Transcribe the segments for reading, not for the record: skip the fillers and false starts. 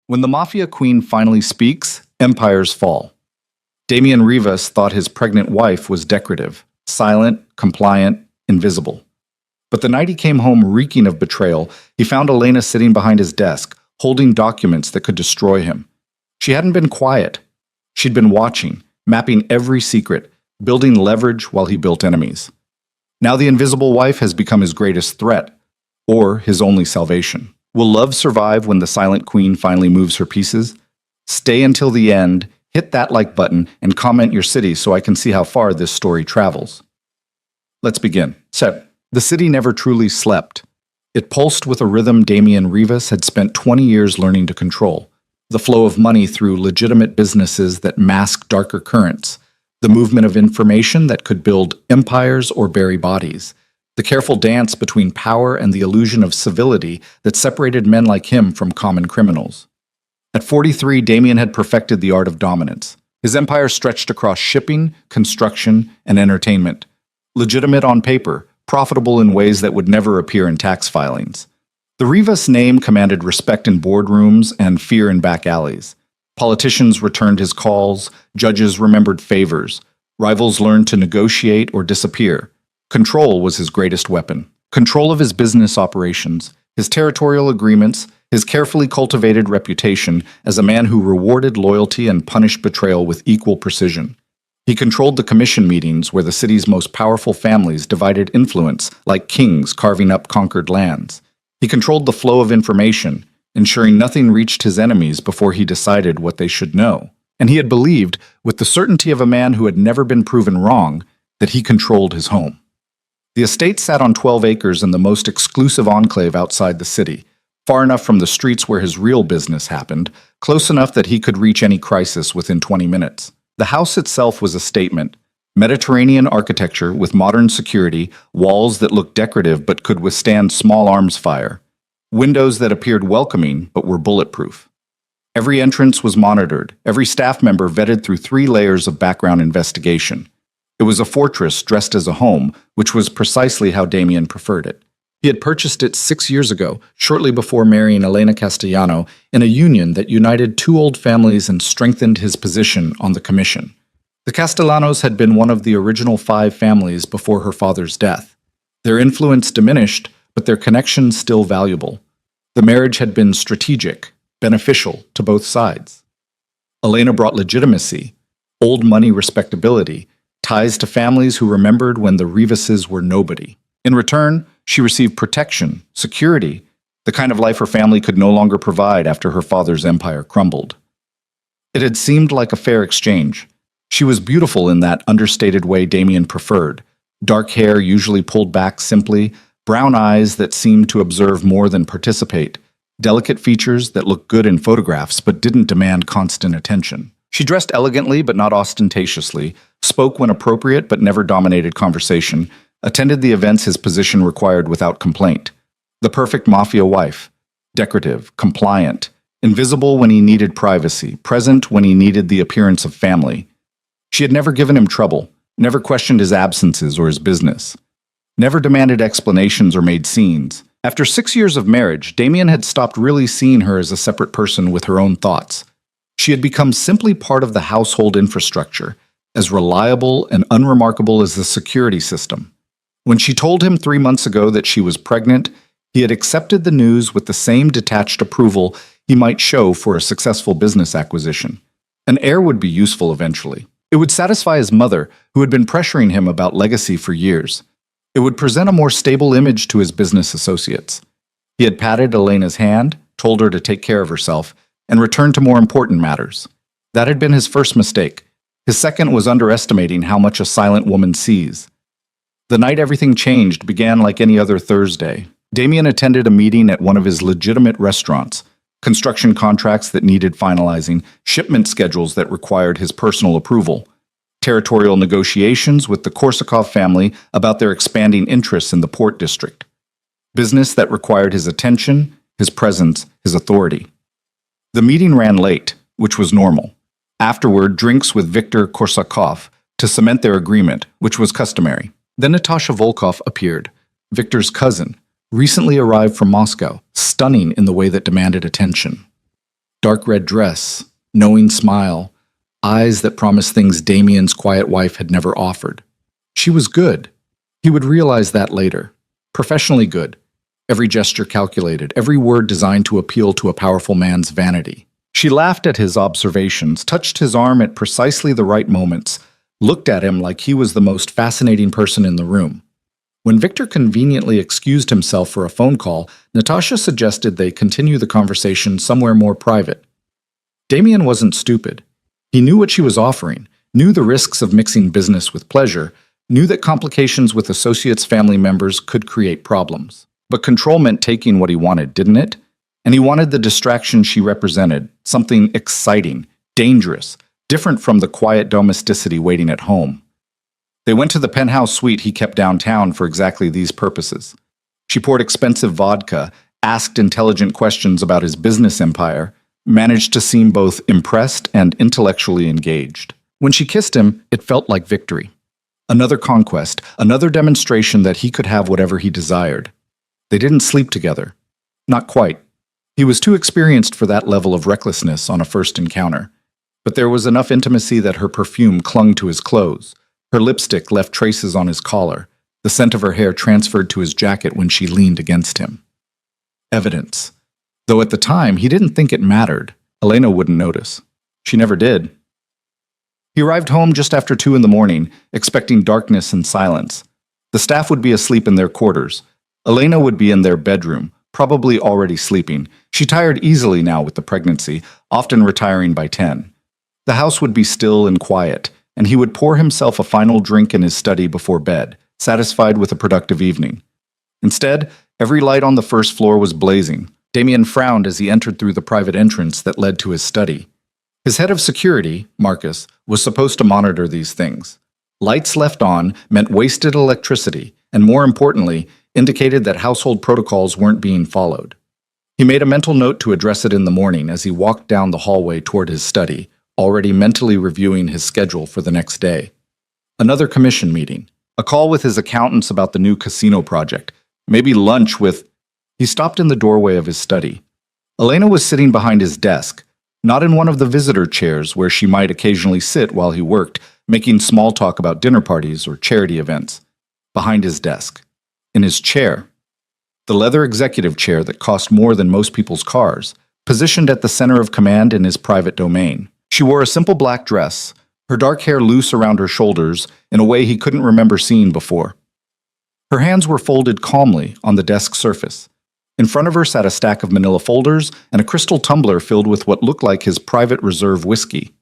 When the Mafia queen finally speaks, empires fall. Damian Rivas thought his pregnant wife was decorative, silent, compliant, invisible. But the night he came home reeking of betrayal, he found Elena sitting behind his desk, holding documents that could destroy him. She hadn't been quiet. She'd been watching, mapping every secret, building leverage while he built enemies. Now the invisible wife has become his greatest threat, or his only salvation. Will love survive when the silent queen finally moves her pieces? Stay until the end, hit that like button, and comment your city so I can see how far this story travels. Let's begin. The city never truly slept. It pulsed with a rhythm Damian Rivas had spent 20 years learning to control. The flow of money through legitimate businesses that mask darker currents. The movement of information that could build empires or bury bodies. The careful dance between power and the illusion of civility that separated men like him from common criminals. At 43, Damian had perfected the art of dominance. His empire stretched across shipping, construction, and entertainment. Legitimate on paper, profitable in ways that would never appear in tax filings. The Rivas name commanded respect in boardrooms and fear in back alleys. Politicians returned his calls, judges remembered favors, rivals learned to negotiate or disappear. Control was his greatest weapon. Control of his business operations, his territorial agreements, his carefully cultivated reputation as a man who rewarded loyalty and punished betrayal with equal precision. He controlled the commission meetings where the city's most powerful families divided influence, like kings carving up conquered lands. He controlled the flow of information, ensuring nothing reached his enemies before he decided what they should know. And he had believed, with the certainty of a man who had never been proven wrong, that he controlled his home. The estate sat on 12 acres in the most exclusive enclave outside the city, far enough from the streets where his real business happened, close enough that he could reach any crisis within 20 minutes. The house itself was a statement. Mediterranean architecture with modern security, walls that looked decorative but could withstand small arms fire, windows that appeared welcoming but were bulletproof. Every entrance was monitored, every staff member vetted through 3 layers of background investigation. It was a fortress dressed as a home, which was precisely how Damian preferred it. He had purchased it 6 years ago, shortly before marrying Elena Castellano, in a union that united 2 old families and strengthened his position on the commission. The Castellanos had been one of the original 5 families before her father's death. Their influence diminished, but their connection still valuable. The marriage had been strategic, beneficial to both sides. Elena brought legitimacy, old money respectability, ties to families who remembered when the Rivases were nobody. In return, she received protection, security, the kind of life her family could no longer provide after her father's empire crumbled. It had seemed like a fair exchange. She was beautiful in that understated way Damian preferred. Dark hair usually pulled back simply, brown eyes that seemed to observe more than participate, delicate features that looked good in photographs but didn't demand constant attention. She dressed elegantly but not ostentatiously, spoke when appropriate but never dominated conversation, attended the events his position required without complaint. The perfect Mafia wife. Decorative, compliant, invisible when he needed privacy, present when he needed the appearance of family. She had never given him trouble, never questioned his absences or his business, never demanded explanations or made scenes. After 6 years of marriage, Damian had stopped really seeing her as a separate person with her own thoughts. She had become simply part of the household infrastructure, as reliable and unremarkable as the security system. When she told him 3 months ago that she was pregnant, he had accepted the news with the same detached approval he might show for a successful business acquisition. An heir would be useful eventually. It would satisfy his mother, who had been pressuring him about legacy for years. It would present a more stable image to his business associates. He had patted Elena's hand, told her to take care of herself, and returned to more important matters. That had been his first mistake. His second was underestimating how much a silent woman sees. The night everything changed began like any other Thursday. Damian attended a meeting at one of his legitimate restaurants. Construction contracts that needed finalizing, shipment schedules that required his personal approval, territorial negotiations with the Korsakov family about their expanding interests in the port district, business that required his attention, his presence, his authority. The meeting ran late, which was normal. Afterward, drinks with Viktor Korsakov to cement their agreement, which was customary. Then Natasha Volkov appeared, Viktor's cousin, recently arrived from Moscow, stunning in the way that demanded attention. Dark red dress, knowing smile, eyes that promised things Damien's quiet wife had never offered. She was good. He would realize that later. Professionally good. Every gesture calculated, every word designed to appeal to a powerful man's vanity. She laughed at his observations, touched his arm at precisely the right moments, looked at him like he was the most fascinating person in the room. When Victor conveniently excused himself for a phone call, Natasha suggested they continue the conversation somewhere more private. Damien wasn't stupid. He knew what she was offering, knew the risks of mixing business with pleasure, knew that complications with associates' family members could create problems. But control meant taking what he wanted, didn't it? And he wanted the distraction she represented, something exciting, dangerous, different from the quiet domesticity waiting at home. They went to the penthouse suite he kept downtown for exactly these purposes. She poured expensive vodka, asked intelligent questions about his business empire, managed to seem both impressed and intellectually engaged. When she kissed him, it felt like victory. Another conquest, another demonstration that he could have whatever he desired. They didn't sleep together. Not quite. He was too experienced for that level of recklessness on a first encounter. But there was enough intimacy that her perfume clung to his clothes. Her lipstick left traces on his collar. The scent of her hair transferred to his jacket when she leaned against him. Evidence. Though at the time he didn't think it mattered. Elena wouldn't notice. She never did. He arrived home just after 2 in the morning, expecting darkness and silence. The staff would be asleep in their quarters. Elena would be in their bedroom, probably already sleeping. She tired easily now with the pregnancy, often retiring by 10. The house would be still and quiet, and he would pour himself a final drink in his study before bed, satisfied with a productive evening. Instead, every light on the first floor was blazing. Damien frowned as he entered through the private entrance that led to his study. His head of security, Marcus, was supposed to monitor these things. Lights left on meant wasted electricity, and more importantly, indicated that household protocols weren't being followed. He made a mental note to address it in the morning as he walked down the hallway toward his study, already mentally reviewing his schedule for the next day. Another commission meeting, a call with his accountants about the new casino project, maybe lunch with... He stopped in the doorway of his study. Elena was sitting behind his desk, not in one of the visitor chairs where she might occasionally sit while he worked, making small talk about dinner parties or charity events. Behind his desk. In his chair. The leather executive chair that cost more than most people's cars, positioned at the center of command in his private domain. She wore a simple black dress, her dark hair loose around her shoulders in a way he couldn't remember seeing before. Her hands were folded calmly on the desk surface. In front of her sat a stack of manila folders and a crystal tumbler filled with what looked like his private reserve whiskey.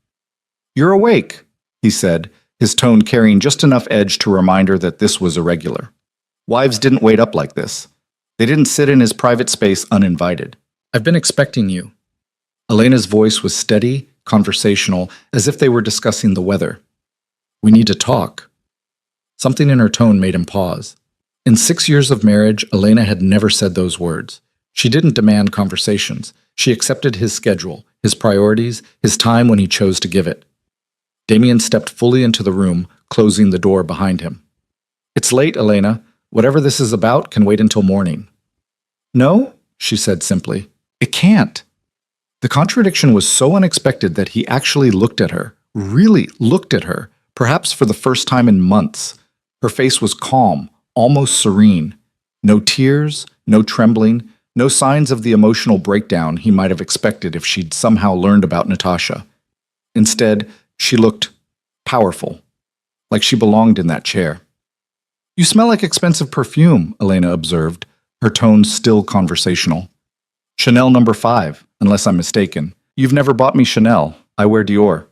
"You're awake," he said, his tone carrying just enough edge to remind her that this was irregular. Wives didn't wait up like this. They didn't sit in his private space uninvited. "I've been expecting you." Elena's voice was steady, conversational, as if they were discussing the weather. "We need to talk." Something in her tone made him pause. In 6 years of marriage, Elena had never said those words. She didn't demand conversations. She accepted his schedule, his priorities, his time when he chose to give it. Damien stepped fully into the room, closing the door behind him. "It's late, Elena. Whatever this is about can wait until morning." "No," she said simply. "It can't." The contradiction was so unexpected that he actually looked at her, really looked at her, perhaps for the first time in months. Her face was calm, almost serene. No tears, no trembling, no signs of the emotional breakdown he might have expected if she'd somehow learned about Natasha. Instead, she looked powerful, like she belonged in that chair. "You smell like expensive perfume," Elena observed, her tone still conversational. "Chanel number 5, unless I'm mistaken. You've never bought me Chanel. I wear Dior."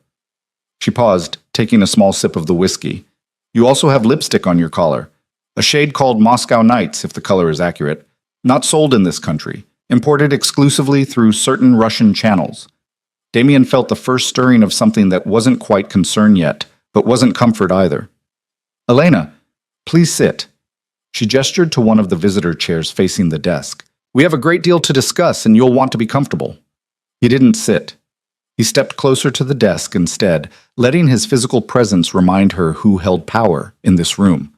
She paused, taking a small sip of the whiskey. "You also have lipstick on your collar. A shade called Moscow Nights, if the color is accurate. Not sold in this country. Imported exclusively through certain Russian channels." Damien felt the first stirring of something that wasn't quite concern yet, but wasn't comfort either. "Elena, please sit." She gestured to one of the visitor chairs facing the desk. "We have a great deal to discuss, and you'll want to be comfortable." He didn't sit. He stepped closer to the desk instead, letting his physical presence remind her who held power in this room.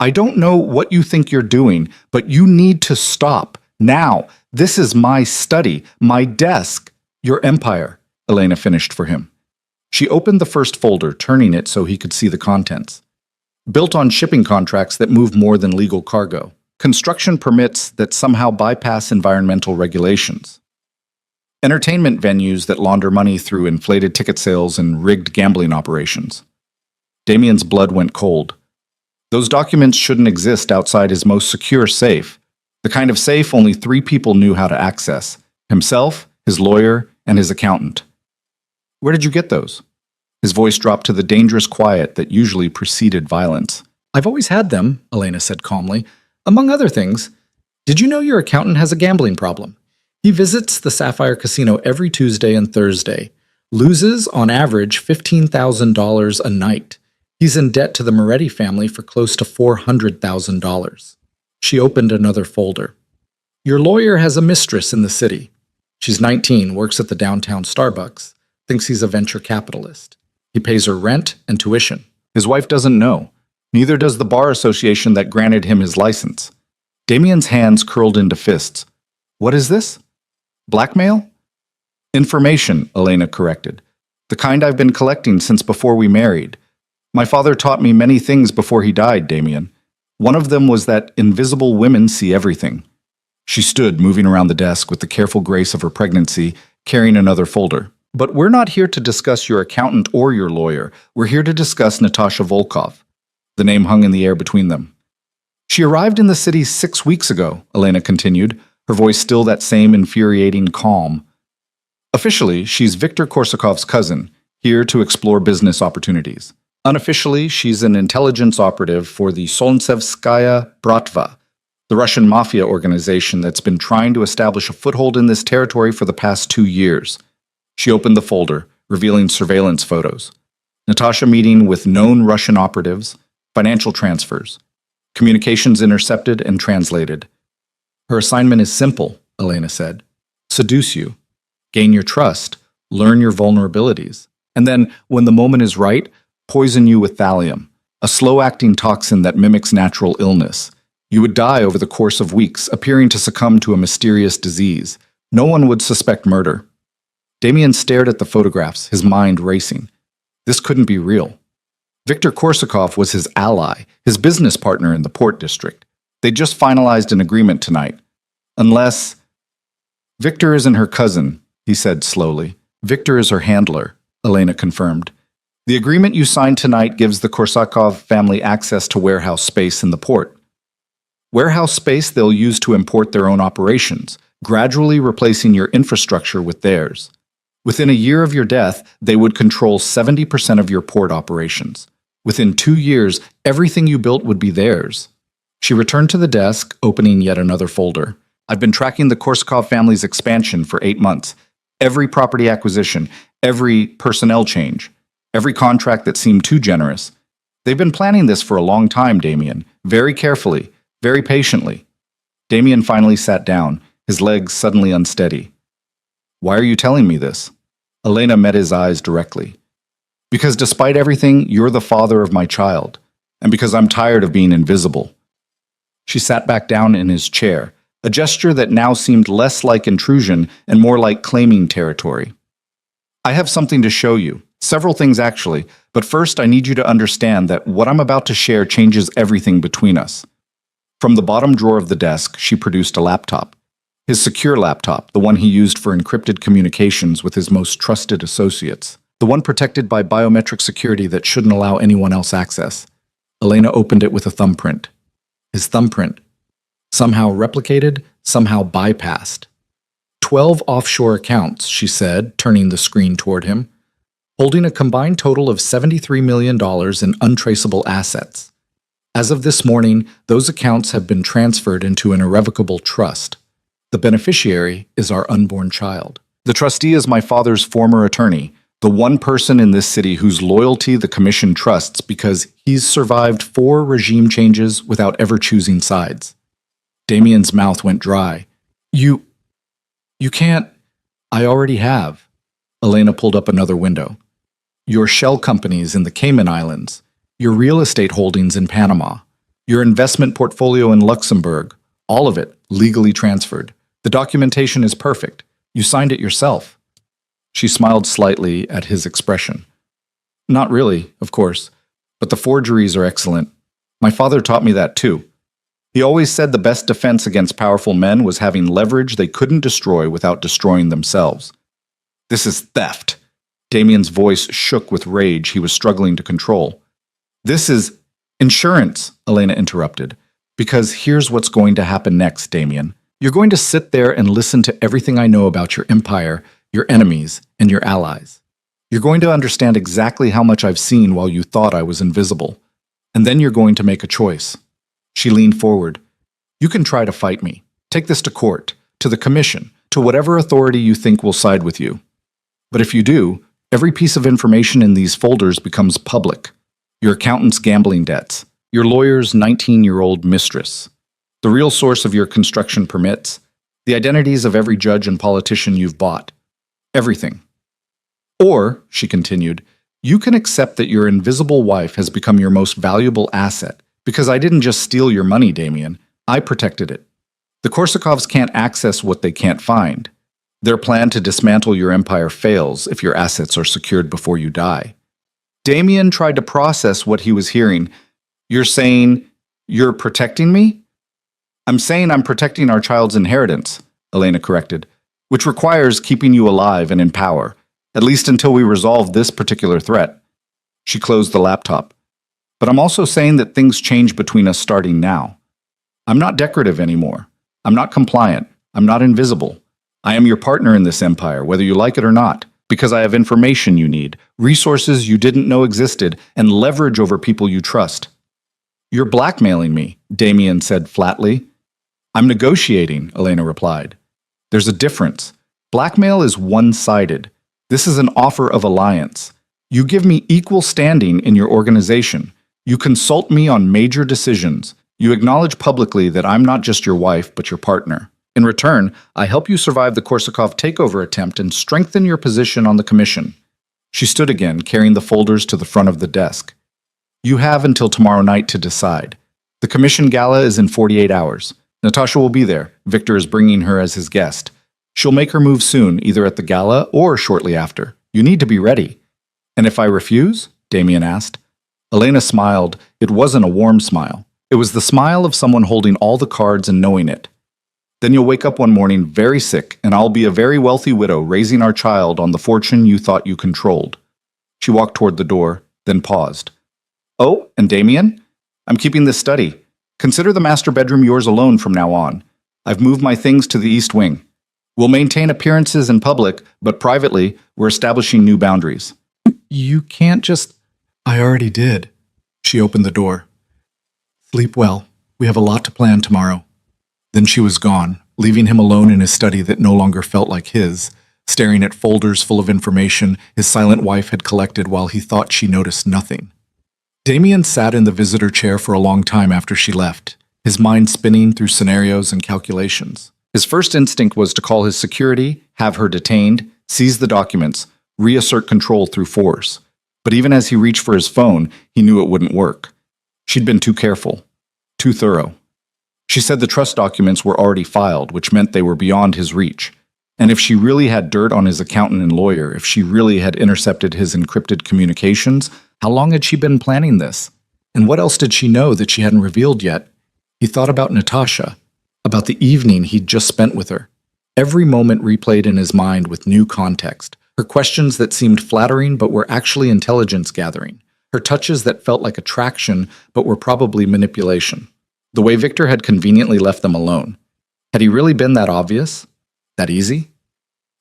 "I don't know what you think you're doing, but you need to stop. Now. This is my study, my desk." Your empire, Elena finished for him. She opened the first folder, turning it so he could see the contents. Built on shipping contracts that move more than legal cargo. Construction permits that somehow bypass environmental regulations. Entertainment venues that launder money through inflated ticket sales and rigged gambling operations. Damien's blood went cold. Those documents shouldn't exist outside his most secure safe, the kind of safe only 3 people knew how to access: himself, his lawyer, and his accountant. Where did you get those? His voice dropped to the dangerous quiet that usually preceded violence. I've always had them, Elena said calmly. Among other things, did you know your accountant has a gambling problem? He visits the Sapphire Casino every Tuesday and Thursday, loses on average $15,000 a night. He's in debt to the Moretti family for close to $400,000. She opened another folder. Your lawyer has a mistress in the city. She's 19, works at the downtown Starbucks, thinks he's a venture capitalist. He pays her rent and tuition. His wife doesn't know. Neither does the bar association that granted him his license. Damien's hands curled into fists. What is this? Blackmail? Information, Elena corrected. The kind I've been collecting since before we married. My father taught me many things before he died, Damien. One of them was that invisible women see everything. She stood, moving around the desk with the careful grace of her pregnancy, carrying another folder. But we're not here to discuss your accountant or your lawyer. We're here to discuss Natasha Volkov. The name hung in the air between them. She arrived in the city 6 weeks ago, Elena continued, her voice still that same infuriating calm. Officially, she's Viktor Korsakov's cousin, here to explore business opportunities. Unofficially, she's an intelligence operative for the Solntsevskaya Bratva, the Russian Mafia organization that's been trying to establish a foothold in this territory for the past 2 years. She opened the folder, revealing surveillance photos. Natasha meeting with known Russian operatives, financial transfers, communications intercepted and translated. Her assignment is simple, Elena said. Seduce you, gain your trust, learn your vulnerabilities, and then, when the moment is right, poison you with thallium, a slow-acting toxin that mimics natural illness. You would die over the course of weeks, appearing to succumb to a mysterious disease. No one would suspect murder. Damien stared at the photographs, his mind racing. This couldn't be real. Viktor Korsakov was his ally, his business partner in the port district. They just finalized an agreement tonight. Unless... Viktor isn't her cousin, he said slowly. Viktor is her handler, Elena confirmed. The agreement you signed tonight gives the Korsakov family access to warehouse space in the port. Warehouse space they'll use to import their own operations, gradually replacing your infrastructure with theirs. Within a year of your death, they would control 70% of your port operations. Within 2 years, everything you built would be theirs. She returned to the desk, opening yet another folder. I've been tracking the Korsakov family's expansion for 8 months. Every property acquisition, every personnel change, every contract that seemed too generous. They've been planning this for a long time, Damien, very carefully, very patiently. Damien finally sat down, his legs suddenly unsteady. Why are you telling me this? Elena met his eyes directly. Because despite everything, you're the father of my child, and because I'm tired of being invisible. She sat back down in his chair, a gesture that now seemed less like intrusion and more like claiming territory. I have something to show you, several things actually, but first I need you to understand that what I'm about to share changes everything between us. From the bottom drawer of the desk, she produced a laptop. His secure laptop, the one he used for encrypted communications with his most trusted associates. The one protected by biometric security that shouldn't allow anyone else access. Elena opened it with a thumbprint. His thumbprint. Somehow replicated, somehow bypassed. 12 offshore accounts, she said, turning the screen toward him, holding a combined total of $73 million in untraceable assets. As of this morning, those accounts have been transferred into an irrevocable trust. The beneficiary is our unborn child. The trustee is my father's former attorney, the one person in this city whose loyalty the commission trusts because he's survived 4 regime changes without ever choosing sides. Damien's mouth went dry. You can't. I already have. Elena pulled up another window. Your shell companies in the Cayman Islands, your real estate holdings in Panama, your investment portfolio in Luxembourg, all of it legally transferred. The documentation is perfect. You signed it yourself. She smiled slightly at his expression. Not really, of course, but the forgeries are excellent. My father taught me that too. He always said the best defense against powerful men was having leverage they couldn't destroy without destroying themselves. This is theft. Damien's voice shook with rage he was struggling to control. This is insurance, Elena interrupted. Because here's what's going to happen next, Damien. You're going to sit there and listen to everything I know about your empire, your enemies, and your allies. You're going to understand exactly how much I've seen while you thought I was invisible. And then you're going to make a choice. She leaned forward. You can try to fight me. Take this to court, to the commission, to whatever authority you think will side with you. But if you do, every piece of information in these folders becomes public. Your accountant's gambling debts, your lawyer's 19-year-old mistress, the real source of your construction permits, the identities of every judge and politician you've bought. Everything. Or, she continued, you can accept that your invisible wife has become your most valuable asset, because I didn't just steal your money, Damien. I protected it. The Korsakovs can't access what they can't find. Their plan to dismantle your empire fails if your assets are secured before you die. Damien tried to process what he was hearing. You're saying, you're protecting me? I'm saying I'm protecting our child's inheritance, Elena corrected, which requires keeping you alive and in power, at least until we resolve this particular threat. She closed the laptop. But I'm also saying that things change between us starting now. I'm not decorative anymore. I'm not compliant. I'm not invisible. I am your partner in this empire, whether you like it or not, because I have information you need, resources you didn't know existed, and leverage over people you trust. You're blackmailing me, Damien said flatly. I'm negotiating, Elena replied. There's a difference. Blackmail is one-sided. This is an offer of alliance. You give me equal standing in your organization. You consult me on major decisions. You acknowledge publicly that I'm not just your wife, but your partner. In return, I help you survive the Korsakov takeover attempt and strengthen your position on the commission. She stood again, carrying the folders to the front of the desk. You have until tomorrow night to decide. The commission gala is in 48 hours. Natasha will be there. Victor is bringing her as his guest. She'll make her move soon, either at the gala or shortly after. You need to be ready. And if I refuse? Damien asked. Elena smiled. It wasn't a warm smile. It was the smile of someone holding all the cards and knowing it. Then you'll wake up one morning very sick, and I'll be a very wealthy widow raising our child on the fortune you thought you controlled. She walked toward the door, then paused. Oh, and Damien? I'm keeping this study. Consider the master bedroom yours alone from now on. I've moved my things to the east wing. We'll maintain appearances in public, but privately, we're establishing new boundaries. You can't just... I already did. She opened the door. Sleep well. We have a lot to plan tomorrow. Then she was gone, leaving him alone in his study that no longer felt like his, staring at folders full of information his silent wife had collected while he thought she noticed nothing. Damien sat in the visitor chair for a long time after she left, his mind spinning through scenarios and calculations. His first instinct was to call his security, have her detained, seize the documents, reassert control through force. But even as he reached for his phone, he knew it wouldn't work. She'd been too careful, too thorough. She said the trust documents were already filed, which meant they were beyond his reach. And if she really had dirt on his accountant and lawyer, if she really had intercepted his encrypted communications, how long had she been planning this? And what else did she know that she hadn't revealed yet? He thought about Natasha, about the evening he'd just spent with her. Every moment replayed in his mind with new context. Her questions that seemed flattering but were actually intelligence gathering. Her touches that felt like attraction but were probably manipulation. The way Victor had conveniently left them alone. Had he really been that obvious? That easy?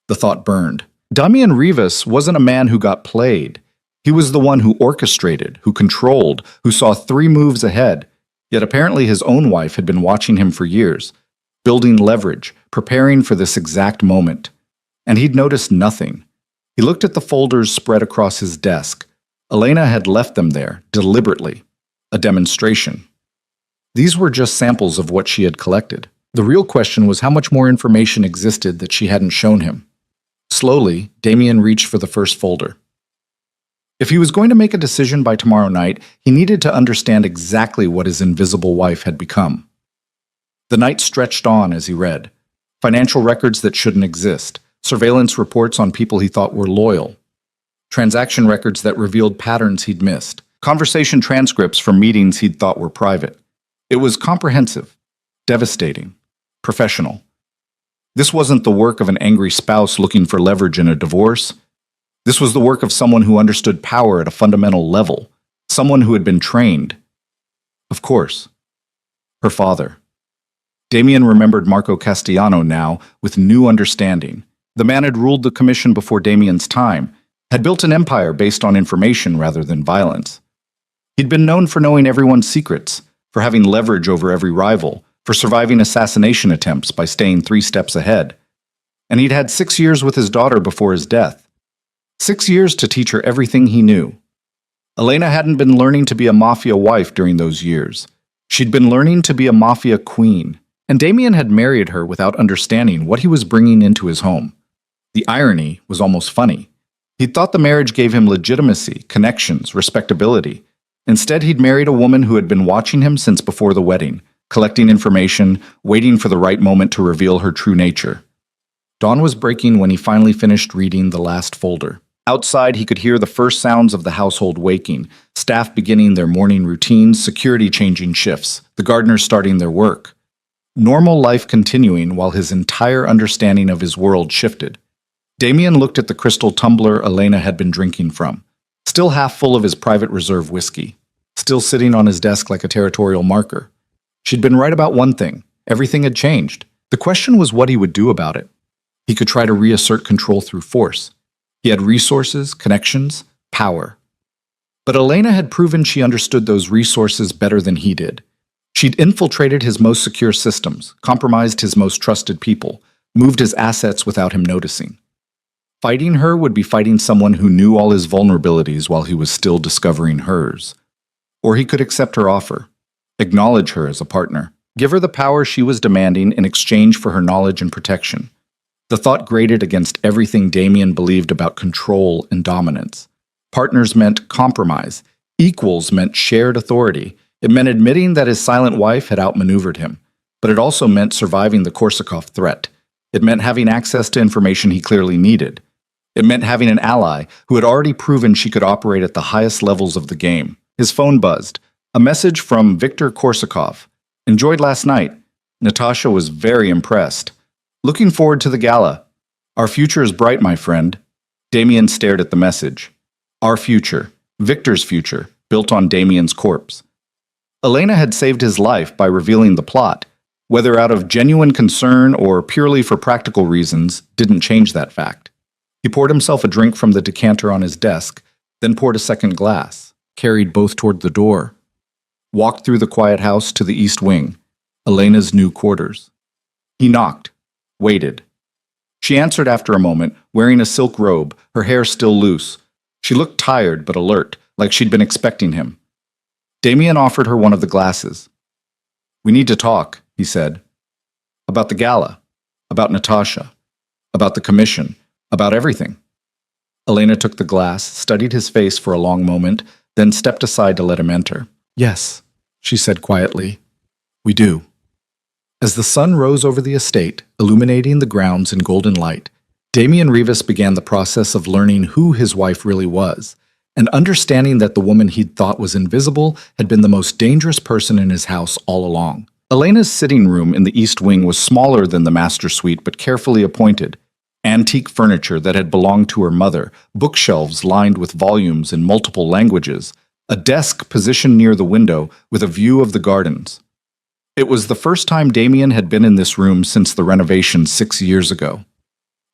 The thought burned. Damian Rivas wasn't a man who got played. He was the one who orchestrated, who controlled, who saw 3 moves ahead. Yet apparently his own wife had been watching him for years, building leverage, preparing for this exact moment. And he'd noticed nothing. He looked at the folders spread across his desk. Elena had left them there, deliberately. A demonstration. These were just samples of what she had collected. The real question was how much more information existed that she hadn't shown him. Slowly, Damien reached for the first folder. If he was going to make a decision by tomorrow night, he needed to understand exactly what his invisible wife had become. The night stretched on as he read. Financial records that shouldn't exist. surveillance reports on people he thought were loyal, transaction records that revealed patterns he'd missed, conversation transcripts from meetings he'd thought were private. It was comprehensive, devastating, professional. This wasn't the work of an angry spouse looking for leverage in a divorce. This was the work of someone who understood power at a fundamental level, someone who had been trained. Of course, her father. Damien remembered Marco Castellano now with new understanding. The man had ruled the commission before Damien's time, had built an empire based on information rather than violence. He'd been known for knowing everyone's secrets, for having leverage over every rival, for surviving assassination attempts by staying 3 steps ahead. And he'd had 6 years with his daughter before his death. 6 years to teach her everything he knew. Elena hadn't been learning to be a Mafia wife during those years. She'd been learning to be a Mafia queen. And Damien had married her without understanding what he was bringing into his home. The irony was almost funny. He'd thought the marriage gave him legitimacy, connections, respectability. Instead, he'd married a woman who had been watching him since before the wedding, collecting information, waiting for the right moment to reveal her true nature. Dawn was breaking when he finally finished reading the last folder. Outside, he could hear the first sounds of the household waking, staff beginning their morning routines, security changing shifts, the gardeners starting their work. Normal life continuing while his entire understanding of his world shifted. Damien looked at the crystal tumbler Elena had been drinking from, still half full of his private reserve whiskey, still sitting on his desk like a territorial marker. She'd been right about one thing. Everything had changed. The question was what he would do about it. He could try to reassert control through force. He had resources, connections, power. But Elena had proven she understood those resources better than he did. She'd infiltrated his most secure systems, compromised his most trusted people, moved his assets without him noticing. Fighting her would be fighting someone who knew all his vulnerabilities while he was still discovering hers. Or he could accept her offer, acknowledge her as a partner, give her the power she was demanding in exchange for her knowledge and protection. The thought grated against everything Damien believed about control and dominance. Partners meant compromise. Equals meant shared authority. It meant admitting that his silent wife had outmaneuvered him. But it also meant surviving the Korsakov threat. It meant having access to information he clearly needed. It meant having an ally who had already proven she could operate at the highest levels of the game. His phone buzzed. A message from Viktor Korsakov. Enjoyed last night. Natasha was very impressed. Looking forward to the gala. Our future is bright, my friend. Damien stared at the message. Our future. Victor's future, built on Damien's corpse. Elena had saved his life by revealing the plot. Whether out of genuine concern or purely for practical reasons, didn't change that fact. He poured himself a drink from the decanter on his desk, then poured a second glass, carried both toward the door. Walked through the quiet house to the east wing, Elena's new quarters. He knocked, waited. She answered after a moment, wearing a silk robe, her hair still loose. She looked tired but alert, like she'd been expecting him. Damien offered her one of the glasses. We need to talk, he said. About the gala, about Natasha, about the commission, about everything. Elena took the glass, studied his face for a long moment, then stepped aside to let him enter. Yes, she said quietly. We do. As the sun rose over the estate, illuminating the grounds in golden light, Damien Rivas began the process of learning who his wife really was, and understanding that the woman he'd thought was invisible had been the most dangerous person in his house all along. Elena's sitting room in the east wing was smaller than the master suite but carefully appointed. Antique furniture that had belonged to her mother, bookshelves lined with volumes in multiple languages, a desk positioned near the window with a view of the gardens. It was the first time Damien had been in this room since the renovation 6 years ago.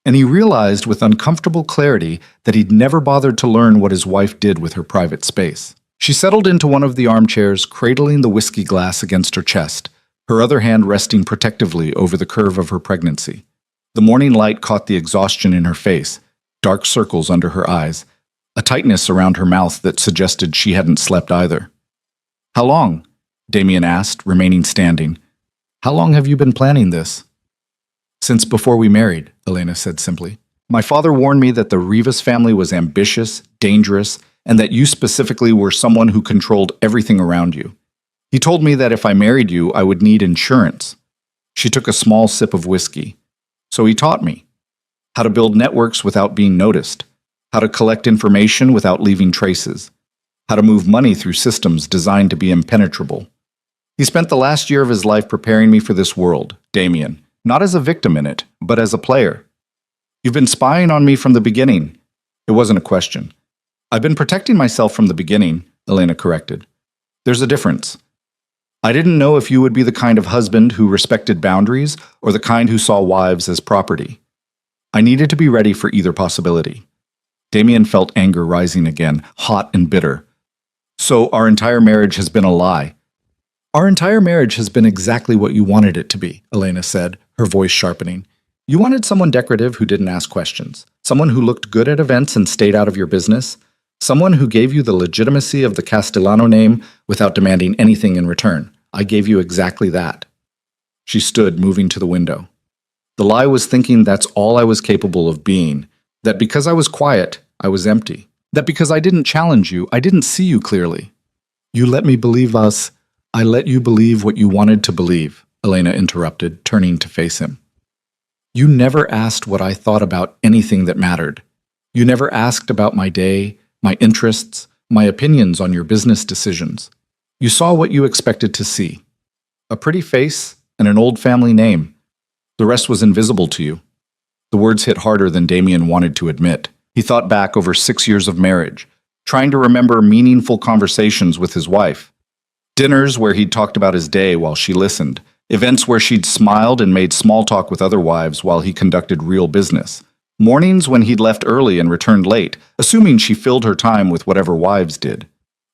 And he realized with uncomfortable clarity that he'd never bothered to learn what his wife did with her private space. She settled into one of the armchairs, cradling the whiskey glass against her chest, her other hand resting protectively over the curve of her pregnancy. The morning light caught the exhaustion in her face, dark circles under her eyes, a tightness around her mouth that suggested she hadn't slept either. How long? Damien asked, remaining standing. How long have you been planning this? Since before we married, Elena said simply. My father warned me that the Rivas family was ambitious, dangerous, and that you specifically were someone who controlled everything around you. He told me that if I married you, I would need insurance. She took a small sip of whiskey. So he taught me. how to build networks without being noticed, how to collect information without leaving traces, how to move money through systems designed to be impenetrable. He spent the last year of his life preparing me for this world, Damien, not as a victim in it, but as a player. You've been spying on me from the beginning. It wasn't a question. I've been protecting myself from the beginning, Elena corrected. There's a difference. I didn't know if you would be the kind of husband who respected boundaries or the kind who saw wives as property. I needed to be ready for either possibility. Damien felt anger rising again, hot and bitter. So our entire marriage has been a lie. Our entire marriage has been exactly what you wanted it to be, Elena said, her voice sharpening. You wanted someone decorative who didn't ask questions, someone who looked good at events and stayed out of your business, someone who gave you the legitimacy of the Castellano name without demanding anything in return. I gave you exactly that. She stood, moving to the window. The lie was thinking that's all I was capable of being, that because I was quiet, I was empty, that because I didn't challenge you, I didn't see you clearly. You let me believe us. I let you believe what you wanted to believe, Elena interrupted, turning to face him. You never asked what I thought about anything that mattered. You never asked about my day, my interests, my opinions on your business decisions. You saw what you expected to see. A pretty face and an old family name. The rest was invisible to you. The words hit harder than Damien wanted to admit. He thought back over 6 years of marriage, trying to remember meaningful conversations with his wife. Dinners where he'd talked about his day while she listened. Events where she'd smiled and made small talk with other wives while he conducted real business. Mornings when he'd left early and returned late, assuming she filled her time with whatever wives did.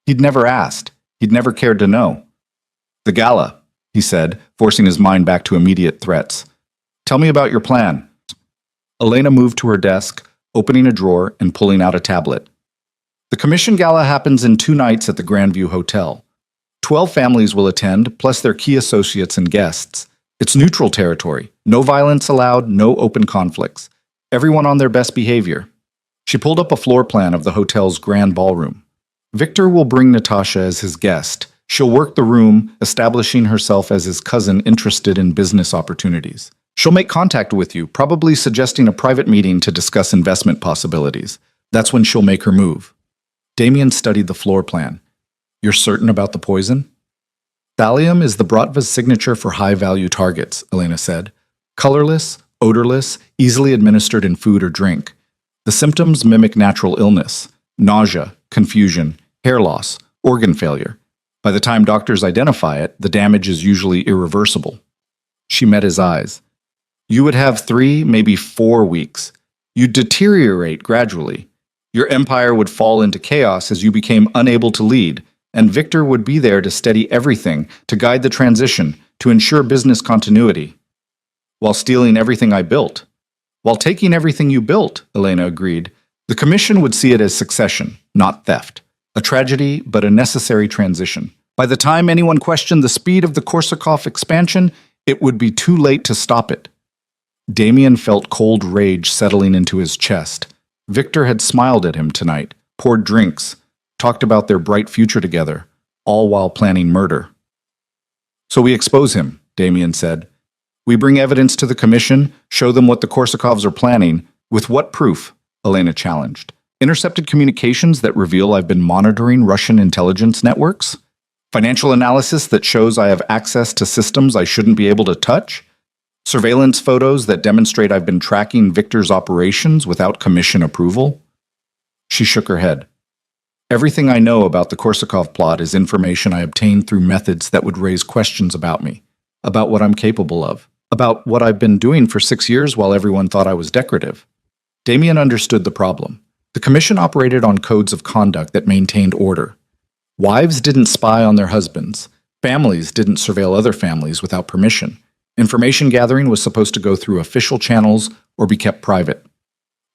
He'd never asked. He'd never cared to know. The gala, he said, forcing his mind back to immediate threats. Tell me about your plan. Elena moved to her desk, opening a drawer and pulling out a tablet. The commission gala happens in 2 nights at the Grandview Hotel. 12 families will attend, plus their key associates and guests. It's neutral territory. No violence allowed, no open conflicts. Everyone on their best behavior. She pulled up a floor plan of the hotel's grand ballroom. Victor will bring Natasha as his guest. She'll work the room, establishing herself as his cousin interested in business opportunities. She'll make contact with you, probably suggesting a private meeting to discuss investment possibilities. That's when she'll make her move. Damien studied the floor plan. You're certain about the poison? Thallium is the Bratva's signature for high-value targets, Elena said. Colorless, odorless, easily administered in food or drink. The symptoms mimic natural illness: nausea, confusion, hair loss, organ failure. By the time doctors identify it, the damage is usually irreversible. She met his eyes. You would have 3, maybe 4 weeks. You'd deteriorate gradually. Your empire would fall into chaos as you became unable to lead, and Victor would be there to steady everything, to guide the transition, to ensure business continuity. While stealing everything I built. While taking everything you built, Elena agreed. The commission would see it as succession, not theft. A tragedy, but a necessary transition. By the time anyone questioned the speed of the Korsakov expansion, it would be too late to stop it. Damien felt cold rage settling into his chest. Victor had smiled at him tonight, poured drinks, talked about their bright future together, all while planning murder. So we expose him, Damien said. We bring evidence to the commission, show them what the Korsakovs are planning. With what proof? Elena challenged. Intercepted communications that reveal I've been monitoring Russian intelligence networks? Financial analysis that shows I have access to systems I shouldn't be able to touch? Surveillance photos that demonstrate I've been tracking Victor's operations without commission approval? She shook her head. Everything I know about the Korsakov plot is information I obtained through methods that would raise questions about me, about what I'm capable of, about what I've been doing for 6 years while everyone thought I was decorative. Damien understood the problem. The commission operated on codes of conduct that maintained order. Wives didn't spy on their husbands. Families didn't surveil other families without permission. Information gathering was supposed to go through official channels or be kept private.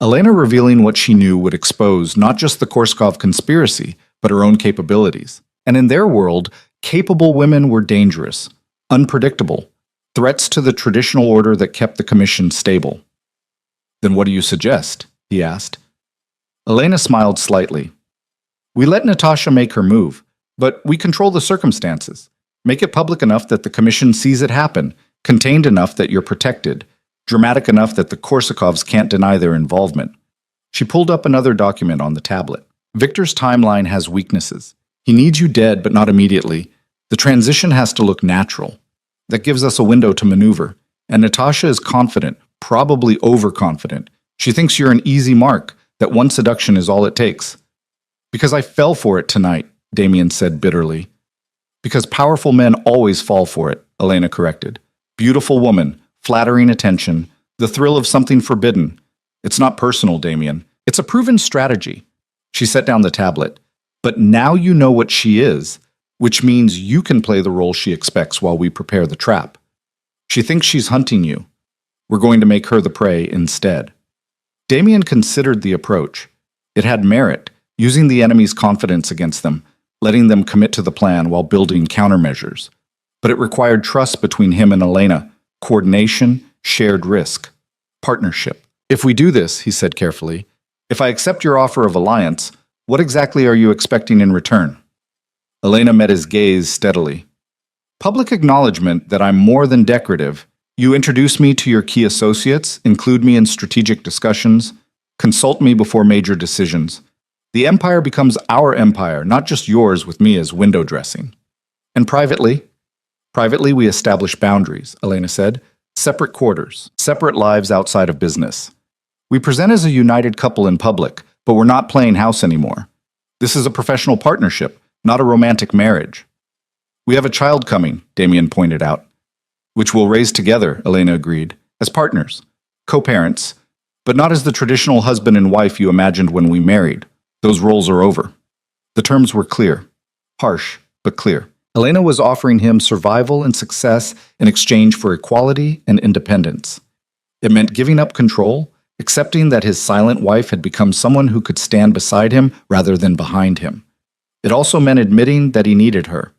Elena revealing what she knew would expose not just the Korsakov conspiracy, but her own capabilities. And in their world, capable women were dangerous, unpredictable, threats to the traditional order that kept the commission stable. Then what do you suggest? He asked. Elena smiled slightly. We let Natasha make her move, but we control the circumstances. Make it public enough that the commission sees it happen, contained enough that you're protected. dramatic enough that the Korsakovs can't deny their involvement. She pulled up another document on the tablet. Victor's timeline has weaknesses. He needs you dead, but not immediately. The transition has to look natural. That gives us a window to maneuver. And Natasha is confident, probably overconfident. She thinks you're an easy mark, that one seduction is all it takes. Because I fell for it tonight, Damien said bitterly. Because powerful men always fall for it, Elena corrected. Beautiful woman, flattering attention, the thrill of something forbidden. It's not personal, Damien. It's a proven strategy. She set down the tablet. But now you know what she is, which means you can play the role she expects while we prepare the trap. She thinks she's hunting you. We're going to make her the prey instead. Damien considered the approach. It had merit, using the enemy's confidence against them, letting them commit to the plan while building countermeasures. But it required trust between him and Elena, coordination, shared risk, partnership. If we do this, he said carefully, if I accept your offer of alliance, what exactly are you expecting in return? Elena met his gaze steadily. Public acknowledgement that I'm more than decorative. You introduce me to your key associates, include me in strategic discussions, consult me before major decisions. The empire becomes our empire, not just yours with me as window dressing. And privately we establish boundaries, Elena said. Separate quarters, separate lives outside of business. We present as a united couple in public, but we're not playing house anymore. This is a professional partnership, not a romantic marriage. We have a child coming, Damien pointed out. Which we'll raise together, Elena agreed, as partners, co-parents, but not as the traditional husband and wife you imagined when we married. Those roles are over. The terms were clear, harsh, but clear. Elena was offering him survival and success in exchange for equality and independence. It meant giving up control, accepting that his silent wife had become someone who could stand beside him rather than behind him. It also meant admitting that he needed her,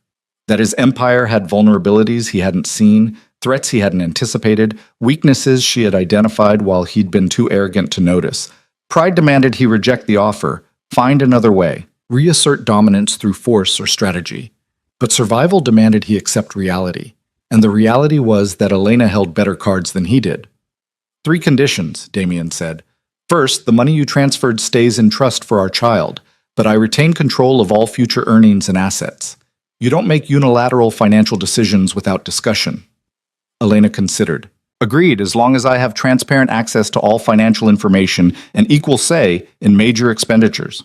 that his empire had vulnerabilities he hadn't seen, threats he hadn't anticipated, weaknesses she had identified while he'd been too arrogant to notice. Pride demanded he reject the offer, find another way, reassert dominance through force or strategy. But survival demanded he accept reality, and the reality was that Elena held better cards than he did. 3 conditions, Damien said. First, the money you transferred stays in trust for our child, but I retain control of all future earnings and assets. You don't make unilateral financial decisions without discussion. Elena considered. Agreed, as long as I have transparent access to all financial information and equal say in major expenditures.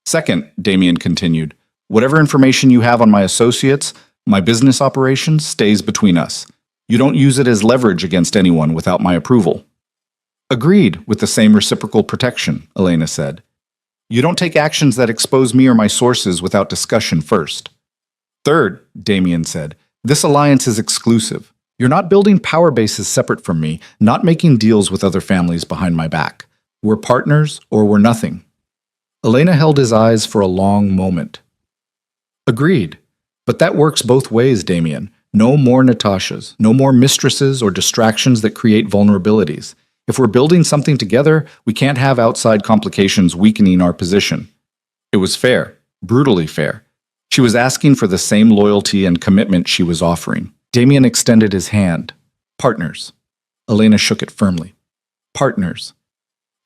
Second, Damien continued, whatever information you have on my associates, my business operations, stays between us. You don't use it as leverage against anyone without my approval. Agreed, with the same reciprocal protection, Elena said. You don't take actions that expose me or my sources without discussion first. Third, Damien said, this alliance is exclusive. You're not building power bases separate from me, not making deals with other families behind my back. We're partners or we're nothing. Elena held his eyes for a long moment. Agreed. But that works both ways, Damien. No more Natashas, no more mistresses or distractions that create vulnerabilities. If we're building something together, we can't have outside complications weakening our position. It was fair, brutally fair. She was asking for the same loyalty and commitment she was offering. Damien extended his hand. Partners. Elena shook it firmly. Partners.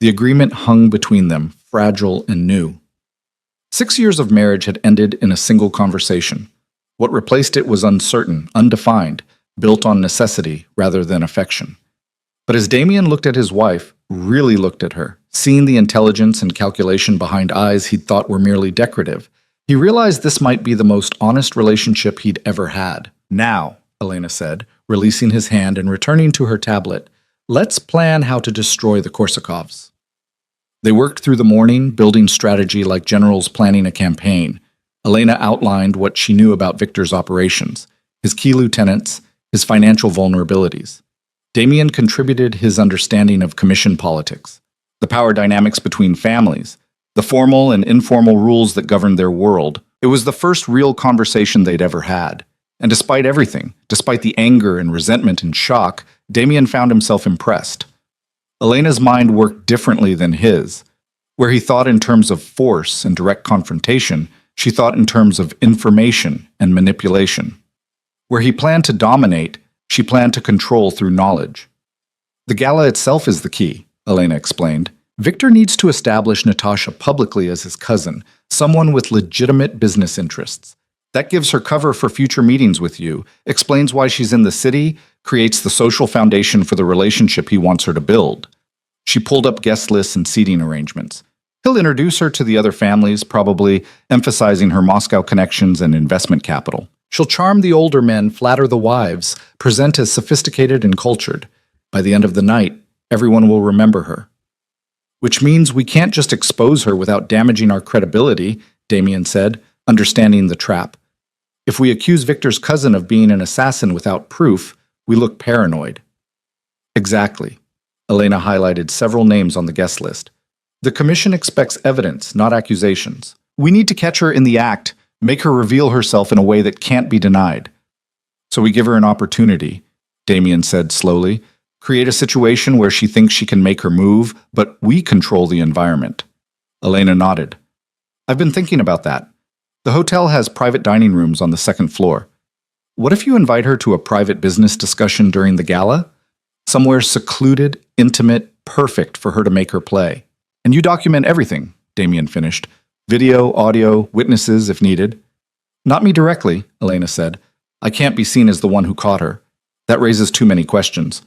The agreement hung between them, fragile and new. 6 years of marriage had ended in a single conversation. What replaced it was uncertain, undefined, built on necessity rather than affection. But as Damien looked at his wife, really looked at her, seeing the intelligence and calculation behind eyes he'd thought were merely decorative, he realized this might be the most honest relationship he'd ever had. Now, Elena said, releasing his hand and returning to her tablet, let's plan how to destroy the Korsakovs. They worked through the morning, building strategy like generals planning a campaign. Elena outlined what she knew about Victor's operations, his key lieutenants, his financial vulnerabilities. Damien contributed his understanding of commission politics, the power dynamics between families, the formal and informal rules that governed their world. It was the first real conversation they'd ever had. And despite everything, despite the anger and resentment and shock, Damien found himself impressed. Elena's mind worked differently than his. Where he thought in terms of force and direct confrontation, she thought in terms of information and manipulation. Where he planned to dominate, she planned to control through knowledge. The gala itself is the key, Elena explained. Victor needs to establish Natasha publicly as his cousin, someone with legitimate business interests. That gives her cover for future meetings with you, explains why she's in the city, creates the social foundation for the relationship he wants her to build. She pulled up guest lists and seating arrangements. He'll introduce her to the other families, probably emphasizing her Moscow connections and investment capital. She'll charm the older men, flatter the wives, present as sophisticated and cultured. By the end of the night, everyone will remember her. Which means we can't just expose her without damaging our credibility, Damien said, understanding the trap. If we accuse Victor's cousin of being an assassin without proof, we look paranoid. Exactly. Elena highlighted several names on the guest list. The commission expects evidence, not accusations. We need to catch her in the act, make her reveal herself in a way that can't be denied. So we give her an opportunity, Damien said slowly. Create a situation where she thinks she can make her move, but we control the environment. Elena nodded. I've been thinking about that. The hotel has private dining rooms on the second floor. What if you invite her to a private business discussion during the gala? Somewhere secluded, intimate, perfect for her to make her play. And you document everything, Damien finished. Video, audio, witnesses if needed. Not me directly, Elena said. I can't be seen as the one who caught her. That raises too many questions.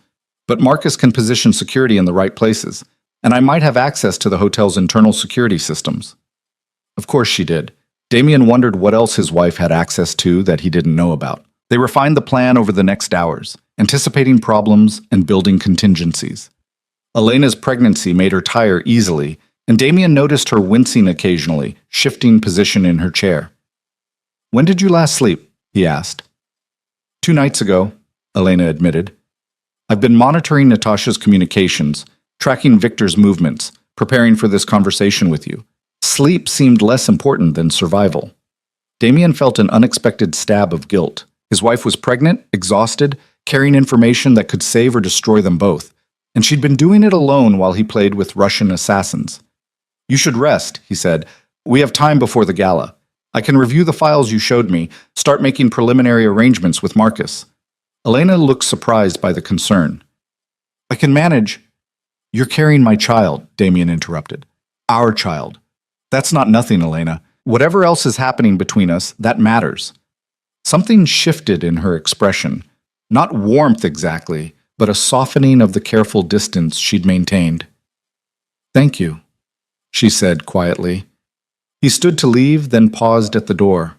But Marcus can position security in the right places, and I might have access to the hotel's internal security systems. Of course she did. Damien wondered what else his wife had access to that he didn't know about. They refined the plan over the next hours, anticipating problems and building contingencies. Elena's pregnancy made her tire easily, and Damien noticed her wincing occasionally, shifting position in her chair. When did you last sleep? He asked. 2 nights ago, Elena admitted. I've been monitoring Natasha's communications, tracking Victor's movements, preparing for this conversation with you. Sleep seemed less important than survival. Damien felt an unexpected stab of guilt. His wife was pregnant, exhausted, carrying information that could save or destroy them both, and she'd been doing it alone while he played with Russian assassins. You should rest, he said. We have time before the gala. I can review the files you showed me, start making preliminary arrangements with Marcus. Elena looked surprised by the concern. I can manage. You're carrying my child, Damien interrupted. Our child. That's not nothing, Elena. Whatever else is happening between us, that matters. Something shifted in her expression. Not warmth exactly, but a softening of the careful distance she'd maintained. Thank you, she said quietly. He stood to leave, then paused at the door.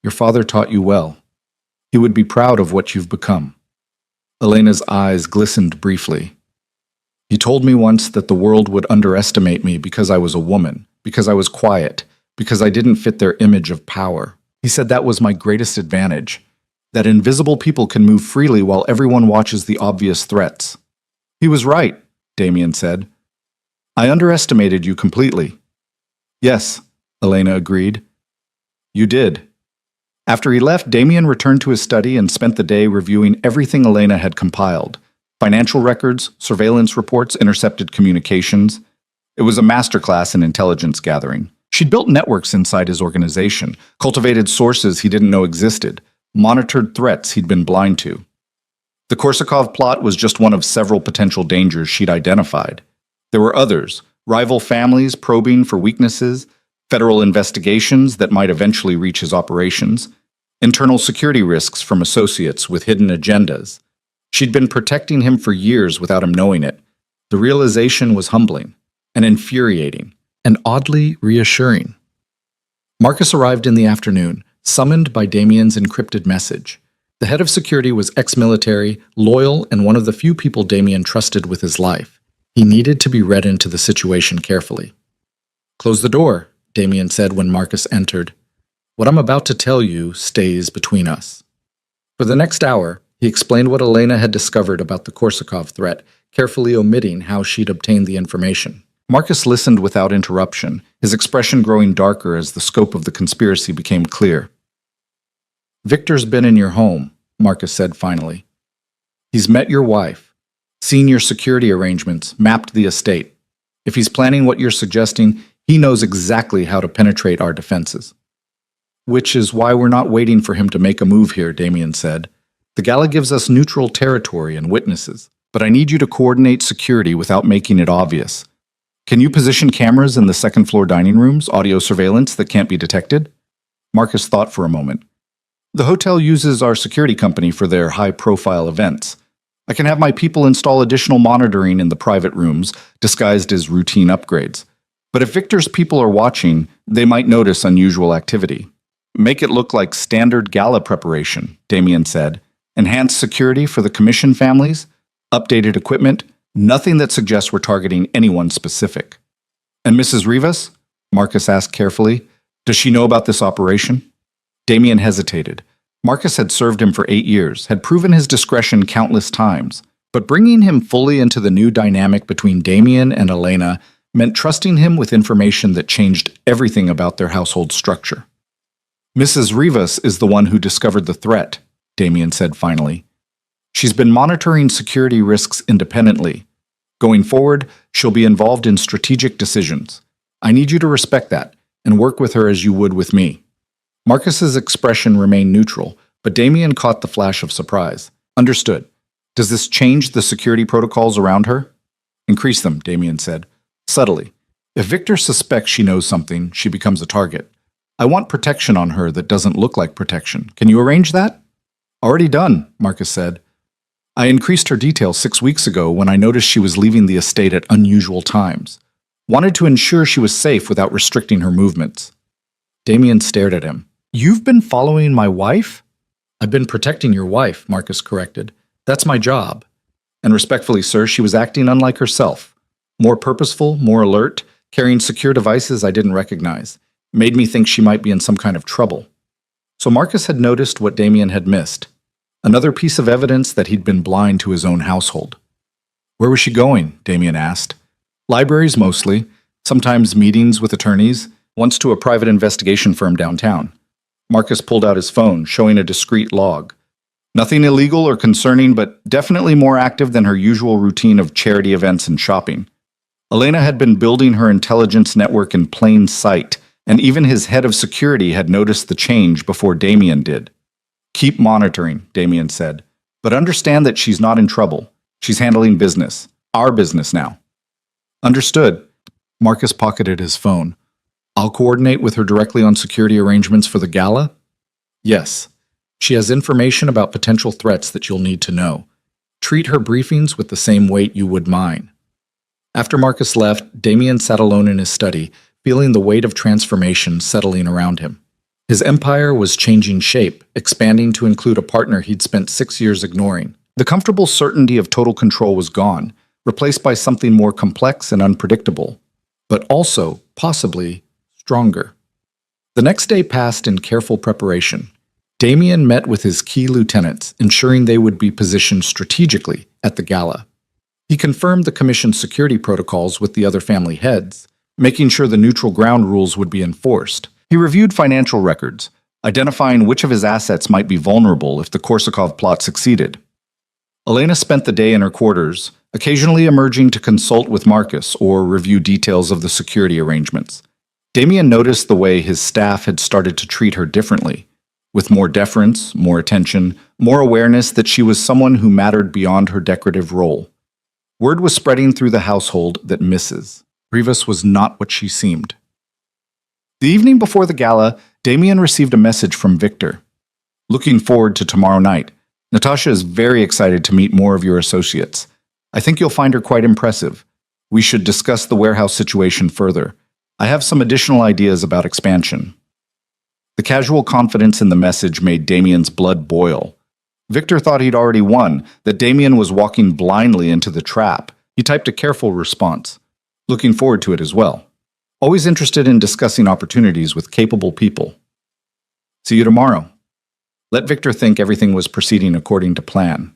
Your father taught you well. He would be proud of what you've become. Elena's eyes glistened briefly. He told me once that the world would underestimate me because I was a woman, because I was quiet, because I didn't fit their image of power. He said that was my greatest advantage, that invisible people can move freely while everyone watches the obvious threats. He was right, Damien said. I underestimated you completely. Yes, Elena agreed. You did. After he left, Damien returned to his study and spent the day reviewing everything Elena had compiled. Financial records, surveillance reports, intercepted communications. It was a masterclass in intelligence gathering. She'd built networks inside his organization, cultivated sources he didn't know existed, monitored threats he'd been blind to. The Korsakov plot was just one of several potential dangers she'd identified. There were others, rival families probing for weaknesses, federal investigations that might eventually reach his operations, internal security risks from associates with hidden agendas. She'd been protecting him for years without him knowing it. The realization was humbling and infuriating and oddly reassuring. Marcus arrived in the afternoon, summoned by Damien's encrypted message. The head of security was ex-military, loyal, and one of the few people Damien trusted with his life. He needed to be read into the situation carefully. Close the door, Damien said when Marcus entered. What I'm about to tell you stays between us. For the next hour, he explained what Elena had discovered about the Korsakov threat, carefully omitting how she'd obtained the information. Marcus listened without interruption, his expression growing darker as the scope of the conspiracy became clear. Victor's been in your home, Marcus said finally. He's met your wife, seen your security arrangements, mapped the estate. If he's planning what you're suggesting, he knows exactly how to penetrate our defenses. Which is why we're not waiting for him to make a move here, Damien said. The gala gives us neutral territory and witnesses. but I need you to coordinate security without making it obvious. Can you position cameras in the second-floor dining rooms, audio surveillance that can't be detected? Marcus thought for a moment. The hotel uses our security company for their high-profile events. I can have my people install additional monitoring in the private rooms, disguised as routine upgrades. But if Victor's people are watching, they might notice unusual activity. Make it look like standard gala preparation, Damien said. Enhanced security for the commission families, updated equipment, nothing that suggests we're targeting anyone specific. And Mrs. Rivas? Marcus asked carefully. Does she know about this operation? Damien hesitated. Marcus had served him for 8 years, had proven his discretion countless times, but bringing him fully into the new dynamic between Damien and Elena meant trusting him with information that changed everything about their household structure. Mrs. Rivas is the one who discovered the threat, Damien said finally. She's been monitoring security risks independently. Going forward, she'll be involved in strategic decisions. I need you to respect that and work with her as you would with me. Marcus's expression remained neutral, but Damien caught the flash of surprise. Understood. Does this change the security protocols around her? Increase them, Damien said. Subtly. If Victor suspects she knows something, she becomes a target. I want protection on her that doesn't look like protection. Can you arrange that? Already done, Marcus said. I increased her details 6 weeks ago when I noticed she was leaving the estate at unusual times. Wanted to ensure she was safe without restricting her movements. Damien stared at him. You've been following my wife? I've been protecting your wife, Marcus corrected. That's my job. And respectfully, sir, she was acting unlike herself. More purposeful, more alert, carrying secure devices I didn't recognize. Made me think she might be in some kind of trouble. So Marcus had noticed what Damien had missed. Another piece of evidence that he'd been blind to his own household. Where was she going? Damien asked. Libraries mostly, sometimes meetings with attorneys, once to a private investigation firm downtown. Marcus pulled out his phone, showing a discreet log. Nothing illegal or concerning, but definitely more active than her usual routine of charity events and shopping. Elena had been building her intelligence network in plain sight, and even his head of security had noticed the change before Damien did. Keep monitoring, Damien said, but understand that she's not in trouble. She's handling business. Our business now. Understood. Marcus pocketed his phone. I'll coordinate with her directly on security arrangements for the gala? Yes. She has information about potential threats that you'll need to know. Treat her briefings with the same weight you would mine. After Marcus left, Damien sat alone in his study, feeling the weight of transformation settling around him. His empire was changing shape, expanding to include a partner he'd spent 6 years ignoring. The comfortable certainty of total control was gone, replaced by something more complex and unpredictable, but also, possibly, stronger. The next day passed in careful preparation. Damien met with his key lieutenants, ensuring they would be positioned strategically at the gala. He confirmed the commission's security protocols with the other family heads, making sure the neutral ground rules would be enforced. He reviewed financial records, identifying which of his assets might be vulnerable if the Korsakov plot succeeded. Elena spent the day in her quarters, occasionally emerging to consult with Marcus or review details of the security arrangements. Damien noticed the way his staff had started to treat her differently, with more deference, more attention, more awareness that she was someone who mattered beyond her decorative role. Word was spreading through the household that Mrs. Rivas was not what she seemed. The evening before the gala, Damien received a message from Victor. Looking forward to tomorrow night. Natasha is very excited to meet more of your associates. I think you'll find her quite impressive. We should discuss the warehouse situation further. I have some additional ideas about expansion. The casual confidence in the message made Damien's blood boil. Victor thought he'd already won, that Damien was walking blindly into the trap. He typed a careful response. Looking forward to it as well. Always interested in discussing opportunities with capable people. See you tomorrow. Let Victor think everything was proceeding according to plan.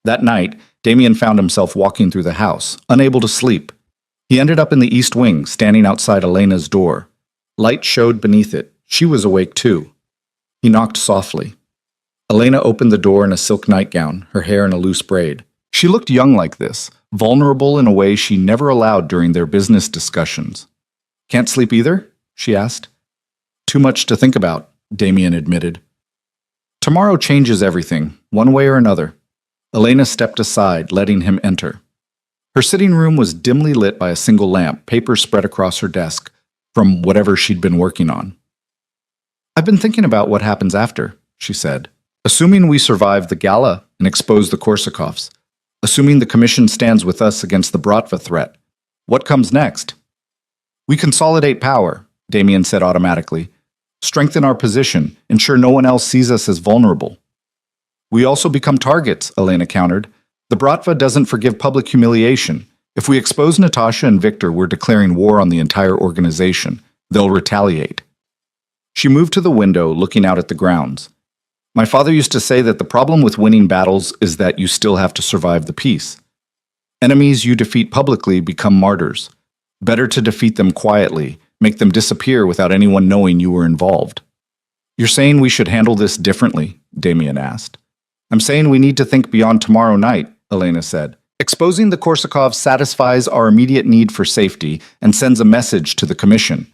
That night, Damien found himself walking through the house, unable to sleep. He ended up in the east wing, standing outside Elena's door. Light showed beneath it. She was awake too. He knocked softly. Elena opened the door in a silk nightgown, her hair in a loose braid. She looked young like this, vulnerable in a way she never allowed during their business discussions. Can't sleep either? She asked. Too much to think about, Damien admitted. Tomorrow changes everything, one way or another. Elena stepped aside, letting him enter. Her sitting room was dimly lit by a single lamp, paper spread across her desk from whatever she'd been working on. "I've been thinking about what happens after," she said. "Assuming we survive the gala and expose the Korsakovs, assuming the Commission stands with us against the Bratva threat, what comes next?" "We consolidate power," Damien said automatically. "Strengthen our position, ensure no one else sees us as vulnerable." "We also become targets," Elena countered. "The Bratva doesn't forgive public humiliation. If we expose Natasha and Victor, we're declaring war on the entire organization. They'll retaliate." She moved to the window, looking out at the grounds. "My father used to say that the problem with winning battles is that you still have to survive the peace. Enemies you defeat publicly become martyrs. Better to defeat them quietly, make them disappear without anyone knowing you were involved." "You're saying we should handle this differently?" Damien asked. "I'm saying we need to think beyond tomorrow night," Elena said. "Exposing the Korsakovs satisfies our immediate need for safety and sends a message to the Commission.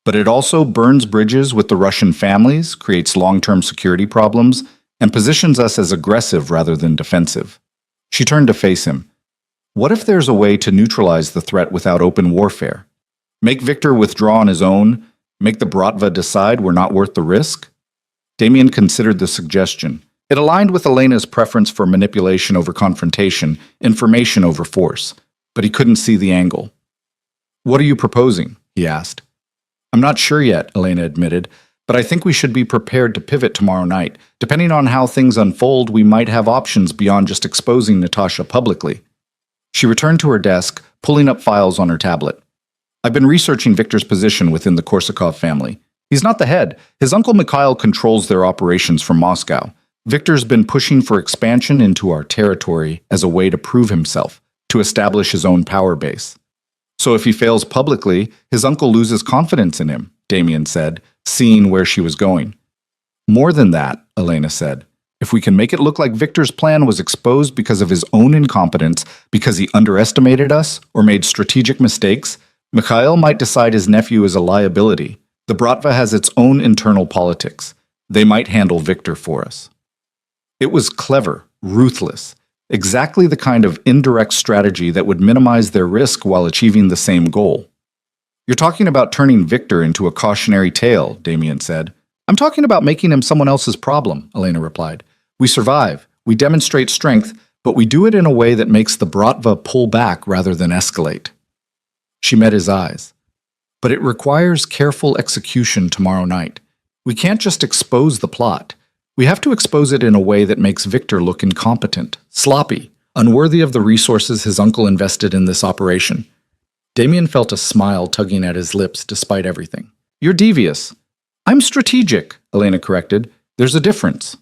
But it also burns bridges with the Russian families, creates long-term security problems, and positions us as aggressive rather than defensive." She turned to face him. "What if there's a way to neutralize the threat without open warfare? Make Victor withdraw on his own? Make the Bratva decide we're not worth the risk?" Damien considered the suggestion. It aligned with Elena's preference for manipulation over confrontation, information over force, but he couldn't see the angle. "What are you proposing?" he asked. "I'm not sure yet," Elena admitted, "but I think we should be prepared to pivot tomorrow night. Depending on how things unfold, we might have options beyond just exposing Natasha publicly." She returned to her desk, pulling up files on her tablet. "I've been researching Victor's position within the Korsakov family. He's not the head. His uncle Mikhail controls their operations from Moscow. Victor's been pushing for expansion into our territory as a way to prove himself, to establish his own power base. So if he fails publicly, his uncle loses confidence in him," Damien said, seeing where she was going. "More than that," Elena said. "If we can make it look like Victor's plan was exposed because of his own incompetence, because he underestimated us or made strategic mistakes, Mikhail might decide his nephew is a liability. The Bratva has its own internal politics. They might handle Victor for us." It was clever, ruthless, exactly the kind of indirect strategy that would minimize their risk while achieving the same goal. "You're talking about turning Victor into a cautionary tale," Damien said. "I'm talking about making him someone else's problem," Elena replied. "We survive, we demonstrate strength, but we do it in a way that makes the Bratva pull back rather than escalate." She met his eyes. "But it requires careful execution tomorrow night. We can't just expose the plot. We have to expose it in a way that makes Victor look incompetent, sloppy, unworthy of the resources his uncle invested in this operation." Damien felt a smile tugging at his lips despite everything. "You're devious." "I'm strategic," Elena corrected. "There's a difference."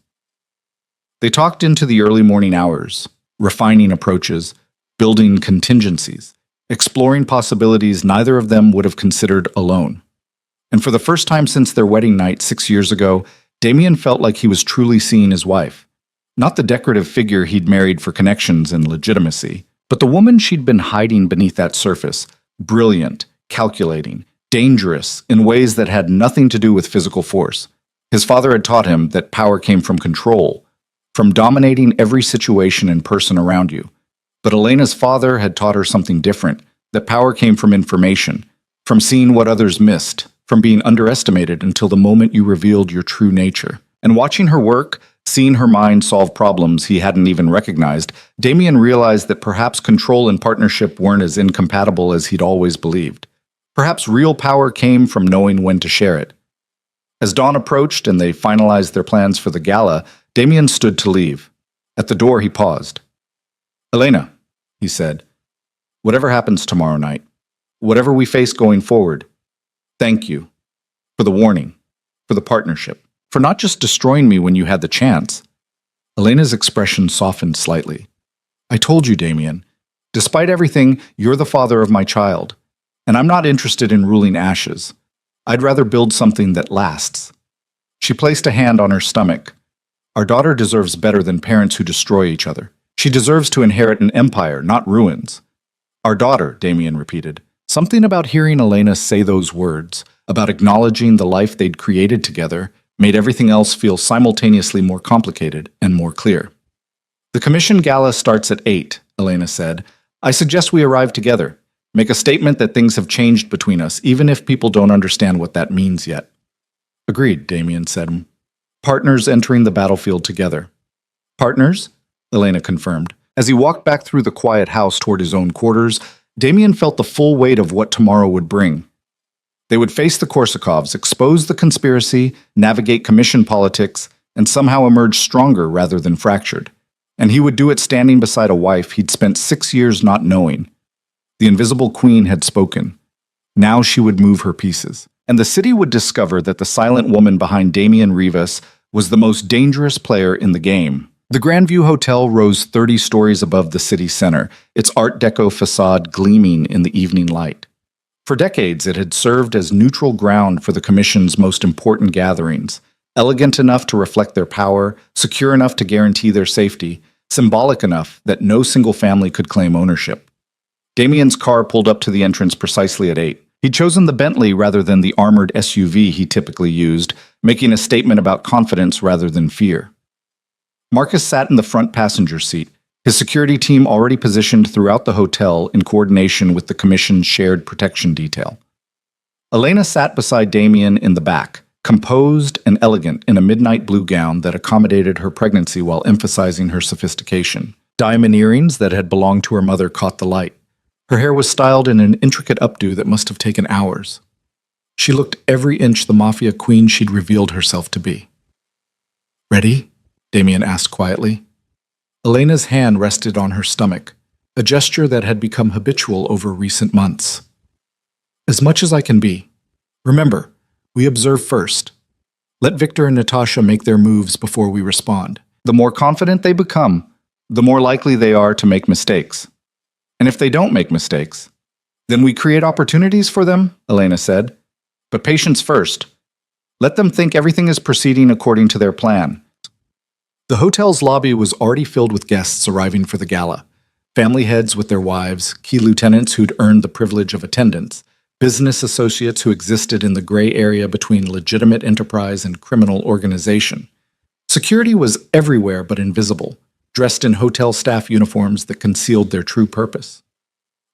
They talked into the early morning hours, refining approaches, building contingencies, exploring possibilities neither of them would have considered alone. And for the first time since their wedding night 6 years ago, Damien felt like he was truly seeing his wife. Not the decorative figure he'd married for connections and legitimacy, but the woman she'd been hiding beneath that surface, brilliant, calculating, dangerous in ways that had nothing to do with physical force. His father had taught him that power came from control, from dominating every situation and person around you. But Elena's father had taught her something different, that power came from information, from seeing what others missed, from being underestimated until the moment you revealed your true nature. And watching her work, seeing her mind solve problems he hadn't even recognized, Damien realized that perhaps control and partnership weren't as incompatible as he'd always believed. Perhaps real power came from knowing when to share it. As dawn approached and they finalized their plans for the gala, Damien stood to leave. At the door, he paused. "Elena," he said, "whatever happens tomorrow night, whatever we face going forward, thank you for the warning, for the partnership, for not just destroying me when you had the chance." Elena's expression softened slightly. "I told you, Damien, despite everything, you're the father of my child, and I'm not interested in ruling ashes. I'd rather build something that lasts." She placed a hand on her stomach. "Our daughter deserves better than parents who destroy each other. She deserves to inherit an empire, not ruins." "Our daughter," Damien repeated. Something about hearing Elena say those words, about acknowledging the life they'd created together, made everything else feel simultaneously more complicated and more clear. The commission gala starts at 8, Elena said. I suggest we arrive together. Make a statement that things have changed between us, even if people don't understand what that means yet. Agreed, Damien said. Partners entering the battlefield together. Partners? Elena confirmed. As he walked back through the quiet house toward his own quarters, Damien felt the full weight of what tomorrow would bring. They would face the Korsakovs, expose the conspiracy, navigate commission politics, and somehow emerge stronger rather than fractured. And he would do it standing beside a wife he'd spent 6 years not knowing. The invisible queen had spoken. Now she would move her pieces. And the city would discover that the silent woman behind Damien Rivas was the most dangerous player in the game. The Grandview Hotel rose 30 stories above the city center, its Art Deco facade gleaming in the evening light. For decades, it had served as neutral ground for the Commission's most important gatherings, elegant enough to reflect their power, secure enough to guarantee their safety, symbolic enough that no single family could claim ownership. Damien's car pulled up to the entrance precisely at 8. He'd chosen the Bentley rather than the armored SUV he typically used, making a statement about confidence rather than fear. Marcus sat in the front passenger seat, his security team already positioned throughout the hotel in coordination with the Commission's shared protection detail. Elena sat beside Damien in the back, composed and elegant in a midnight blue gown that accommodated her pregnancy while emphasizing her sophistication. Diamond earrings that had belonged to her mother caught the light. Her hair was styled in an intricate updo that must have taken hours. She looked every inch the Mafia queen she'd revealed herself to be. "Ready?" Damien asked quietly. Elena's hand rested on her stomach, a gesture that had become habitual over recent months. "As much as I can be. Remember, we observe first. Let Victor and Natasha make their moves before we respond. The more confident they become, the more likely they are to make mistakes. And if they don't make mistakes, then we create opportunities for them," Elena said. "But patience first. Let them think everything is proceeding according to their plan." The hotel's lobby was already filled with guests arriving for the gala. Family heads with their wives, key lieutenants who'd earned the privilege of attendance, business associates who existed in the gray area between legitimate enterprise and criminal organization. Security was everywhere but invisible, dressed in hotel staff uniforms that concealed their true purpose.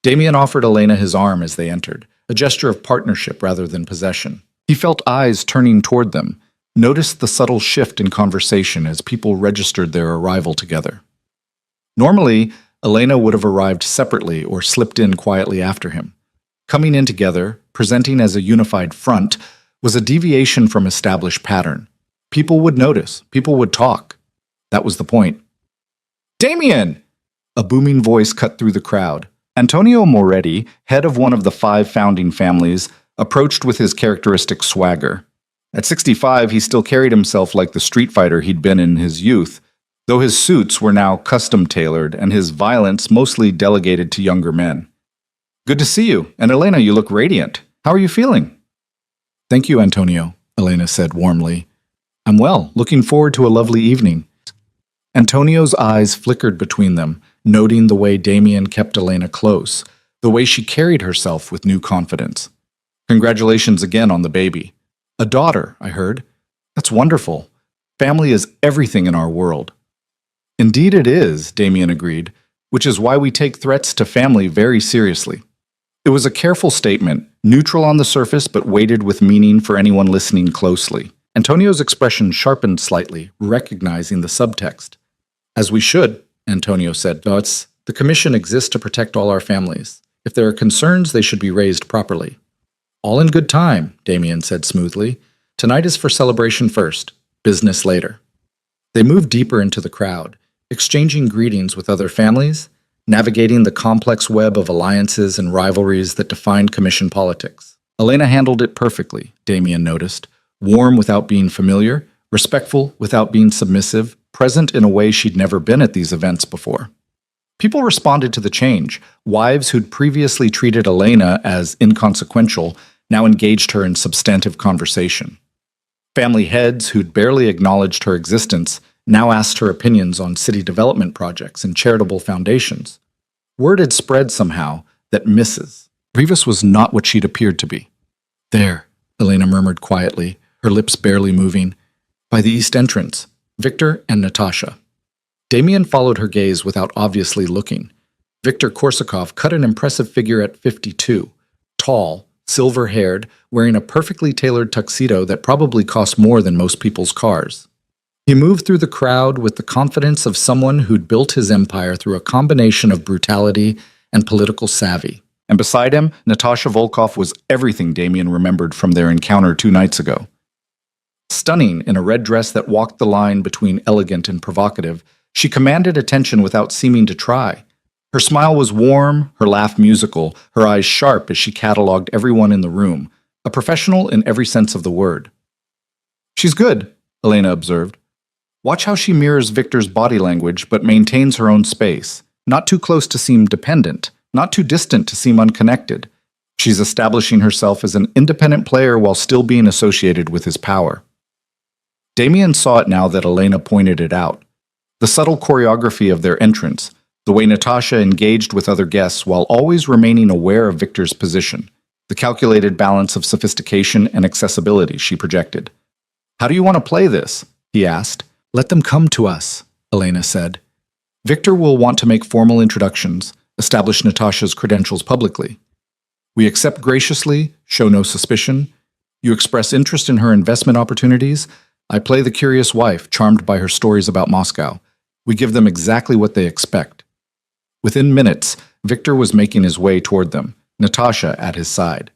Damien offered Elena his arm as they entered, a gesture of partnership rather than possession. He felt eyes turning toward them, noticed the subtle shift in conversation as people registered their arrival together. Normally, Elena would have arrived separately or slipped in quietly after him. Coming in together, presenting as a unified front, was a deviation from established pattern. People would notice, people would talk. That was the point. "Damien!" A booming voice cut through the crowd. Antonio Moretti, head of one of the 5 founding families, approached with his characteristic swagger. At 65, he still carried himself like the street fighter he'd been in his youth, though his suits were now custom-tailored and his violence mostly delegated to younger men. "Good to see you, and Elena, you look radiant. How are you feeling?" "Thank you, Antonio," Elena said warmly. "I'm well, looking forward to a lovely evening." Antonio's eyes flickered between them, noting the way Damien kept Elena close, the way she carried herself with new confidence. "Congratulations again on the baby. A daughter, I heard. That's wonderful. Family is everything in our world." "Indeed it is," Damien agreed, "which is why we take threats to family very seriously." It was a careful statement, neutral on the surface but weighted with meaning for anyone listening closely. Antonio's expression sharpened slightly, recognizing the subtext. "As we should," Antonio said. "The commission exists to protect all our families. If there are concerns, they should be raised properly." "All in good time," Damien said smoothly. "Tonight is for celebration first, business later." They moved deeper into the crowd, exchanging greetings with other families, navigating the complex web of alliances and rivalries that defined commission politics. Elena handled it perfectly, Damien noticed, warm without being familiar, respectful without being submissive, present in a way she'd never been at these events before. People responded to the change. Wives who'd previously treated Elena as inconsequential now engaged her in substantive conversation. Family heads who'd barely acknowledged her existence now asked her opinions on city development projects and charitable foundations. Word had spread somehow that Mrs. Rivas was not what she'd appeared to be. "There," Elena murmured quietly, her lips barely moving. "By the east entrance, Victor and Natasha." Damien followed her gaze without obviously looking. Viktor Korsakov cut an impressive figure at 52, tall, silver-haired, wearing a perfectly tailored tuxedo that probably cost more than most people's cars. He moved through the crowd with the confidence of someone who'd built his empire through a combination of brutality and political savvy. And beside him, Natasha Volkov was everything Damien remembered from their encounter 2 nights ago. Stunning in a red dress that walked the line between elegant and provocative, she commanded attention without seeming to try. Her smile was warm, her laugh musical, her eyes sharp as she catalogued everyone in the room, a professional in every sense of the word. "She's good," Elena observed. "Watch how she mirrors Victor's body language but maintains her own space, not too close to seem dependent, not too distant to seem unconnected. She's establishing herself as an independent player while still being associated with his power." Damien saw it now that Elena pointed it out. The subtle choreography of their entrance, the way Natasha engaged with other guests while always remaining aware of Victor's position, the calculated balance of sophistication and accessibility she projected. "How do you want to play this?" he asked. "Let them come to us," Elena said. "Victor will want to make formal introductions, establish Natasha's credentials publicly. We accept graciously, show no suspicion. You express interest in her investment opportunities. I play the curious wife, charmed by her stories about Moscow. We give them exactly what they expect." Within minutes, Victor was making his way toward them, Natasha at his side.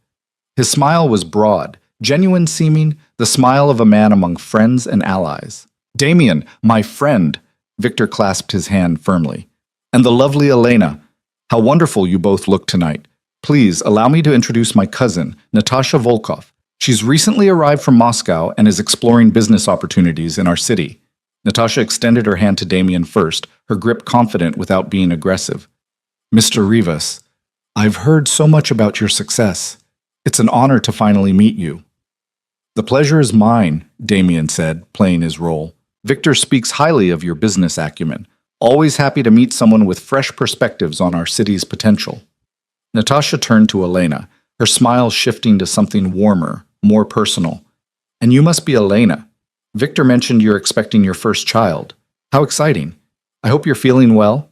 His smile was broad, genuine seeming, the smile of a man among friends and allies. "Damien, my friend," Victor clasped his hand firmly. "And the lovely Elena. How wonderful you both look tonight. Please allow me to introduce my cousin, Natasha Volkov. She's recently arrived from Moscow and is exploring business opportunities in our city." Natasha extended her hand to Damien first, her grip confident without being aggressive. "Mr. Rivas, I've heard so much about your success. It's an honor to finally meet you." "The pleasure is mine," Damien said, playing his role. "Victor speaks highly of your business acumen. Always happy to meet someone with fresh perspectives on our city's potential." Natasha turned to Elena, her smile shifting to something warmer, more personal. "And you must be Elena. Victor mentioned you're expecting your first child. How exciting. I hope you're feeling well."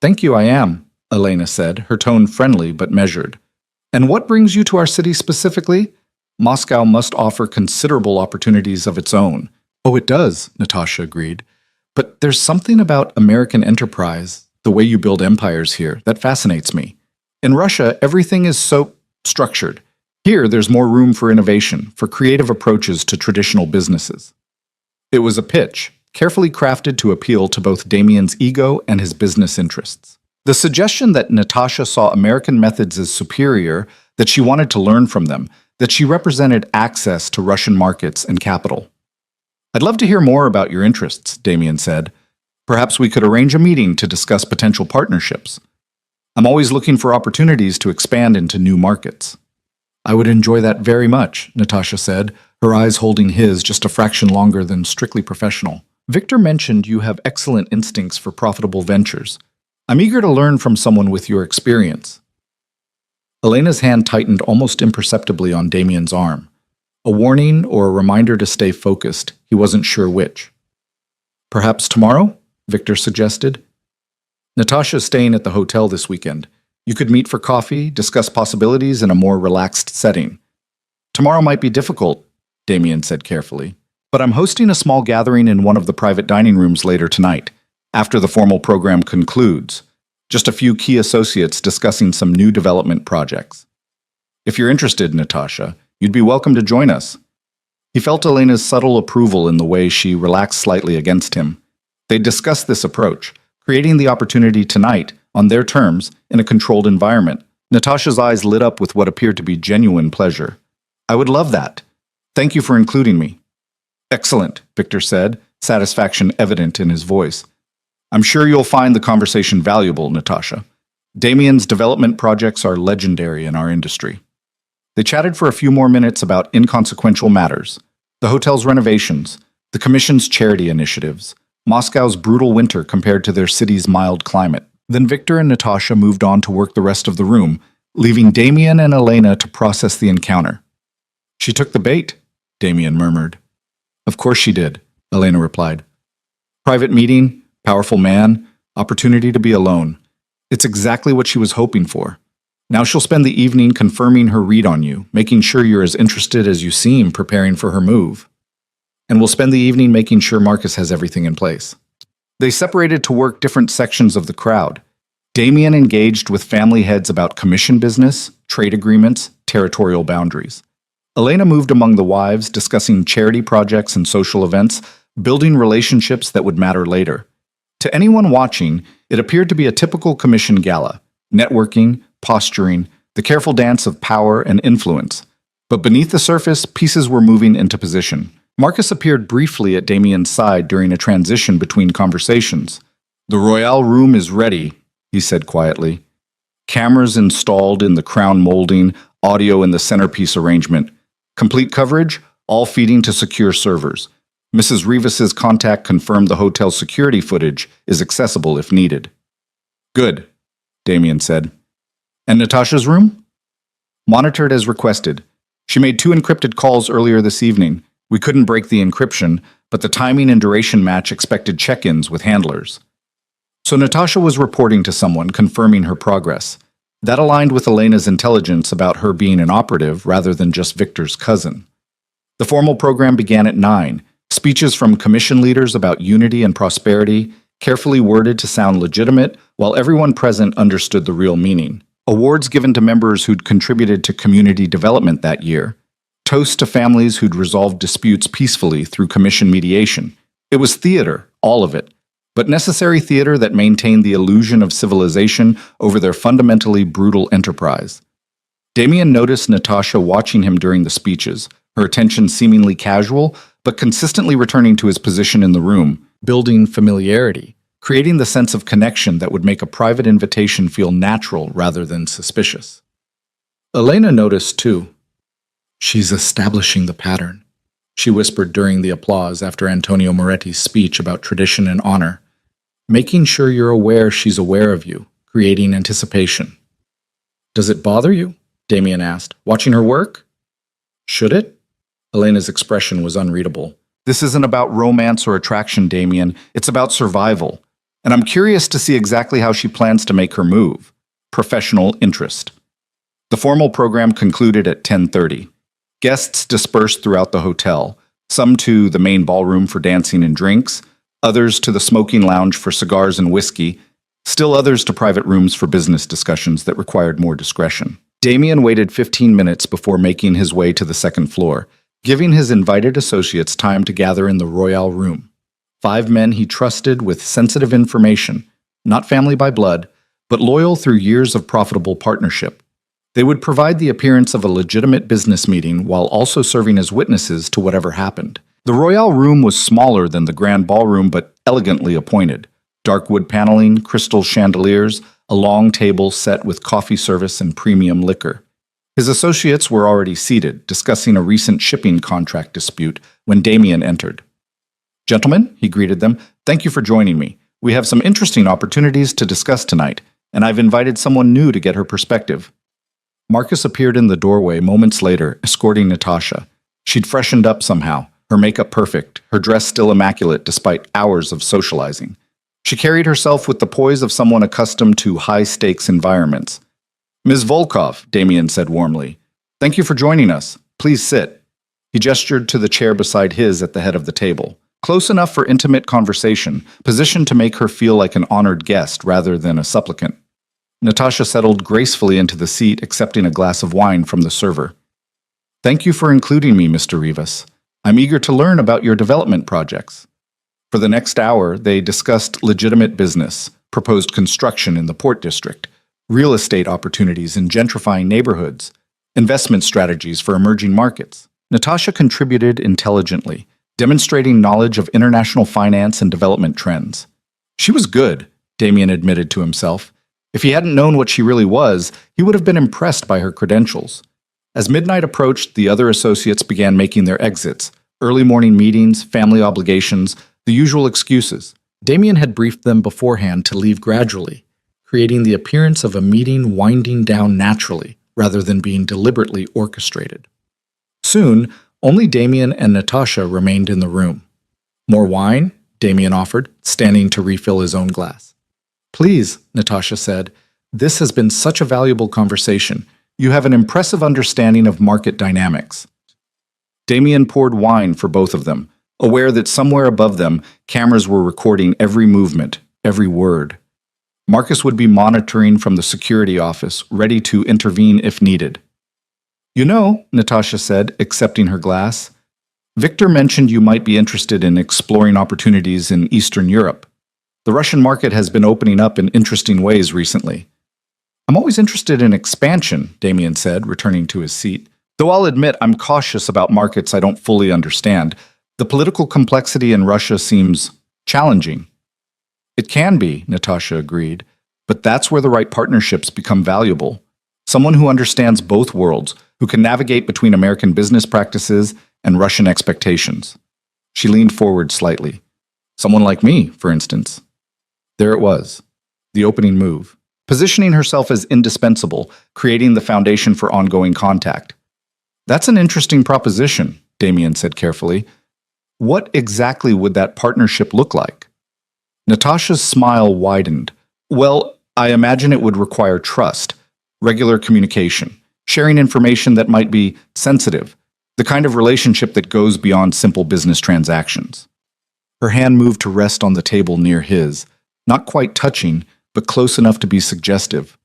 "Thank you, I am," Elena said, her tone friendly but measured. "And what brings you to our city specifically? Moscow must offer considerable opportunities of its own." "Oh, it does," Natasha agreed. "But there's something about American enterprise, the way you build empires here, that fascinates me. In Russia, everything is so structured. Here, there's more room for innovation, for creative approaches to traditional businesses." It was a pitch, carefully crafted to appeal to both Damien's ego and his business interests. The suggestion that Natasha saw American methods as superior, that she wanted to learn from them, that she represented access to Russian markets and capital. "I'd love to hear more about your interests," Damien said. "Perhaps we could arrange a meeting to discuss potential partnerships. I'm always looking for opportunities to expand into new markets." "I would enjoy that very much," Natasha said, her eyes holding his just a fraction longer than strictly professional. "Victor mentioned you have excellent instincts for profitable ventures. I'm eager to learn from someone with your experience." Elena's hand tightened almost imperceptibly on Damien's arm. A warning or a reminder to stay focused, he wasn't sure which. "Perhaps tomorrow?" Victor suggested. "Natasha's staying at the hotel this weekend. You could meet for coffee, discuss possibilities in a more relaxed setting." "Tomorrow might be difficult," Damien said carefully, "but I'm hosting a small gathering in one of the private dining rooms later tonight, after the formal program concludes. Just a few key associates discussing some new development projects. If you're interested, Natasha, you'd be welcome to join us." He felt Elena's subtle approval in the way she relaxed slightly against him. They discussed this approach, creating the opportunity tonight, on their terms, in a controlled environment. Natasha's eyes lit up with what appeared to be genuine pleasure. "I would love that. Thank you for including me." "Excellent," Victor said, satisfaction evident in his voice. "I'm sure you'll find the conversation valuable, Natasha. Damien's development projects are legendary in our industry." They chatted for a few more minutes about inconsequential matters: the hotel's renovations, the commission's charity initiatives, Moscow's brutal winter compared to their city's mild climate. Then Victor and Natasha moved on to work the rest of the room, leaving Damien and Elena to process the encounter. "She took the bait," Damien murmured. "Of course she did," Elena replied. "Private meeting, Powerful man, opportunity to be alone. It's exactly what she was hoping for. Now she'll spend the evening confirming her read on you, making sure you're as interested as you seem preparing for her move. And we'll spend the evening making sure Marcus has everything in place. They separated to work different sections of the crowd. Damien engaged with family heads about commission business, trade agreements, territorial boundaries. Elena moved among the wives, discussing charity projects and social events, building relationships that would matter later. To anyone watching, it appeared to be a typical commission gala: networking, posturing, the careful dance of power and influence. But beneath the surface, pieces were moving into position. Marcus appeared briefly at Damien's side during a transition between conversations. "The Royale room is ready," he said quietly. "Cameras installed in the crown molding, audio in the centerpiece arrangement. Complete coverage, all feeding to secure servers. Mrs. Rivas's contact confirmed the hotel security footage is accessible if needed." "Good," Damien said. "And Natasha's room?" "Monitored as requested. She made 2 encrypted calls earlier this evening. We couldn't break the encryption, but the timing and duration match expected check-ins with handlers." So Natasha was reporting to someone, confirming her progress. That aligned with Elena's intelligence about her being an operative rather than just Victor's cousin. The formal program began at 9. Speeches from commission leaders about unity and prosperity, carefully worded to sound legitimate, while everyone present understood the real meaning. Awards given to members who'd contributed to community development that year. Toasts to families who'd resolved disputes peacefully through commission mediation. It was theater, all of it, but necessary theater that maintained the illusion of civilization over their fundamentally brutal enterprise. Damien noticed Natasha watching him during the speeches, her attention seemingly casual, but consistently returning to his position in the room, building familiarity, creating the sense of connection that would make a private invitation feel natural rather than suspicious. Elena noticed too. "She's establishing the pattern," she whispered during the applause after Antonio Moretti's speech about tradition and honor. "Making sure you're aware she's aware of you, creating anticipation." "Does it bother you?" Damien asked. "Watching her work?" "Should it?" Elena's expression was unreadable. "This isn't about romance or attraction, Damien. It's about survival. And I'm curious to see exactly how she plans to make her move. Professional interest." The formal program concluded at 10:30. Guests dispersed throughout the hotel, some to the main ballroom for dancing and drinks, others to the smoking lounge for cigars and whiskey, still others to private rooms for business discussions that required more discretion. Damien waited 15 minutes before making his way to the second floor, giving his invited associates time to gather in the Royale room. 5 men he trusted with sensitive information, not family by blood, but loyal through years of profitable partnership. They would provide the appearance of a legitimate business meeting while also serving as witnesses to whatever happened. The Royale room was smaller than the grand ballroom, but elegantly appointed. Dark wood paneling, crystal chandeliers, a long table set with coffee service and premium liquor. His associates were already seated, discussing a recent shipping contract dispute, when Damien entered. "Gentlemen," he greeted them, "thank you for joining me. We have some interesting opportunities to discuss tonight, and I've invited someone new to get her perspective." Marcus appeared in the doorway moments later, escorting Natasha. She'd freshened up somehow, her makeup perfect, her dress still immaculate despite hours of socializing. She carried herself with the poise of someone accustomed to high-stakes environments. "Ms. Volkov," Damien said warmly, "thank you for joining us. Please sit." He gestured to the chair beside his at the head of the table. Close enough for intimate conversation, positioned to make her feel like an honored guest rather than a supplicant. Natasha settled gracefully into the seat, accepting a glass of wine from the server. "Thank you for including me, Mr. Rivas. I'm eager to learn about your development projects." For the next hour, they discussed legitimate business, proposed construction in the Port District, real estate opportunities in gentrifying neighborhoods, investment strategies for emerging markets. Natasha contributed intelligently, demonstrating knowledge of international finance and development trends. She was good, Damien admitted to himself. If he hadn't known what she really was, he would have been impressed by her credentials. As midnight approached, the other associates began making their exits. Early morning meetings, family obligations, the usual excuses. Damien had briefed them beforehand to leave gradually, creating the appearance of a meeting winding down naturally, rather than being deliberately orchestrated. Soon, only Damien and Natasha remained in the room. "More wine?" Damien offered, standing to refill his own glass. Please, Natasha said. This has been such a valuable conversation. You have an impressive understanding of market dynamics. Damien poured wine for both of them, aware that somewhere above them, cameras were recording every movement, every word. Marcus would be monitoring from the security office, ready to intervene if needed. You know, Natasha said, accepting her glass, Victor mentioned you might be interested in exploring opportunities in Eastern Europe. The Russian market has been opening up in interesting ways recently. I'm always interested in expansion, Damien said, returning to his seat. Though I'll admit I'm cautious about markets I don't fully understand. The political complexity in Russia seems challenging. It can be, Natasha agreed, but that's where the right partnerships become valuable. Someone who understands both worlds, who can navigate between American business practices and Russian expectations. She leaned forward slightly. Someone like me, for instance. There it was, the opening move. Positioning herself as indispensable, creating the foundation for ongoing contact. That's an interesting proposition, Damien said carefully. What exactly would that partnership look like? Natasha's smile widened. Well, I imagine it would require trust, regular communication, sharing information that might be sensitive, the kind of relationship that goes beyond simple business transactions. Her hand moved to rest on the table near his, not quite touching, but close enough to be suggestive.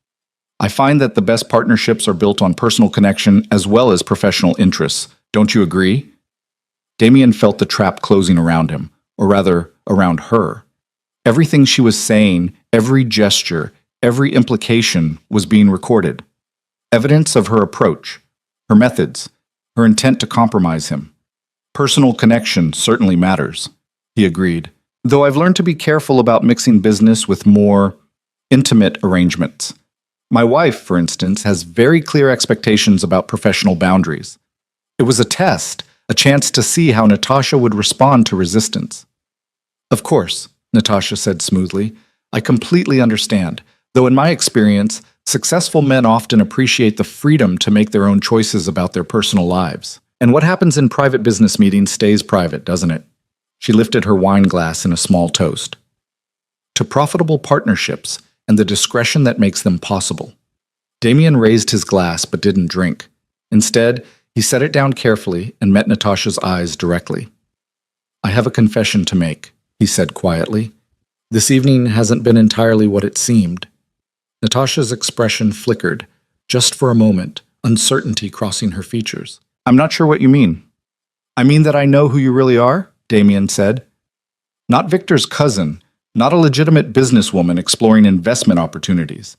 I find that the best partnerships are built on personal connection as well as professional interests. Don't you agree? Damien felt the trap closing around him, or rather, around her. Everything she was saying, every gesture, every implication was being recorded. Evidence of her approach, her methods, her intent to compromise him. Personal connection certainly matters, he agreed, though I've learned to be careful about mixing business with more intimate arrangements. My wife, for instance, has very clear expectations about professional boundaries. It was a test, a chance to see how Natasha would respond to resistance. Of course, Natasha said smoothly, I completely understand, though in my experience, successful men often appreciate the freedom to make their own choices about their personal lives. And what happens in private business meetings stays private, doesn't it? She lifted her wine glass in a small toast. To profitable partnerships and the discretion that makes them possible. Damien raised his glass but didn't drink. Instead, he set it down carefully and met Natasha's eyes directly. I have a confession to make, he said quietly. This evening hasn't been entirely what it seemed. Natasha's expression flickered, just for a moment, uncertainty crossing her features. I'm not sure what you mean. I mean that I know who you really are, Damien said. Not Victor's cousin, not a legitimate businesswoman exploring investment opportunities.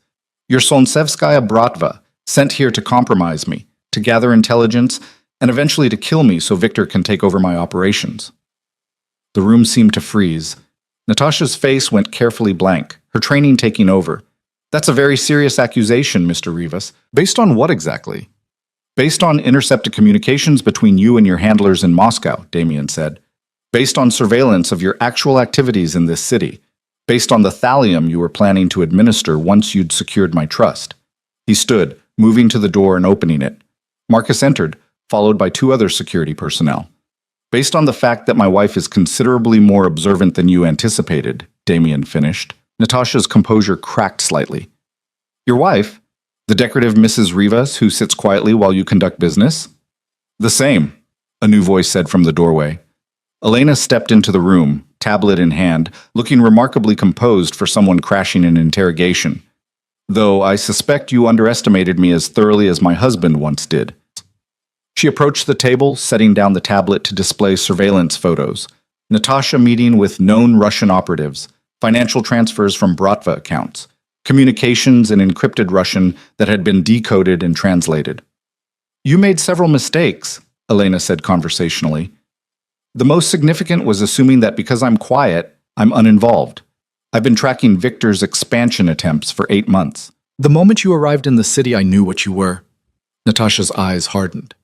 You're Solnsevskaya Bratva, sent here to compromise me, to gather intelligence, and eventually to kill me so Victor can take over my operations. The room seemed to freeze. Natasha's face went carefully blank, her training taking over. That's a very serious accusation, Mr. Rivas. Based on what exactly? Based on intercepted communications between you and your handlers in Moscow, Damien said. Based on surveillance of your actual activities in this city. Based on the thallium you were planning to administer once you'd secured my trust. He stood, moving to the door and opening it. Marcus entered, followed by 2 other security personnel. Based on the fact that my wife is considerably more observant than you anticipated, Damien finished. Natasha's composure cracked slightly. Your wife? The decorative Mrs. Rivas who sits quietly while you conduct business? The same, a new voice said from the doorway. Elena stepped into the room, tablet in hand, looking remarkably composed for someone crashing an interrogation. Though I suspect you underestimated me as thoroughly as my husband once did. She approached the table, setting down the tablet to display surveillance photos. Natasha meeting with known Russian operatives, financial transfers from Bratva accounts, communications in encrypted Russian that had been decoded and translated. You made several mistakes, Elena said conversationally. The most significant was assuming that because I'm quiet, I'm uninvolved. I've been tracking Victor's expansion attempts for 8 months. The moment you arrived in the city, I knew what you were. Natasha's eyes hardened.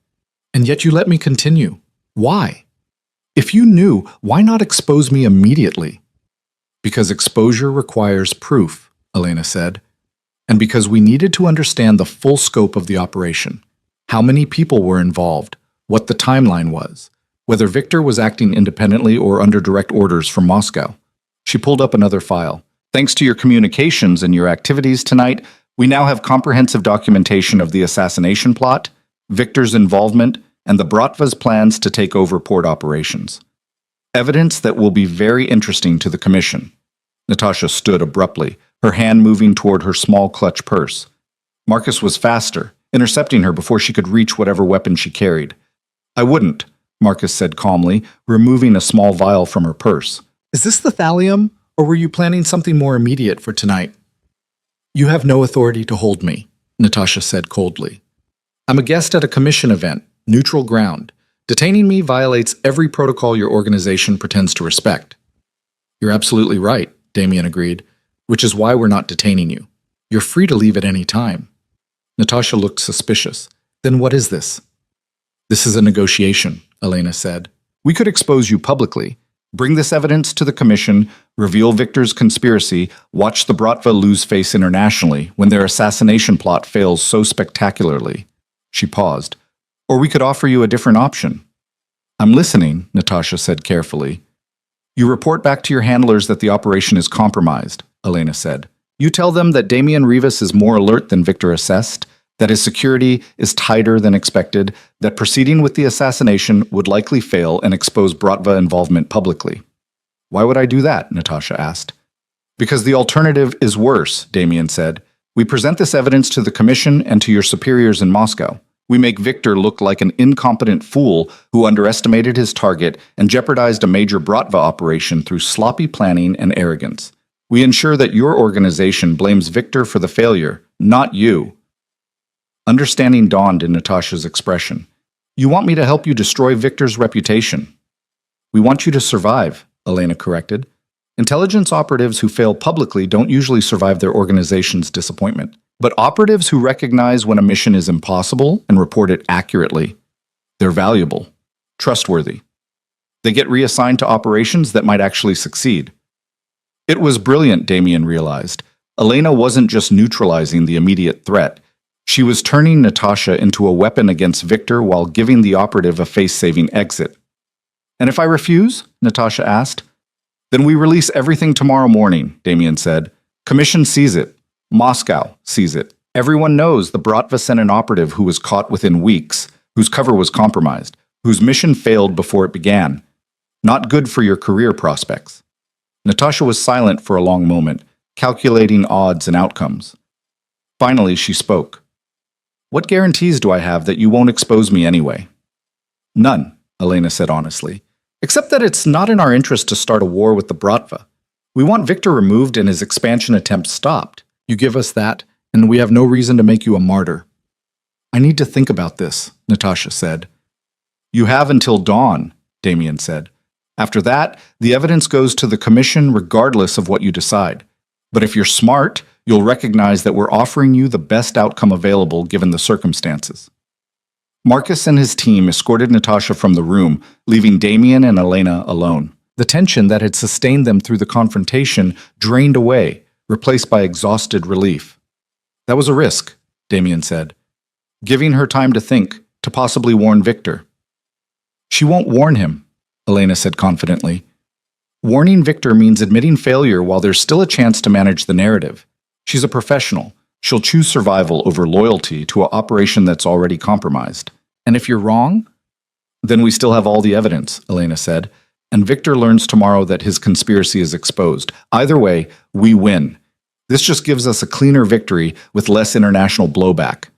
And yet you let me continue. Why? If you knew, why not expose me immediately? Because exposure requires proof, Elena said. And because we needed to understand the full scope of the operation. How many people were involved, what the timeline was, whether Victor was acting independently or under direct orders from Moscow. She pulled up another file. Thanks to your communications and your activities tonight, we now have comprehensive documentation of the assassination plot, Victor's involvement, and the Bratva's plans to take over port operations. Evidence that will be very interesting to the Commission. Natasha stood abruptly, her hand moving toward her small clutch purse. Marcus was faster, intercepting her before she could reach whatever weapon she carried. I wouldn't, Marcus said calmly, removing a small vial from her purse. Is this the thallium, or were you planning something more immediate for tonight? You have no authority to hold me, Natasha said coldly. I'm a guest at a commission event, neutral ground. Detaining me violates every protocol your organization pretends to respect. You're absolutely right, Damien agreed, which is why we're not detaining you. You're free to leave at any time. Natasha looked suspicious. Then what is this? This is a negotiation, Elena said. We could expose you publicly, bring this evidence to the Commission, reveal Victor's conspiracy, watch the Bratva lose face internationally when their assassination plot fails so spectacularly. She paused. Or we could offer you a different option. I'm listening, Natasha said carefully. You report back to your handlers that the operation is compromised, Elena said. You tell them that Damien Rivas is more alert than Victor assessed, that his security is tighter than expected, that proceeding with the assassination would likely fail and expose Bratva involvement publicly. Why would I do that? Natasha asked. Because the alternative is worse, Damien said. We present this evidence to the Commission and to your superiors in Moscow. We make Victor look like an incompetent fool who underestimated his target and jeopardized a major Bratva operation through sloppy planning and arrogance. We ensure that your organization blames Victor for the failure, not you. Understanding dawned in Natasha's expression. You want me to help you destroy Victor's reputation. We want you to survive, Elena corrected. Intelligence operatives who fail publicly don't usually survive their organization's disappointment. But operatives who recognize when a mission is impossible and report it accurately, they're valuable, trustworthy. They get reassigned to operations that might actually succeed. It was brilliant, Damien realized. Elena wasn't just neutralizing the immediate threat. She was turning Natasha into a weapon against Victor while giving the operative a face-saving exit. And if I refuse? Natasha asked. Then we release everything tomorrow morning, Damien said. Commission sees it. Moscow sees it. Everyone knows the Bratva sent an operative who was caught within weeks, whose cover was compromised, whose mission failed before it began. Not good for your career prospects. Natasha was silent for a long moment, calculating odds and outcomes. Finally, she spoke. What guarantees do I have that you won't expose me anyway? None, Elena said honestly, except that it's not in our interest to start a war with the Bratva. We want Victor removed and his expansion attempts stopped. You give us that, and we have no reason to make you a martyr. I need to think about this, Natasha said. You have until dawn, Damien said. After that, the evidence goes to the Commission regardless of what you decide. But if you're smart, you'll recognize that we're offering you the best outcome available given the circumstances. Marcus and his team escorted Natasha from the room, leaving Damien and Elena alone. The tension that had sustained them through the confrontation drained away, replaced by exhausted relief. That was a risk, Damien said, giving her time to think, to possibly warn Victor. She won't warn him, Elena said confidently. Warning Victor means admitting failure while there's still a chance to manage the narrative. She's a professional. She'll choose survival over loyalty to an operation that's already compromised. And if you're wrong, then we still have all the evidence, Elena said, and Victor learns tomorrow that his conspiracy is exposed. Either way, we win. This just gives us a cleaner victory with less international blowback.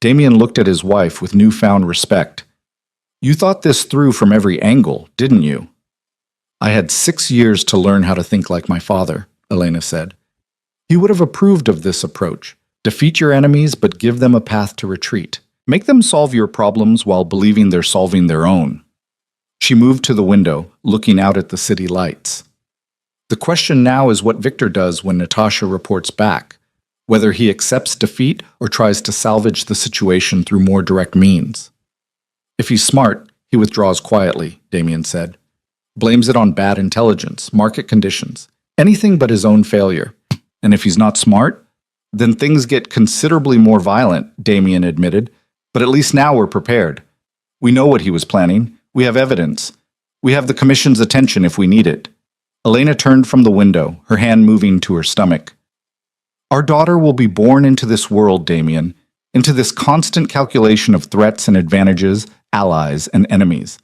Damien looked at his wife with newfound respect. You thought this through from every angle, didn't you? I had 6 years to learn how to think like my father, Elena said. He would have approved of this approach. Defeat your enemies, but give them a path to retreat. Make them solve your problems while believing they're solving their own. She moved to the window, looking out at the city lights. The question now is what Victor does when Natasha reports back, whether he accepts defeat or tries to salvage the situation through more direct means. If he's smart, he withdraws quietly, Damien said. Blames it on bad intelligence, market conditions, anything but his own failure. And if he's not smart, then things get considerably more violent, Damien admitted, but at least now we're prepared. We know what he was planning. We have evidence. We have the commission's attention if we need it. Elena turned from the window, her hand moving to her stomach. Our daughter will be born into this world, Damien, into this constant calculation of threats and advantages, allies and enemies.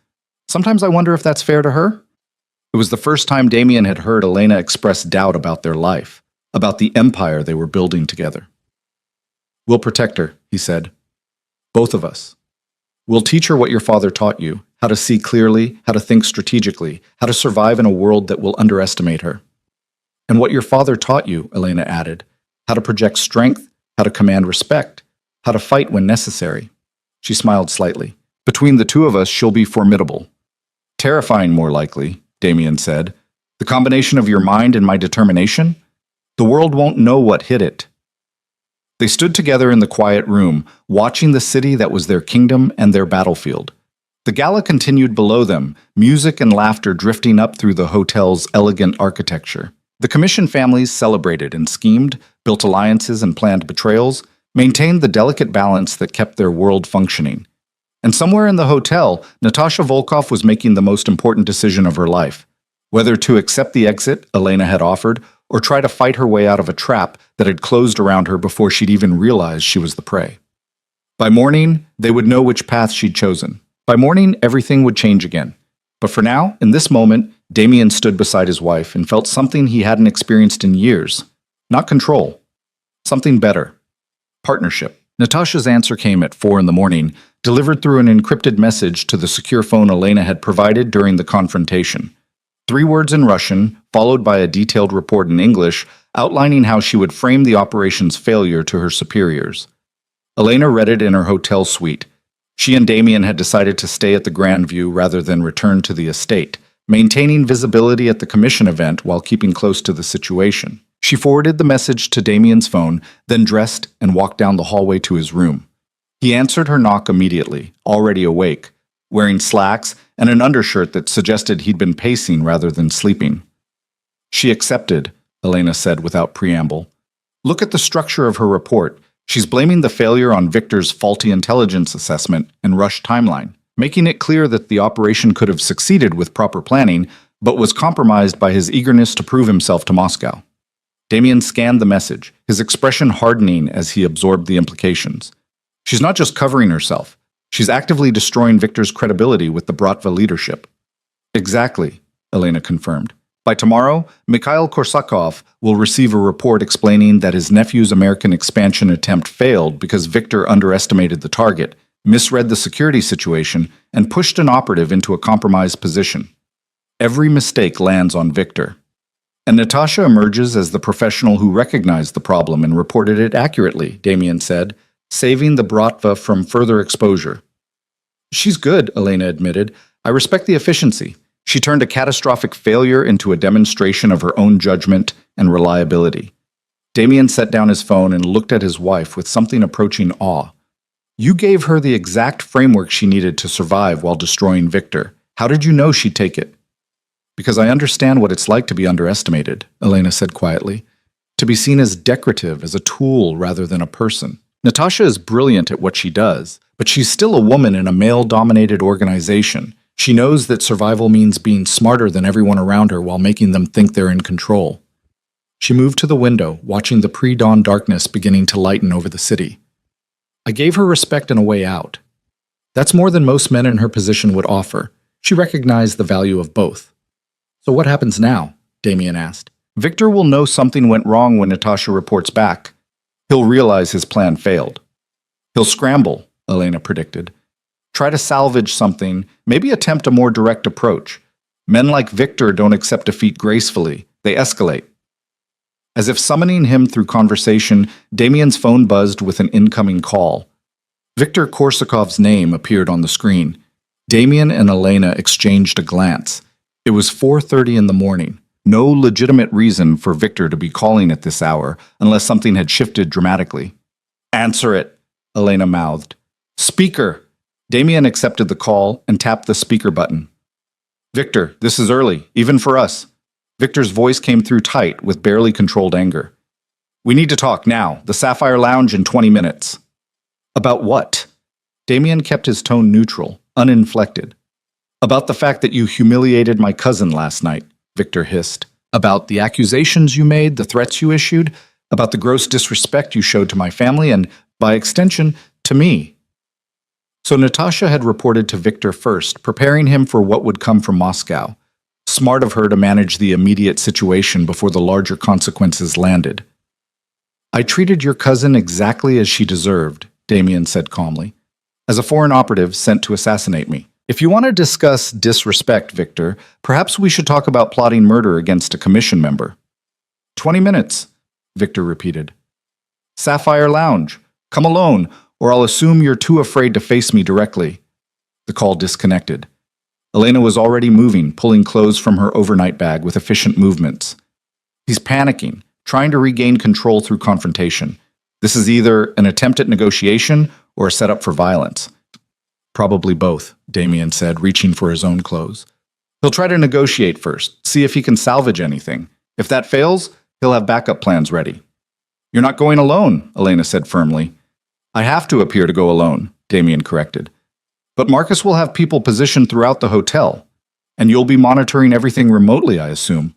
Sometimes I wonder if that's fair to her. It was the first time Damien had heard Elena express doubt about their life, about the empire they were building together. We'll protect her, he said. Both of us. We'll teach her what your father taught you, how to see clearly, how to think strategically, how to survive in a world that will underestimate her. And what your father taught you, Elena added, how to project strength, how to command respect, how to fight when necessary. She smiled slightly. Between the two of us, she'll be formidable. Terrifying, more likely, Damien said. The combination of your mind and my determination? The world won't know what hit it. They stood together in the quiet room, watching the city that was their kingdom and their battlefield. The gala continued below them, music and laughter drifting up through the hotel's elegant architecture. The commission families celebrated and schemed, built alliances and planned betrayals, maintained the delicate balance that kept their world functioning. And somewhere in the hotel, Natasha Volkov was making the most important decision of her life, whether to accept the exit Elena had offered or try to fight her way out of a trap that had closed around her before she'd even realized she was the prey. By morning, they would know which path she'd chosen. By morning, everything would change again. But for now, in this moment, Damien stood beside his wife and felt something he hadn't experienced in years. Not control. Something better. Partnership. Natasha's answer came at 4 a.m, delivered through an encrypted message to the secure phone Elena had provided during the confrontation. 3 words in Russian, followed by a detailed report in English, outlining how she would frame the operation's failure to her superiors. Elena read it in her hotel suite. She and Damien had decided to stay at the Grand View rather than return to the estate, maintaining visibility at the commission event while keeping close to the situation. She forwarded the message to Damien's phone, then dressed and walked down the hallway to his room. He answered her knock immediately, already awake, wearing slacks and an undershirt that suggested he'd been pacing rather than sleeping. She accepted, Elena said without preamble. Look at the structure of her report. She's blaming the failure on Victor's faulty intelligence assessment and rushed timeline, making it clear that the operation could have succeeded with proper planning, but was compromised by his eagerness to prove himself to Moscow. Damien scanned the message, his expression hardening as he absorbed the implications. She's not just covering herself. She's actively destroying Victor's credibility with the Bratva leadership. Exactly, Elena confirmed. By tomorrow, Mikhail Korsakov will receive a report explaining that his nephew's American expansion attempt failed because Victor underestimated the target, misread the security situation, and pushed an operative into a compromised position. Every mistake lands on Victor. And Natasha emerges as the professional who recognized the problem and reported it accurately, Damien said, saving the Bratva from further exposure. She's good, Elena admitted. I respect the efficiency. She turned a catastrophic failure into a demonstration of her own judgment and reliability. Damien set down his phone and looked at his wife with something approaching awe. You gave her the exact framework she needed to survive while destroying Victor. How did you know she'd take it? Because I understand what it's like to be underestimated, Elena said quietly. To be seen as decorative, as a tool rather than a person. Natasha is brilliant at what she does, but she's still a woman in a male-dominated organization. She knows that survival means being smarter than everyone around her while making them think they're in control. She moved to the window, watching the pre-dawn darkness beginning to lighten over the city. I gave her respect and a way out. That's more than most men in her position would offer. She recognized the value of both. So what happens now? Damien asked. Victor will know something went wrong when Natasha reports back. He'll realize his plan failed. He'll scramble, Elena predicted. Try to salvage something, maybe attempt a more direct approach. Men like Victor don't accept defeat gracefully. They escalate. As if summoning him through conversation, Damien's phone buzzed with an incoming call. Victor Korsakov's name appeared on the screen. Damien and Elena exchanged a glance. It was 4:30 in the morning. No legitimate reason for Victor to be calling at this hour unless something had shifted dramatically. Answer it, Elena mouthed. Speaker! Damien accepted the call and tapped the speaker button. Victor, this is early, even for us. Victor's voice came through tight with barely controlled anger. We need to talk now. The Sapphire Lounge in 20 minutes. About what? Damien kept his tone neutral, uninflected. About the fact that you humiliated my cousin last night, Victor hissed. About the accusations you made, the threats you issued, about the gross disrespect you showed to my family and, by extension, to me. So Natasha had reported to Victor first, preparing him for what would come from Moscow. Smart of her to manage the immediate situation before the larger consequences landed. I treated your cousin exactly as she deserved, Damien said calmly, as a foreign operative sent to assassinate me. If you want to discuss disrespect, Victor, perhaps we should talk about plotting murder against a commission member. 20 minutes, Victor repeated. Sapphire Lounge. Come alone, or I'll assume you're too afraid to face me directly. The call disconnected. Elena was already moving, pulling clothes from her overnight bag with efficient movements. He's panicking, trying to regain control through confrontation. This is either an attempt at negotiation or a setup for violence. Probably both, Damien said, reaching for his own clothes. He'll try to negotiate first, see if he can salvage anything. If that fails, he'll have backup plans ready. You're not going alone, Elena said firmly. I have to appear to go alone, Damien corrected. But Marcus will have people positioned throughout the hotel, and you'll be monitoring everything remotely, I assume.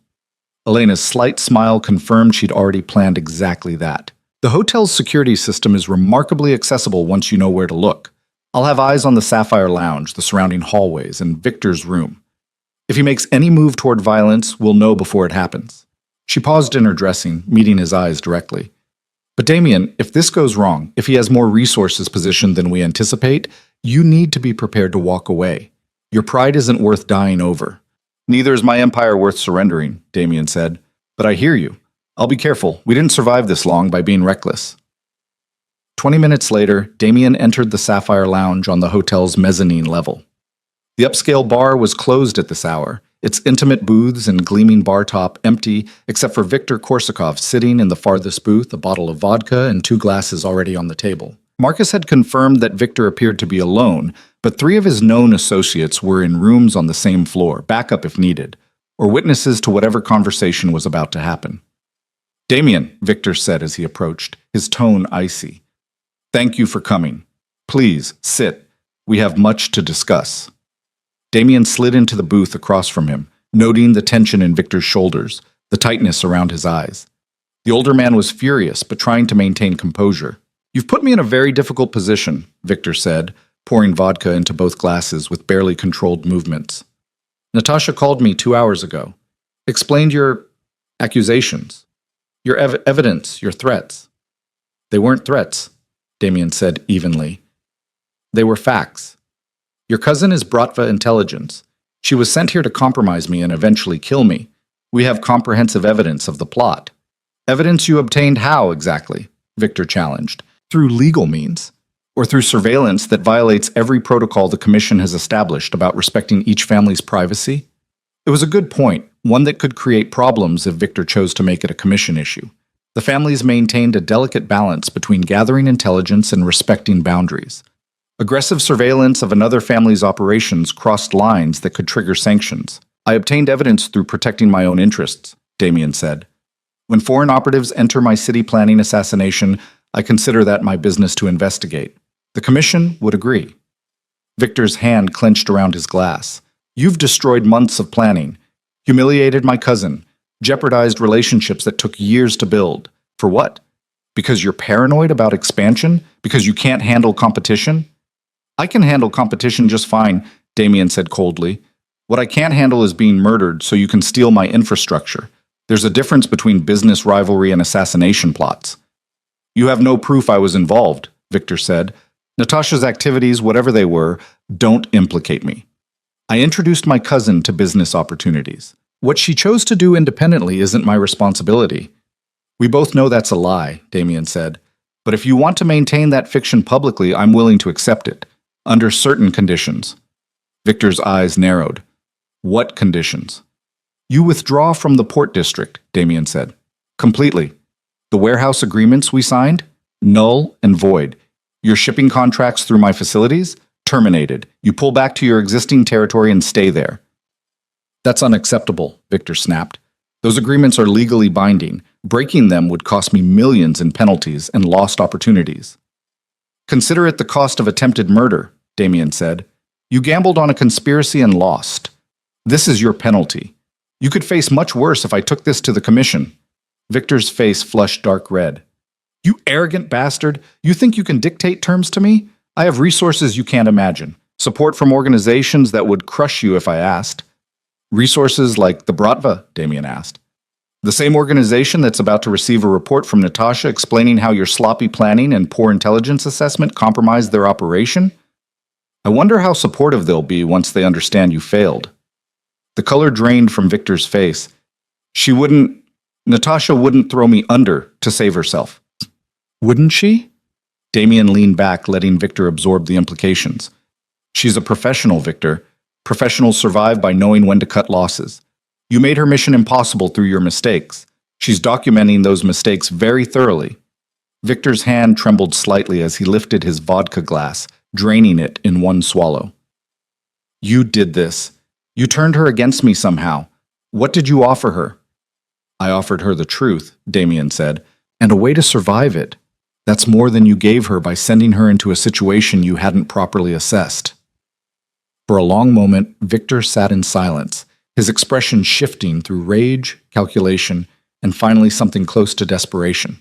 Elena's slight smile confirmed she'd already planned exactly that. The hotel's security system is remarkably accessible once you know where to look. I'll have eyes on the Sapphire Lounge, the surrounding hallways, and Victor's room. If he makes any move toward violence, we'll know before it happens. She paused in her dressing, meeting his eyes directly. But Damien, if this goes wrong, if he has more resources positioned than we anticipate, you need to be prepared to walk away. Your pride isn't worth dying over. Neither is my empire worth surrendering, Damien said. But I hear you. I'll be careful. We didn't survive this long by being reckless. 20 minutes later, Damien entered the Sapphire Lounge on the hotel's mezzanine level. The upscale bar was closed at this hour, its intimate booths and gleaming bar top empty, except for Victor Korsakov sitting in the farthest booth, a bottle of vodka and 2 glasses already on the table. Marcus had confirmed that Victor appeared to be alone, but 3 of his known associates were in rooms on the same floor, backup if needed, or witnesses to whatever conversation was about to happen. Damien, Victor said as he approached, his tone icy. Thank you for coming. Please, sit. We have much to discuss. Damien slid into the booth across from him, noting the tension in Victor's shoulders, the tightness around his eyes. The older man was furious, but trying to maintain composure. You've put me in a very difficult position, Victor said, pouring vodka into both glasses with barely controlled movements. Natasha called me 2 hours ago. Explained your accusations, your evidence, your threats. They weren't threats, Damien said evenly. They were facts. Your cousin is Bratva intelligence. She was sent here to compromise me and eventually kill me. We have comprehensive evidence of the plot. Evidence you obtained how, exactly? Victor challenged. Through legal means, or through surveillance that violates every protocol the Commission has established about respecting each family's privacy? It was a good point, one that could create problems if Victor chose to make it a Commission issue. The families maintained a delicate balance between gathering intelligence and respecting boundaries. Aggressive surveillance of another family's operations crossed lines that could trigger sanctions. I obtained evidence through protecting my own interests, Damien said. When foreign operatives enter my city planning assassination, I consider that my business to investigate. The Commission would agree. Victor's hand clenched around his glass. You've destroyed months of planning, humiliated my cousin, jeopardized relationships that took years to build. For what? Because you're paranoid about expansion? Because you can't handle competition? I can handle competition just fine, Damien said coldly. What I can't handle is being murdered so you can steal my infrastructure. There's a difference between business rivalry and assassination plots. You have no proof I was involved, Victor said. Natasha's activities, whatever they were, don't implicate me. I introduced my cousin to business opportunities. What she chose to do independently isn't my responsibility. We both know that's a lie, Damien said. But if you want to maintain that fiction publicly, I'm willing to accept it. Under certain conditions. Victor's eyes narrowed. What conditions? You withdraw from the port district, Damien said. Completely. The warehouse agreements we signed? Null and void. Your shipping contracts through my facilities? Terminated. You pull back to your existing territory and stay there. That's unacceptable, Victor snapped. Those agreements are legally binding. Breaking them would cost me millions in penalties and lost opportunities. Consider it the cost of attempted murder, Damien said. You gambled on a conspiracy and lost. This is your penalty. You could face much worse if I took this to the commission." Victor's face flushed dark red. "You arrogant bastard! You think you can dictate terms to me? I have resources you can't imagine. Support from organizations that would crush you if I asked." "Resources like the Bratva?" Damien asked. "The same organization that's about to receive a report from Natasha explaining how your sloppy planning and poor intelligence assessment compromised their operation? I wonder how supportive they'll be once they understand you failed." The color drained from Victor's face. Natasha wouldn't throw me under to save herself. Wouldn't she? Damien leaned back, letting Victor absorb the implications. She's a professional, Victor. Professionals survive by knowing when to cut losses. You made her mission impossible through your mistakes. She's documenting those mistakes very thoroughly. Victor's hand trembled slightly as he lifted his vodka glass, draining it in one swallow. "You did this. You turned her against me somehow. What did you offer her?" "I offered her the truth," Damien said, "and a way to survive it. That's more than you gave her by sending her into a situation you hadn't properly assessed." For a long moment, Victor sat in silence, his expression shifting through rage, calculation, and finally something close to desperation.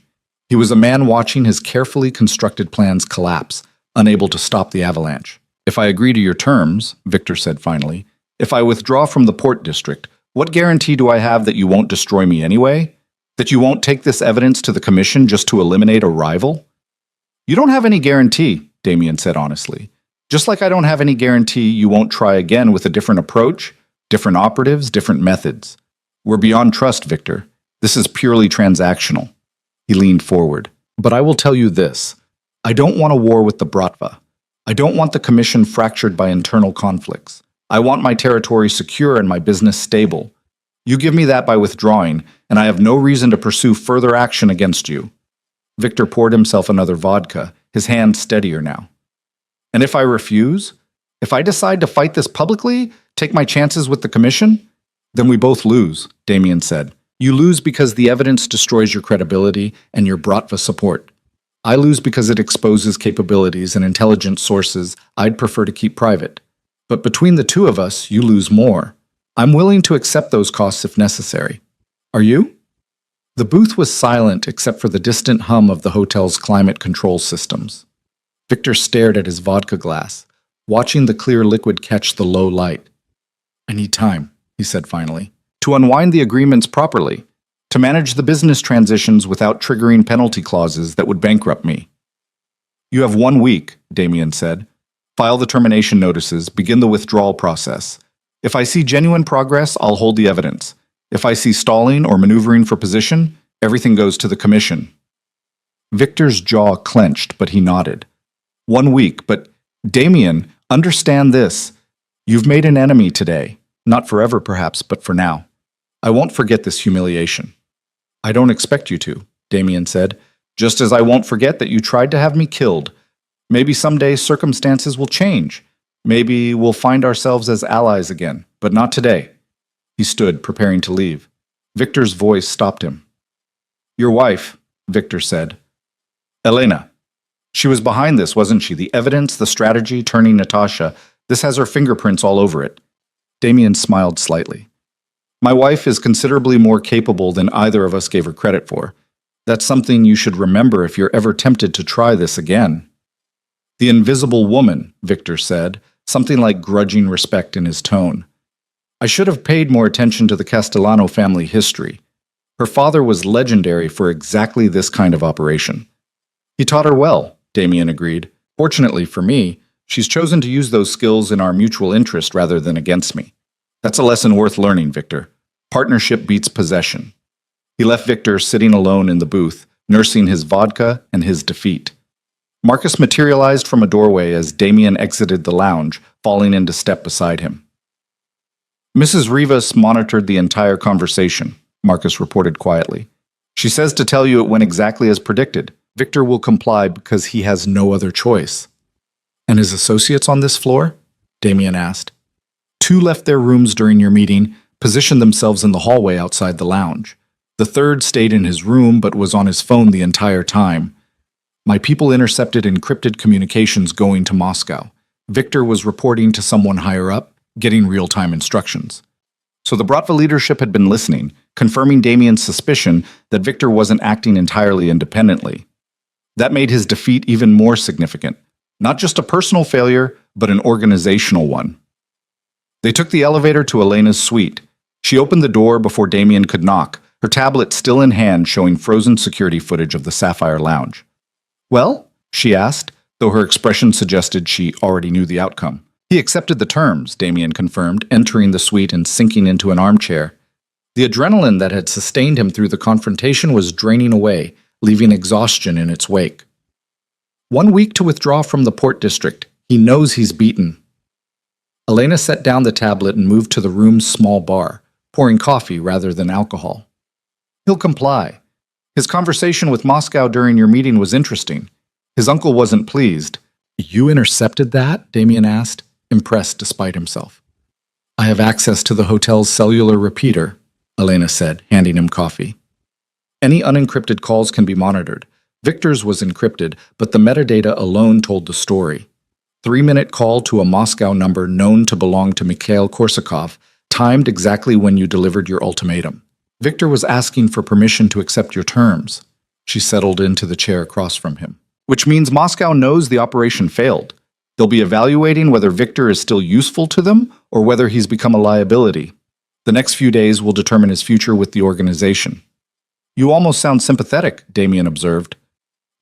He was a man watching his carefully constructed plans collapse, unable to stop the avalanche. "If I agree to your terms," Victor said finally, "if I withdraw from the port district, what guarantee do I have that you won't destroy me anyway? That you won't take this evidence to the commission just to eliminate a rival?" "You don't have any guarantee," Damien said honestly. "Just like I don't have any guarantee you won't try again with a different approach, different operatives, different methods. We're beyond trust, Victor. This is purely transactional." He leaned forward. "But I will tell you this. I don't want a war with the Bratva. I don't want the commission fractured by internal conflicts. I want my territory secure and my business stable. You give me that by withdrawing, and I have no reason to pursue further action against you." Victor poured himself another vodka, his hand steadier now. "And if I refuse? If I decide to fight this publicly, take my chances with the commission? Then we both lose," Damien said. "You lose because the evidence destroys your credibility and your Bratva support. I lose because it exposes capabilities and intelligence sources I'd prefer to keep private. But between the two of us, you lose more. I'm willing to accept those costs if necessary. Are you?" The booth was silent except for the distant hum of the hotel's climate control systems. Victor stared at his vodka glass, watching the clear liquid catch the low light. "I need time," he said finally, "to unwind the agreements properly, to manage the business transitions without triggering penalty clauses that would bankrupt me." "You have 1 week," Damien said. "File the termination notices, begin the withdrawal process. If I see genuine progress, I'll hold the evidence. If I see stalling or maneuvering for position, everything goes to the commission." Victor's jaw clenched, but he nodded. 1 week, but Damien, understand this. You've made an enemy today. Not forever, perhaps, but for now. I won't forget this humiliation." "I don't expect you to," Damien said, "just as I won't forget that you tried to have me killed. Maybe someday circumstances will change. Maybe we'll find ourselves as allies again, but not today." He stood, preparing to leave. Victor's voice stopped him. "Your wife," Victor said. "Elena. She was behind this, wasn't she? The evidence, the strategy, turning Natasha. This has her fingerprints all over it." Damien smiled slightly. "My wife is considerably more capable than either of us gave her credit for. That's something you should remember if you're ever tempted to try this again." "The invisible woman," Victor said, something like grudging respect in his tone. "I should have paid more attention to the Castellano family history. Her father was legendary for exactly this kind of operation." "He taught her well," Damien agreed. "Fortunately for me, she's chosen to use those skills in our mutual interest rather than against me. That's a lesson worth learning, Victor. Partnership beats possession." He left Victor sitting alone in the booth, nursing his vodka and his defeat. Marcus materialized from a doorway as Damien exited the lounge, falling into step beside him. "Mrs. Rivas monitored the entire conversation," Marcus reported quietly. "She says to tell you it went exactly as predicted. Victor will comply because he has no other choice." "And his associates on this floor?" Damien asked. "2 left their rooms during your meeting, positioned themselves in the hallway outside the lounge. The 3rd stayed in his room but was on his phone the entire time. My people intercepted encrypted communications going to Moscow. Victor was reporting to someone higher up, getting real-time instructions. So the Bratva leadership had been listening, confirming Damien's suspicion that Victor wasn't acting entirely independently. That made his defeat even more significant. Not just a personal failure, but an organizational one. They took the elevator to Elena's suite. She opened the door before Damien could knock, her tablet still in hand showing frozen security footage of the Sapphire Lounge. "Well?" she asked, though her expression suggested she already knew the outcome. "He accepted the terms," Damien confirmed, entering the suite and sinking into an armchair. The adrenaline that had sustained him through the confrontation was draining away, leaving exhaustion in its wake. 1 week to withdraw from the Port District. He knows he's beaten. Elena set down the tablet and moved to the room's small bar, pouring coffee rather than alcohol. "He'll comply. His conversation with Moscow during your meeting was interesting. His uncle wasn't pleased." "You intercepted that?" Damien asked, impressed despite himself. "I have access to the hotel's cellular repeater," Elena said, handing him coffee. "Any unencrypted calls can be monitored. Victor's was encrypted, but the metadata alone told the story. 3-minute call to a Moscow number known to belong to Mikhail Korsakov, timed exactly when you delivered your ultimatum. Victor was asking for permission to accept your terms." She settled into the chair across from him. "Which means Moscow knows the operation failed. They'll be evaluating whether Victor is still useful to them or whether he's become a liability. The next few days will determine his future with the organization." "You almost sound sympathetic," Damien observed.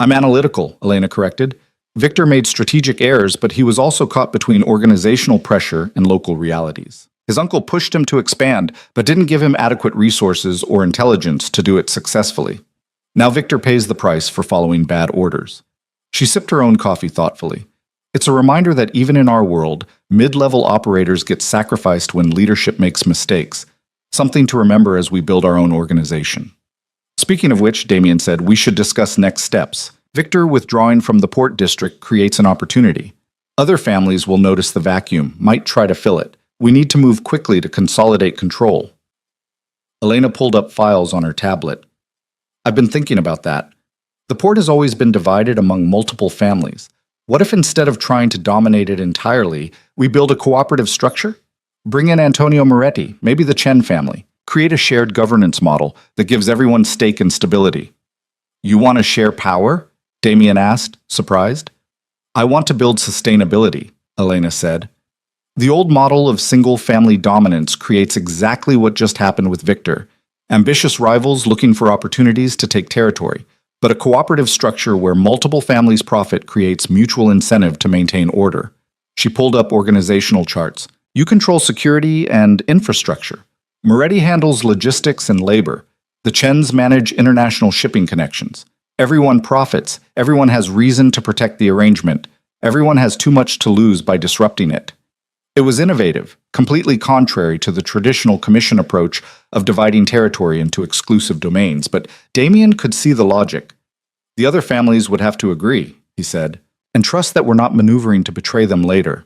"I'm analytical," Elena corrected. "Victor made strategic errors, but he was also caught between organizational pressure and local realities. His uncle pushed him to expand, but didn't give him adequate resources or intelligence to do it successfully. Now Victor pays the price for following bad orders." She sipped her own coffee thoughtfully. "It's a reminder that even in our world, mid-level operators get sacrificed when leadership makes mistakes. Something to remember as we build our own organization." "Speaking of which," Damien said, "we should discuss next steps. Victor withdrawing from the Port District creates an opportunity. Other families will notice the vacuum, might try to fill it. We need to move quickly to consolidate control." Elena pulled up files on her tablet. "I've been thinking about that. The port has always been divided among multiple families. What if instead of trying to dominate it entirely, we build a cooperative structure? Bring in Antonio Moretti, maybe the Chen family. Create a shared governance model that gives everyone stake and stability." "You want to share power?" Damien asked, surprised. "I want to build sustainability," Elena said. "The old model of single-family dominance creates exactly what just happened with Victor. Ambitious rivals looking for opportunities to take territory, but a cooperative structure where multiple families profit creates mutual incentive to maintain order." She pulled up organizational charts. "You control security and infrastructure. Moretti handles logistics and labor. The Chens manage international shipping connections. Everyone profits. Everyone has reason to protect the arrangement. Everyone has too much to lose by disrupting it." It was innovative, completely contrary to the traditional commission approach of dividing territory into exclusive domains, but Damien could see the logic. "The other families would have to agree," he said, "and trust that we're not maneuvering to betray them later."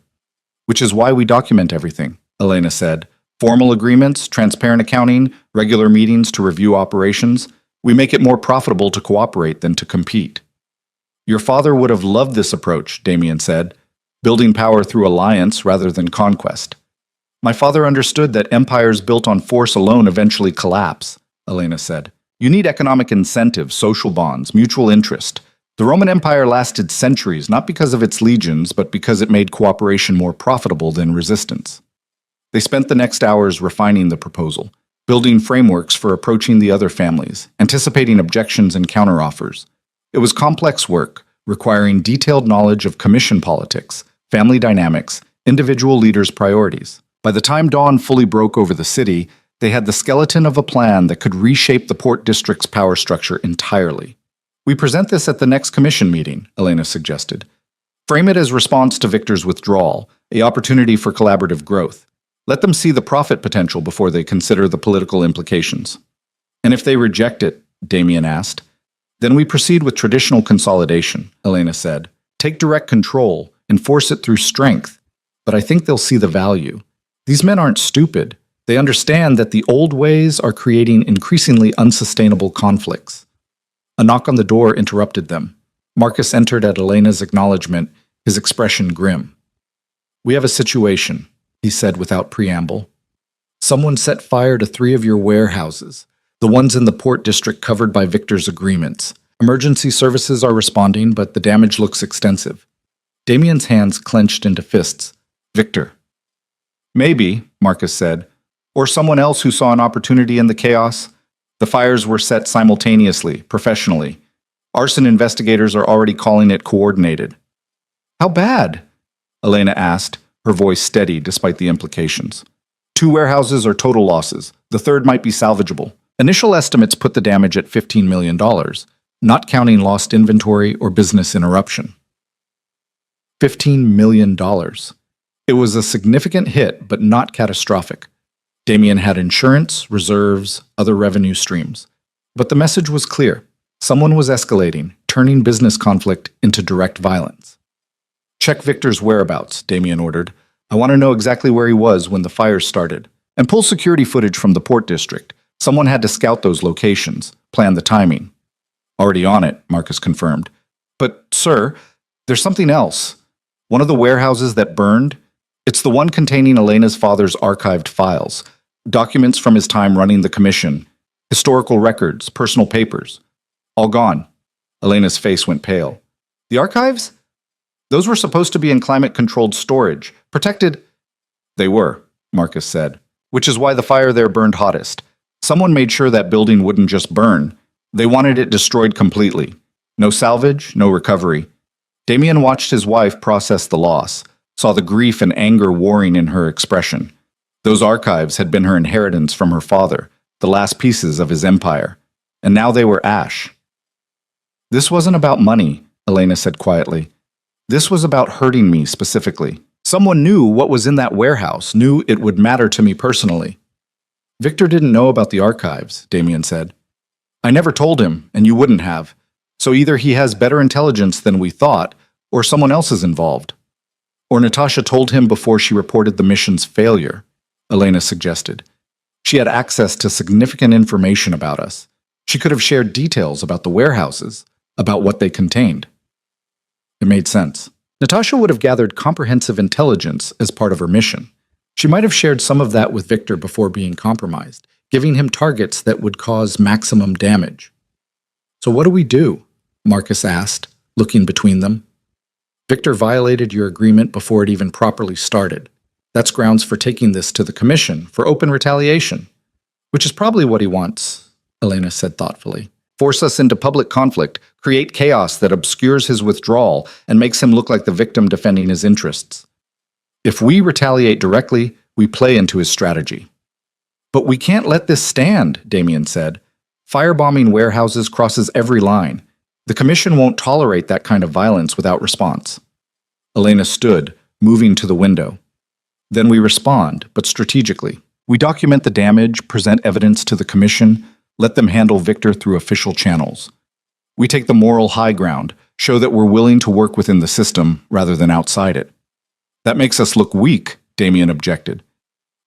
"Which is why we document everything," Elena said. "Formal agreements, transparent accounting, regular meetings to review operations. We make it more profitable to cooperate than to compete." "Your father would have loved this approach," Damien said. "Building power through alliance rather than conquest." "My father understood that empires built on force alone eventually collapse," Elena said. "You need economic incentives, social bonds, mutual interest. The Roman Empire lasted centuries not because of its legions, but because it made cooperation more profitable than resistance." They spent the next hours refining the proposal, building frameworks for approaching the other families, anticipating objections and counteroffers. It was complex work, requiring detailed knowledge of commission politics, family dynamics, individual leaders' priorities. By the time dawn fully broke over the city, they had the skeleton of a plan that could reshape the Port District's power structure entirely. "We present this at the next commission meeting," Elena suggested. "Frame it as response to Victor's withdrawal, an opportunity for collaborative growth. Let them see the profit potential before they consider the political implications." "And if they reject it?" Damien asked. "Then we proceed with traditional consolidation," Elena said. "Take direct control, enforce it through strength. But I think they'll see the value. These men aren't stupid. They understand that the old ways are creating increasingly unsustainable conflicts." A knock on the door interrupted them. Marcus entered at Elena's acknowledgement, his expression grim. We have a situation, he said without preamble. Someone set fire to 3 of your warehouses, the ones in the port district covered by Victor's agreements. Emergency services are responding, but the damage looks extensive. Damien's hands clenched into fists. Victor. Maybe, Marcus said, or someone else who saw an opportunity in the chaos. The fires were set simultaneously, professionally. Arson investigators are already calling it coordinated. How bad? Elena asked, her voice steady despite the implications. 2 warehouses are total losses. The third might be salvageable. Initial estimates put the damage at $15 million, not counting lost inventory or business interruption. $15 million. It was a significant hit, but not catastrophic. Damien had insurance, reserves, other revenue streams. But the message was clear. Someone was escalating, turning business conflict into direct violence. Check Victor's whereabouts, Damien ordered. I want to know exactly where he was when the fire started. And pull security footage from the port district. Someone had to scout those locations, plan the timing. Already on it, Marcus confirmed. But, sir, there's something else. One of the warehouses that burned, it's the one containing Elena's father's archived files, documents from his time running the commission, historical records, personal papers. All gone. Elena's face went pale. The archives? Those were supposed to be in climate-controlled storage, protected. They were, Marcus said, which is why the fire there burned hottest. Someone made sure that building wouldn't just burn. They wanted it destroyed completely. No salvage, no recovery. Damien watched his wife process the loss, saw the grief and anger warring in her expression. Those archives had been her inheritance from her father, the last pieces of his empire, and now they were ash. This wasn't about money, Elena said quietly. This was about hurting me specifically. Someone knew what was in that warehouse, knew it would matter to me personally. Victor didn't know about the archives, Damien said. I never told him, and you wouldn't have. So either he has better intelligence than we thought, or someone else is involved. Or Natasha told him before she reported the mission's failure, Elena suggested. She had access to significant information about us. She could have shared details about the warehouses, about what they contained. It made sense. Natasha would have gathered comprehensive intelligence as part of her mission. She might have shared some of that with Victor before being compromised, giving him targets that would cause maximum damage. So what do we do? Marcus asked, looking between them. Victor violated your agreement before it even properly started. That's grounds for taking this to the commission for open retaliation, which is probably what he wants, Elena said thoughtfully. Force us into public conflict, create chaos that obscures his withdrawal and makes him look like the victim defending his interests. If we retaliate directly, we play into his strategy. But we can't let this stand, Damien said. Firebombing warehouses crosses every line. The commission won't tolerate that kind of violence without response. Elena stood, moving to the window. Then we respond, but strategically. We document the damage, present evidence to the commission, let them handle Victor through official channels. We take the moral high ground, show that we're willing to work within the system rather than outside it. That makes us look weak, Damien objected.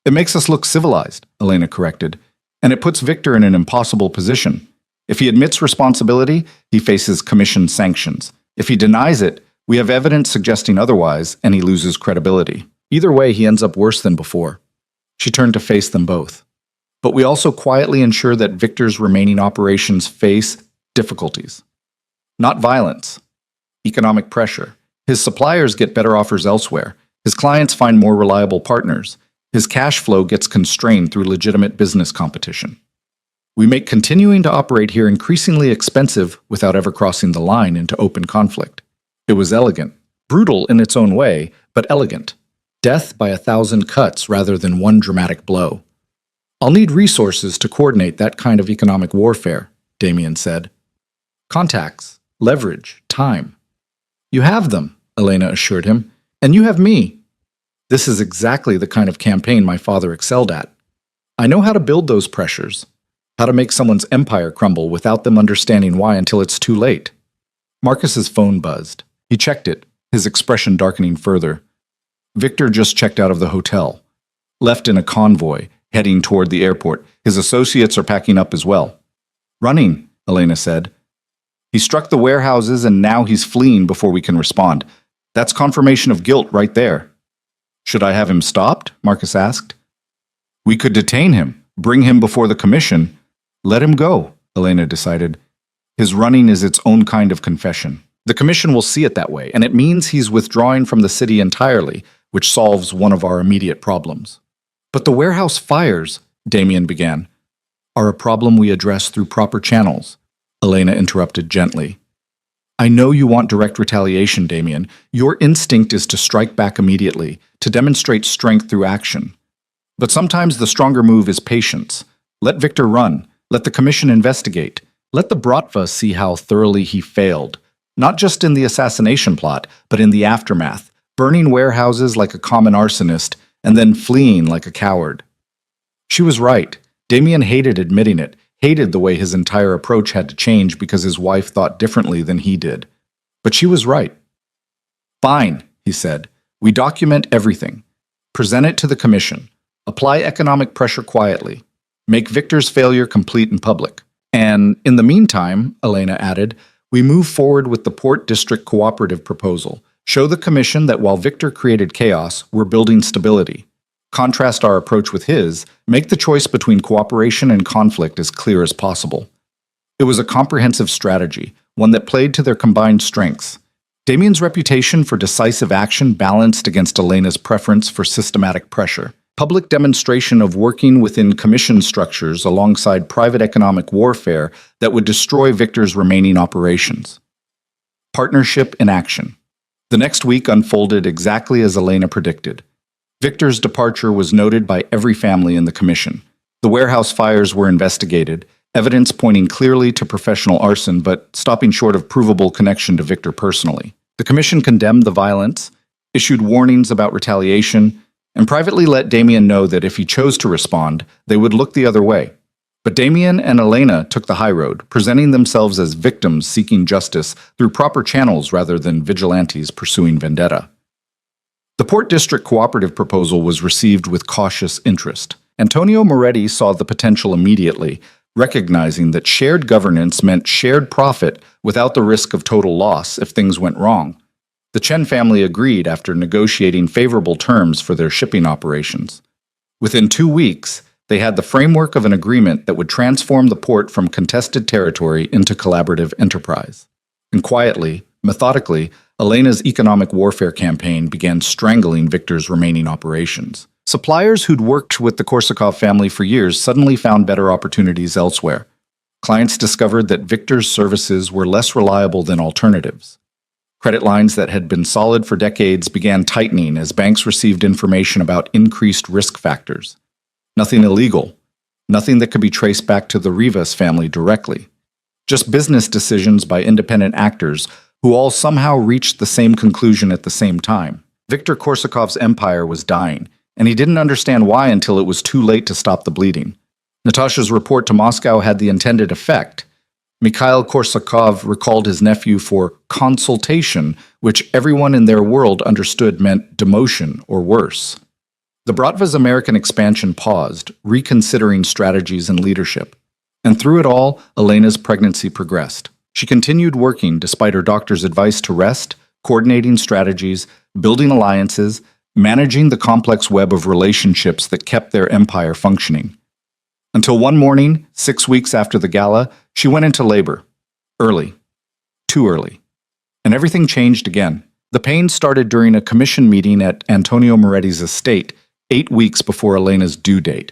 It makes us look civilized, Elena corrected, and it puts Victor in an impossible position. If he admits responsibility, he faces commission sanctions. If he denies it, we have evidence suggesting otherwise, and he loses credibility. Either way, he ends up worse than before. She turned to face them both. But we also quietly ensure that Victor's remaining operations face difficulties. Not violence. Economic pressure. His suppliers get better offers elsewhere. His clients find more reliable partners. His cash flow gets constrained through legitimate business competition. We make continuing to operate here increasingly expensive without ever crossing the line into open conflict. It was elegant. Brutal in its own way, but elegant. Death by 1,000 cuts rather than one dramatic blow. I'll need resources to coordinate that kind of economic warfare, Damien said. Contacts, leverage, time. You have them, Elena assured him, and you have me. This is exactly the kind of campaign my father excelled at. I know how to build those pressures, how to make someone's empire crumble without them understanding why until it's too late. Marcus's phone buzzed. He checked it, his expression darkening further. Victor just checked out of the hotel, left in a convoy, heading toward the airport. His associates are packing up as well. Running, Elena said. He struck the warehouses and now he's fleeing before we can respond. That's confirmation of guilt right there. Should I have him stopped? Marcus asked. We could detain him, bring him before the commission. Let him go, Elena decided. His running is its own kind of confession. The commission will see it that way, and it means he's withdrawing from the city entirely, which solves one of our immediate problems. But the warehouse fires, Damien began, are a problem we address through proper channels, Elena interrupted gently. I know you want direct retaliation, Damien. Your instinct is to strike back immediately, to demonstrate strength through action. But sometimes the stronger move is patience. Let Victor run. Let the commission investigate. Let the Bratva see how thoroughly he failed. Not just in the assassination plot, but in the aftermath, burning warehouses like a common arsonist, and then fleeing like a coward. She was right. Damien hated admitting it, hated the way his entire approach had to change because his wife thought differently than he did. But she was right. Fine, he said. We document everything. Present it to the commission. Apply economic pressure quietly. Make Victor's failure complete in public. And in the meantime, Elena added, we move forward with the Port District Cooperative proposal. Show the commission that while Victor created chaos, we're building stability. Contrast our approach with his, make the choice between cooperation and conflict as clear as possible. It was a comprehensive strategy, one that played to their combined strengths. Damien's reputation for decisive action balanced against Elena's preference for systematic pressure. Public demonstration of working within commission structures alongside private economic warfare that would destroy Victor's remaining operations. Partnership in action. The next week unfolded exactly as Elena predicted. Victor's departure was noted by every family in the commission. The warehouse fires were investigated, evidence pointing clearly to professional arson but stopping short of provable connection to Victor personally. The commission condemned the violence, issued warnings about retaliation, and privately let Damien know that if he chose to respond, they would look the other way. But Damien and Elena took the high road, presenting themselves as victims seeking justice through proper channels rather than vigilantes pursuing vendetta. The Port District Cooperative proposal was received with cautious interest. Antonio Moretti saw the potential immediately, recognizing that shared governance meant shared profit without the risk of total loss if things went wrong. The Chen family agreed after negotiating favorable terms for their shipping operations. Within 2 weeks, they had the framework of an agreement that would transform the port from contested territory into collaborative enterprise. And quietly, methodically, Elena's economic warfare campaign began strangling Victor's remaining operations. Suppliers who'd worked with the Korsakov family for years suddenly found better opportunities elsewhere. Clients discovered that Victor's services were less reliable than alternatives. Credit lines that had been solid for decades began tightening as banks received information about increased risk factors. Nothing illegal, nothing that could be traced back to the Rivas family directly. Just business decisions by independent actors who all somehow reached the same conclusion at the same time. Viktor Korsakov's empire was dying, and he didn't understand why until it was too late to stop the bleeding. Natasha's report to Moscow had the intended effect. Mikhail Korsakov recalled his nephew for consultation, which everyone in their world understood meant demotion or worse. The Bratva's American expansion paused, reconsidering strategies and leadership. And through it all, Elena's pregnancy progressed. She continued working despite her doctor's advice to rest, coordinating strategies, building alliances, managing the complex web of relationships that kept their empire functioning. Until one morning, 6 weeks after the gala, she went into labor. Early. Too early. And everything changed again. The pain started during a commission meeting at Antonio Moretti's estate, 8 weeks before Elena's due date.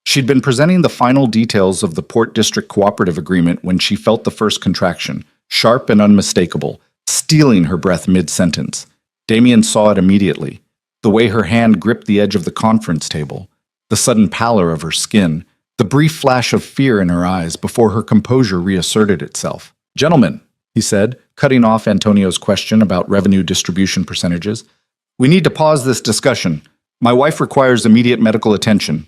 She'd been presenting the final details of the Port District Cooperative Agreement when she felt the first contraction, sharp and unmistakable, stealing her breath mid-sentence. Damien saw it immediately. The way her hand gripped the edge of the conference table, the sudden pallor of her skin, the brief flash of fear in her eyes before her composure reasserted itself. "Gentlemen," he said, cutting off Antonio's question about revenue distribution percentages, "we need to pause this discussion. My wife requires immediate medical attention."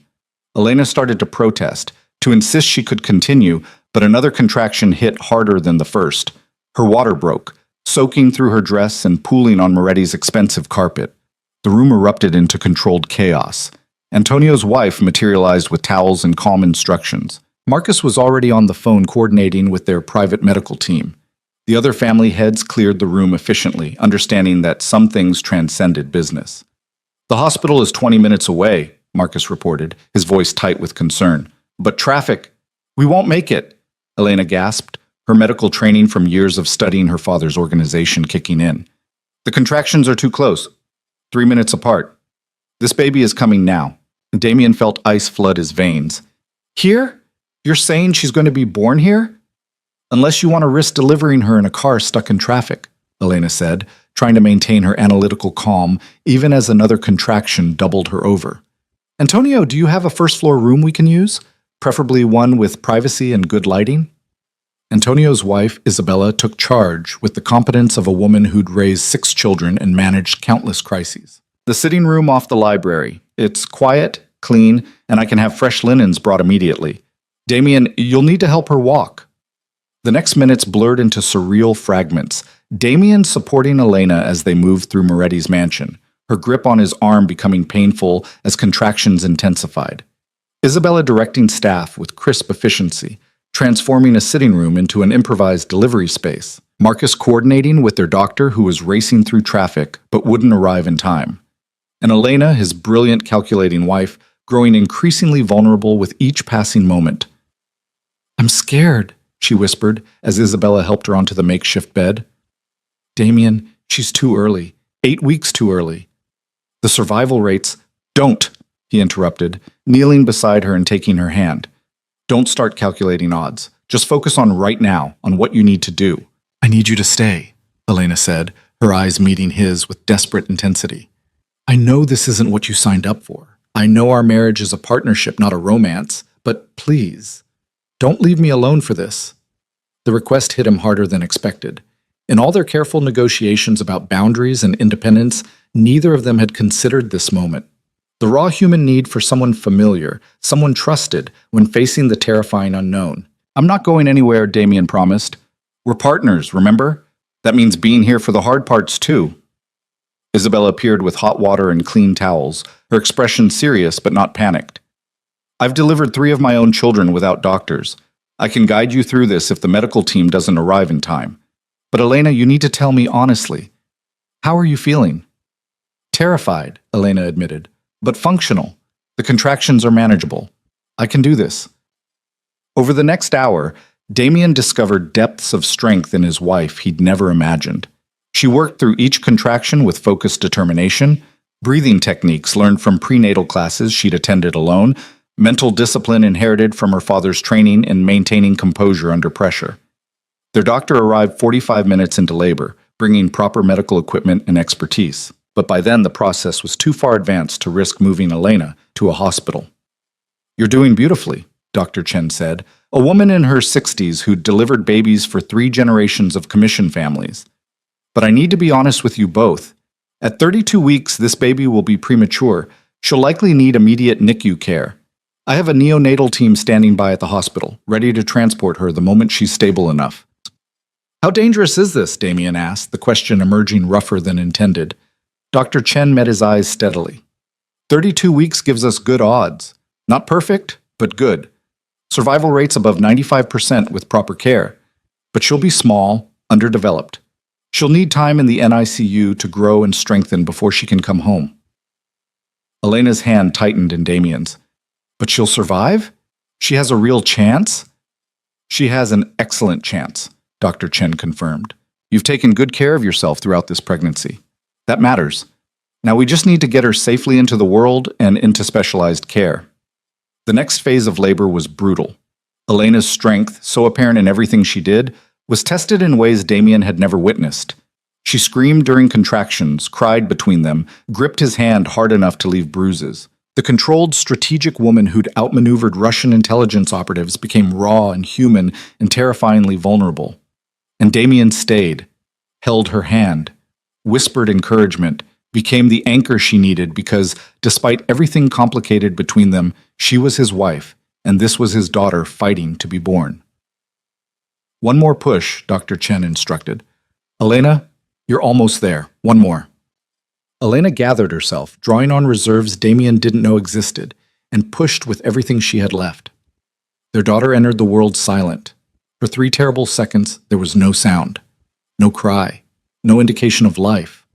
Elena started to protest, to insist she could continue, but another contraction hit harder than the first. Her water broke, soaking through her dress and pooling on Moretti's expensive carpet. The room erupted into controlled chaos. Antonio's wife materialized with towels and calm instructions. Marcus was already on the phone coordinating with their private medical team. The other family heads cleared the room efficiently, understanding that some things transcended business. The hospital is 20 minutes away, Marcus reported, his voice tight with concern. But traffic. We won't make it, Elena gasped, her medical training from years of studying her father's organization kicking in. The contractions are too close, 3 minutes apart. This baby is coming now. Damien felt ice flood his veins. Here? You're saying she's going to be born here? Unless you want to risk delivering her in a car stuck in traffic, Elena said, trying to maintain her analytical calm, even as another contraction doubled her over. Antonio, do you have a first-floor room we can use? Preferably one with privacy and good lighting? Antonio's wife, Isabella, took charge with the competence of a woman who'd raised 6 children and managed countless crises. The sitting room off the library. It's quiet, clean, and I can have fresh linens brought immediately. Damien, you'll need to help her walk. The next minutes blurred into surreal fragments. Damien supporting Elena as they moved through Moretti's mansion, her grip on his arm becoming painful as contractions intensified. Isabella directing staff with crisp efficiency, transforming a sitting room into an improvised delivery space. Marcus coordinating with their doctor who was racing through traffic but wouldn't arrive in time. And Elena, his brilliant calculating wife, growing increasingly vulnerable with each passing moment. I'm scared, she whispered as Isabella helped her onto the makeshift bed. Damien, she's too early. 8 weeks too early. The survival rates... Don't, he interrupted, kneeling beside her and taking her hand. Don't start calculating odds. Just focus on right now, on what you need to do. I need you to stay, Elena said, her eyes meeting his with desperate intensity. I know this isn't what you signed up for. I know our marriage is a partnership, not a romance, but please, don't leave me alone for this. The request hit him harder than expected. In all their careful negotiations about boundaries and independence, neither of them had considered this moment. The raw human need for someone familiar, someone trusted, when facing the terrifying unknown. I'm not going anywhere, Damien promised. We're partners, remember? That means being here for the hard parts, too. Isabella appeared with hot water and clean towels, her expression serious but not panicked. I've delivered 3 of my own children without doctors. I can guide you through this if the medical team doesn't arrive in time. But Elena, you need to tell me honestly. How are you feeling? Terrified, Elena admitted, but functional. The contractions are manageable. I can do this. Over the next hour, Damien discovered depths of strength in his wife he'd never imagined. She worked through each contraction with focused determination, breathing techniques learned from prenatal classes she'd attended alone, mental discipline inherited from her father's training in maintaining composure under pressure. Their doctor arrived 45 minutes into labor, bringing proper medical equipment and expertise. But by then, the process was too far advanced to risk moving Elena to a hospital. You're doing beautifully, Dr. Chen said, a woman in her 60s who'd delivered babies for 3 generations of commission families. But I need to be honest with you both. At 32 weeks, this baby will be premature. She'll likely need immediate NICU care. I have a neonatal team standing by at the hospital, ready to transport her the moment she's stable enough. How dangerous is this? Damien asked, the question emerging rougher than intended. Dr. Chen met his eyes steadily. 32 weeks gives us good odds. Not perfect, but good. Survival rates above 95% with proper care. But she'll be small, underdeveloped. She'll need time in the NICU to grow and strengthen before she can come home. Elena's hand tightened in Damien's. But she'll survive? She has a real chance? She has an excellent chance, Dr. Chen confirmed. You've taken good care of yourself throughout this pregnancy. That matters. Now we just need to get her safely into the world and into specialized care. The next phase of labor was brutal. Elena's strength, so apparent in everything she did, was tested in ways Damien had never witnessed. She screamed during contractions, cried between them, gripped his hand hard enough to leave bruises. The controlled, strategic woman who'd outmaneuvered Russian intelligence operatives became raw and human and terrifyingly vulnerable. And Damien stayed, held her hand, whispered encouragement, became the anchor she needed because, despite everything complicated between them, she was his wife, and this was his daughter fighting to be born. One more push, Dr. Chen instructed. Elena, you're almost there. One more. Elena gathered herself, drawing on reserves Damien didn't know existed, and pushed with everything she had left. Their daughter entered the world silent. For 3 terrible seconds, there was no sound, no cry, no indication of life.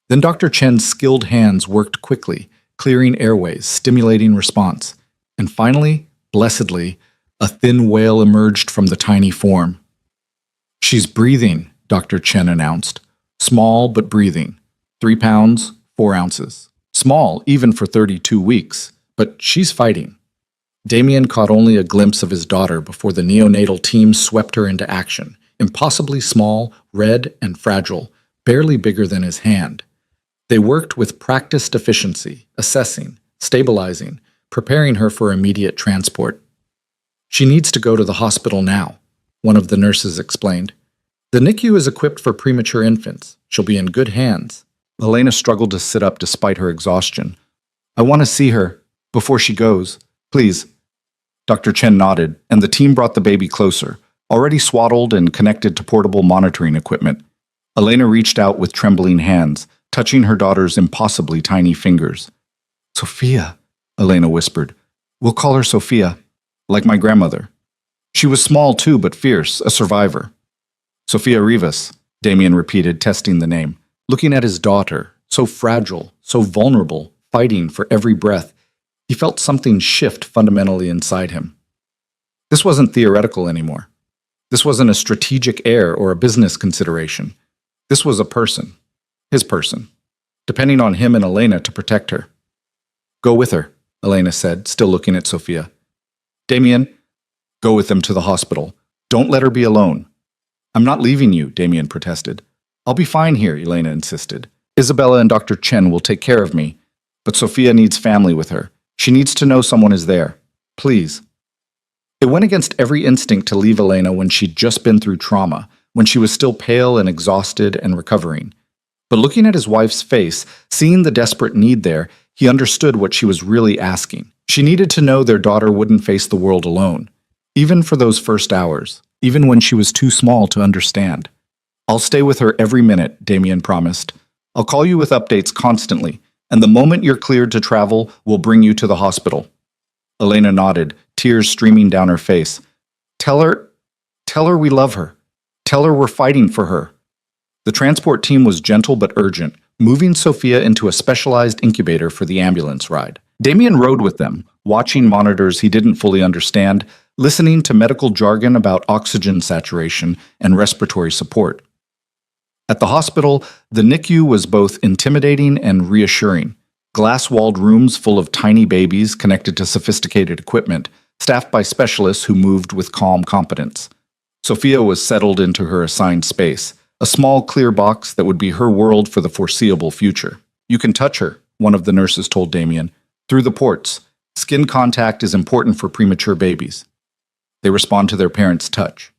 Then Dr. Chen's skilled hands worked quickly, clearing airways, stimulating response. And finally, blessedly, a thin wail emerged from the tiny form. "She's breathing," Dr. Chen announced. "Small but breathing. 3 pounds, 4 ounces. Small even for 32 weeks, but she's fighting." Damien caught only a glimpse of his daughter before the neonatal team swept her into action, impossibly small, red, and fragile, barely bigger than his hand. They worked with practiced efficiency, assessing, stabilizing, preparing her for immediate transport. "She needs to go to the hospital now," one of the nurses explained. "The NICU is equipped for premature infants. She'll be in good hands." Elena struggled to sit up despite her exhaustion. "I want to see her before she goes. Please." Dr. Chen nodded, and the team brought the baby closer, already swaddled and connected to portable monitoring equipment. Elena reached out with trembling hands, touching her daughter's impossibly tiny fingers. "Sophia," Elena whispered. "We'll call her Sophia, like my grandmother. She was small too, but fierce, a survivor." "Sophia Rivas," Damien repeated, testing the name, looking at his daughter, so fragile, so vulnerable, fighting for every breath. He felt something shift fundamentally inside him. This wasn't theoretical anymore. This wasn't a strategic error or a business consideration. This was a person. His person. Depending on him and Elena to protect her. "Go with her," Elena said, still looking at Sophia. "Damien, go with them to the hospital. Don't let her be alone." "I'm not leaving you," Damien protested. "I'll be fine here," Elena insisted. "Isabella and Dr. Chen will take care of me. But Sophia needs family with her. She needs to know someone is there. Please." It went against every instinct to leave Elena when she'd just been through trauma, when she was still pale and exhausted and recovering. But looking at his wife's face, seeing the desperate need there, he understood what she was really asking. She needed to know their daughter wouldn't face the world alone, even for those first hours, even when she was too small to understand. "I'll stay with her every minute," Damien promised. "I'll call you with updates constantly, and the moment you're cleared to travel, we'll bring you to the hospital." Elena nodded, tears streaming down her face. Tell her we love her. Tell her we're fighting for her." The transport team was gentle but urgent, moving Sophia into a specialized incubator for the ambulance ride. Damien rode with them, watching monitors he didn't fully understand, listening to medical jargon about oxygen saturation and respiratory support. At the hospital, the NICU was both intimidating and reassuring. Glass-walled rooms full of tiny babies connected to sophisticated equipment, staffed by specialists who moved with calm competence. Sophia was settled into her assigned space, a small clear box that would be her world for the foreseeable future. "You can touch her," one of the nurses told Damien, "through the ports. Skin contact is important for premature babies. They respond to their parents' touch."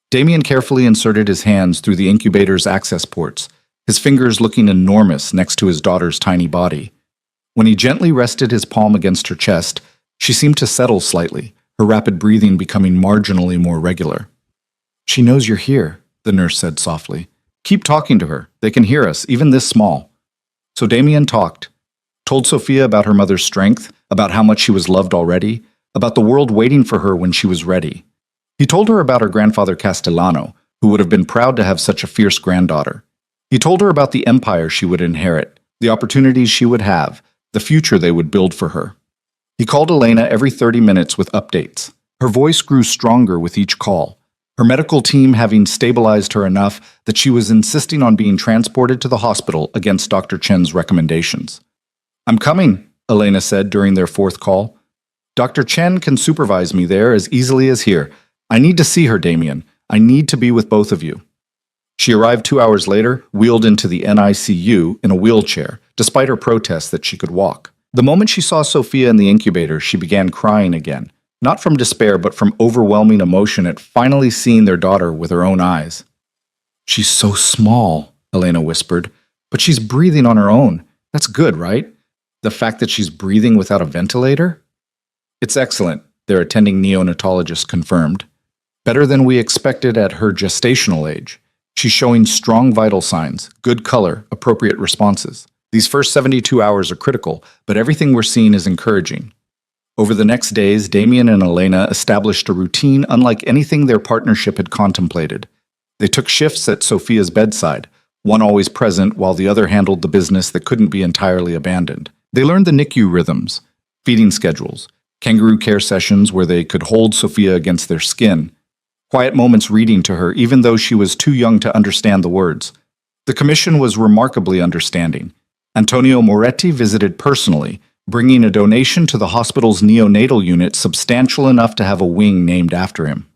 Damien carefully inserted his hands through the incubator's access ports, his fingers looking enormous next to his daughter's tiny body. When he gently rested his palm against her chest, she seemed to settle slightly, her rapid breathing becoming marginally more regular. "She knows you're here," the nurse said softly. "Keep talking to her. They can hear us, even this small." So Damien talked, told Sophia about her mother's strength, about how much she was loved already, about the world waiting for her when she was ready. He told her about her grandfather Castellano, who would have been proud to have such a fierce granddaughter. He told her about the empire she would inherit, the opportunities she would have, the future they would build for her. He called Elena every 30 minutes with updates. Her voice grew stronger with each call, her medical team having stabilized her enough that she was insisting on being transported to the hospital against Dr. Chen's recommendations. "I'm coming," Elena said during their fourth call. "Dr. Chen can supervise me there as easily as here. I need to see her, Damien. I need to be with both of you." She arrived 2 hours later, wheeled into the NICU in a wheelchair, despite her protests that she could walk. The moment she saw Sophia in the incubator, she began crying again, not from despair but from overwhelming emotion at finally seeing their daughter with her own eyes. "She's so small," Elena whispered, "but she's breathing on her own. That's good, right? The fact that she's breathing without a ventilator?" "It's excellent," their attending neonatologist confirmed. "Better than we expected at her gestational age. She's showing strong vital signs, good color, appropriate responses. These first 72 hours are critical, but everything we're seeing is encouraging." Over the next days, Damien and Elena established a routine unlike anything their partnership had contemplated. They took shifts at Sophia's bedside, one always present while the other handled the business that couldn't be entirely abandoned. They learned the NICU rhythms, feeding schedules, kangaroo care sessions where they could hold Sophia against their skin, quiet moments reading to her even though she was too young to understand the words. The commission was remarkably understanding. Antonio Moretti visited personally, bringing a donation to the hospital's neonatal unit substantial enough to have a wing named after him.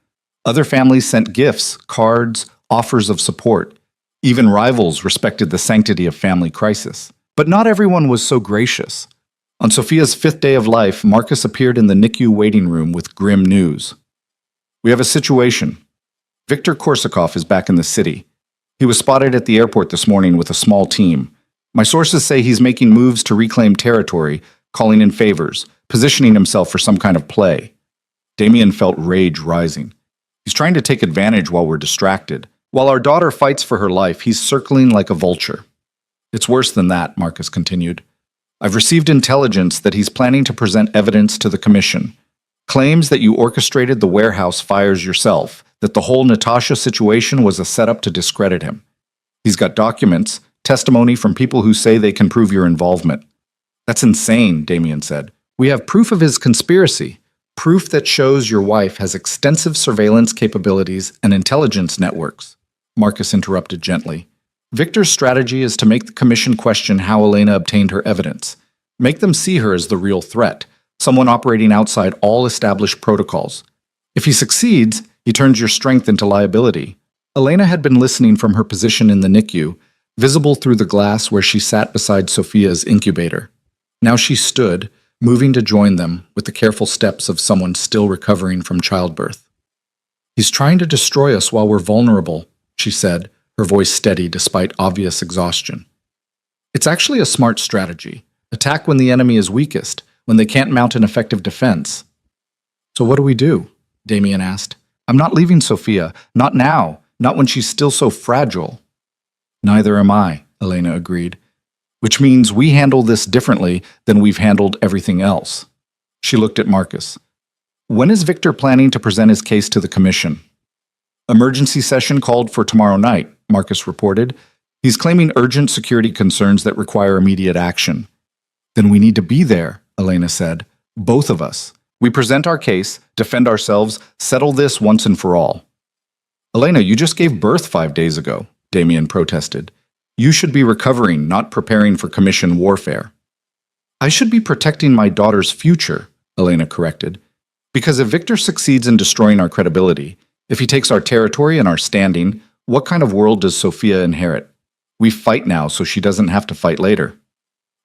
Other families sent gifts, cards, offers of support. Even rivals respected the sanctity of family crisis. But not everyone was so gracious. On Sophia's 5th day of life, Marcus appeared in the NICU waiting room with grim news. "We have a situation. Viktor Korsakov is back in the city. He was spotted at the airport this morning with a small team. My sources say he's making moves to reclaim territory, calling in favors, positioning himself for some kind of play." Damien felt rage rising. He's trying to take advantage while we're distracted. While our daughter fights for her life, he's circling like a vulture. "It's worse than that," Marcus continued. "I've received intelligence that he's planning to present evidence to the commission. Claims that you orchestrated the warehouse fires yourself, that the whole Natasha situation was a setup to discredit him. He's got documents, testimony from people who say they can prove your involvement." "That's insane," Damien said. "We have proof of his conspiracy, proof that shows your wife has extensive surveillance capabilities and intelligence networks." Marcus interrupted gently. "Victor's strategy is to make the commission question how Elena obtained her evidence. Make them see her as the real threat, someone operating outside all established protocols. If he succeeds, he turns your strength into liability." Elena had been listening from her position in the NICU, visible through the glass where she sat beside Sophia's incubator. Now she stood, moving to join them with the careful steps of someone still recovering from childbirth. "He's trying to destroy us while we're vulnerable," she said, her voice steady despite obvious exhaustion. "It's actually a smart strategy. Attack when the enemy is weakest, when they can't mount an effective defense." "So what do we do?" Damien asked. "I'm not leaving Sophia. Not now. Not when she's still so fragile." "Neither am I," Elena agreed. "Which means we handle this differently than we've handled everything else." She looked at Marcus. "When is Victor planning to present his case to the commission?" "Emergency session called for tomorrow night," Marcus reported. "He's claiming urgent security concerns that require immediate action." "Then we need to be there," Elena said. "Both of us. We present our case, defend ourselves, settle this once and for all." "Elena, you just gave birth 5 days ago," Damien protested. "You should be recovering, not preparing for commission warfare." "I should be protecting my daughter's future," Elena corrected. "Because if Victor succeeds in destroying our credibility, if he takes our territory and our standing, what kind of world does Sophia inherit? We fight now so she doesn't have to fight later."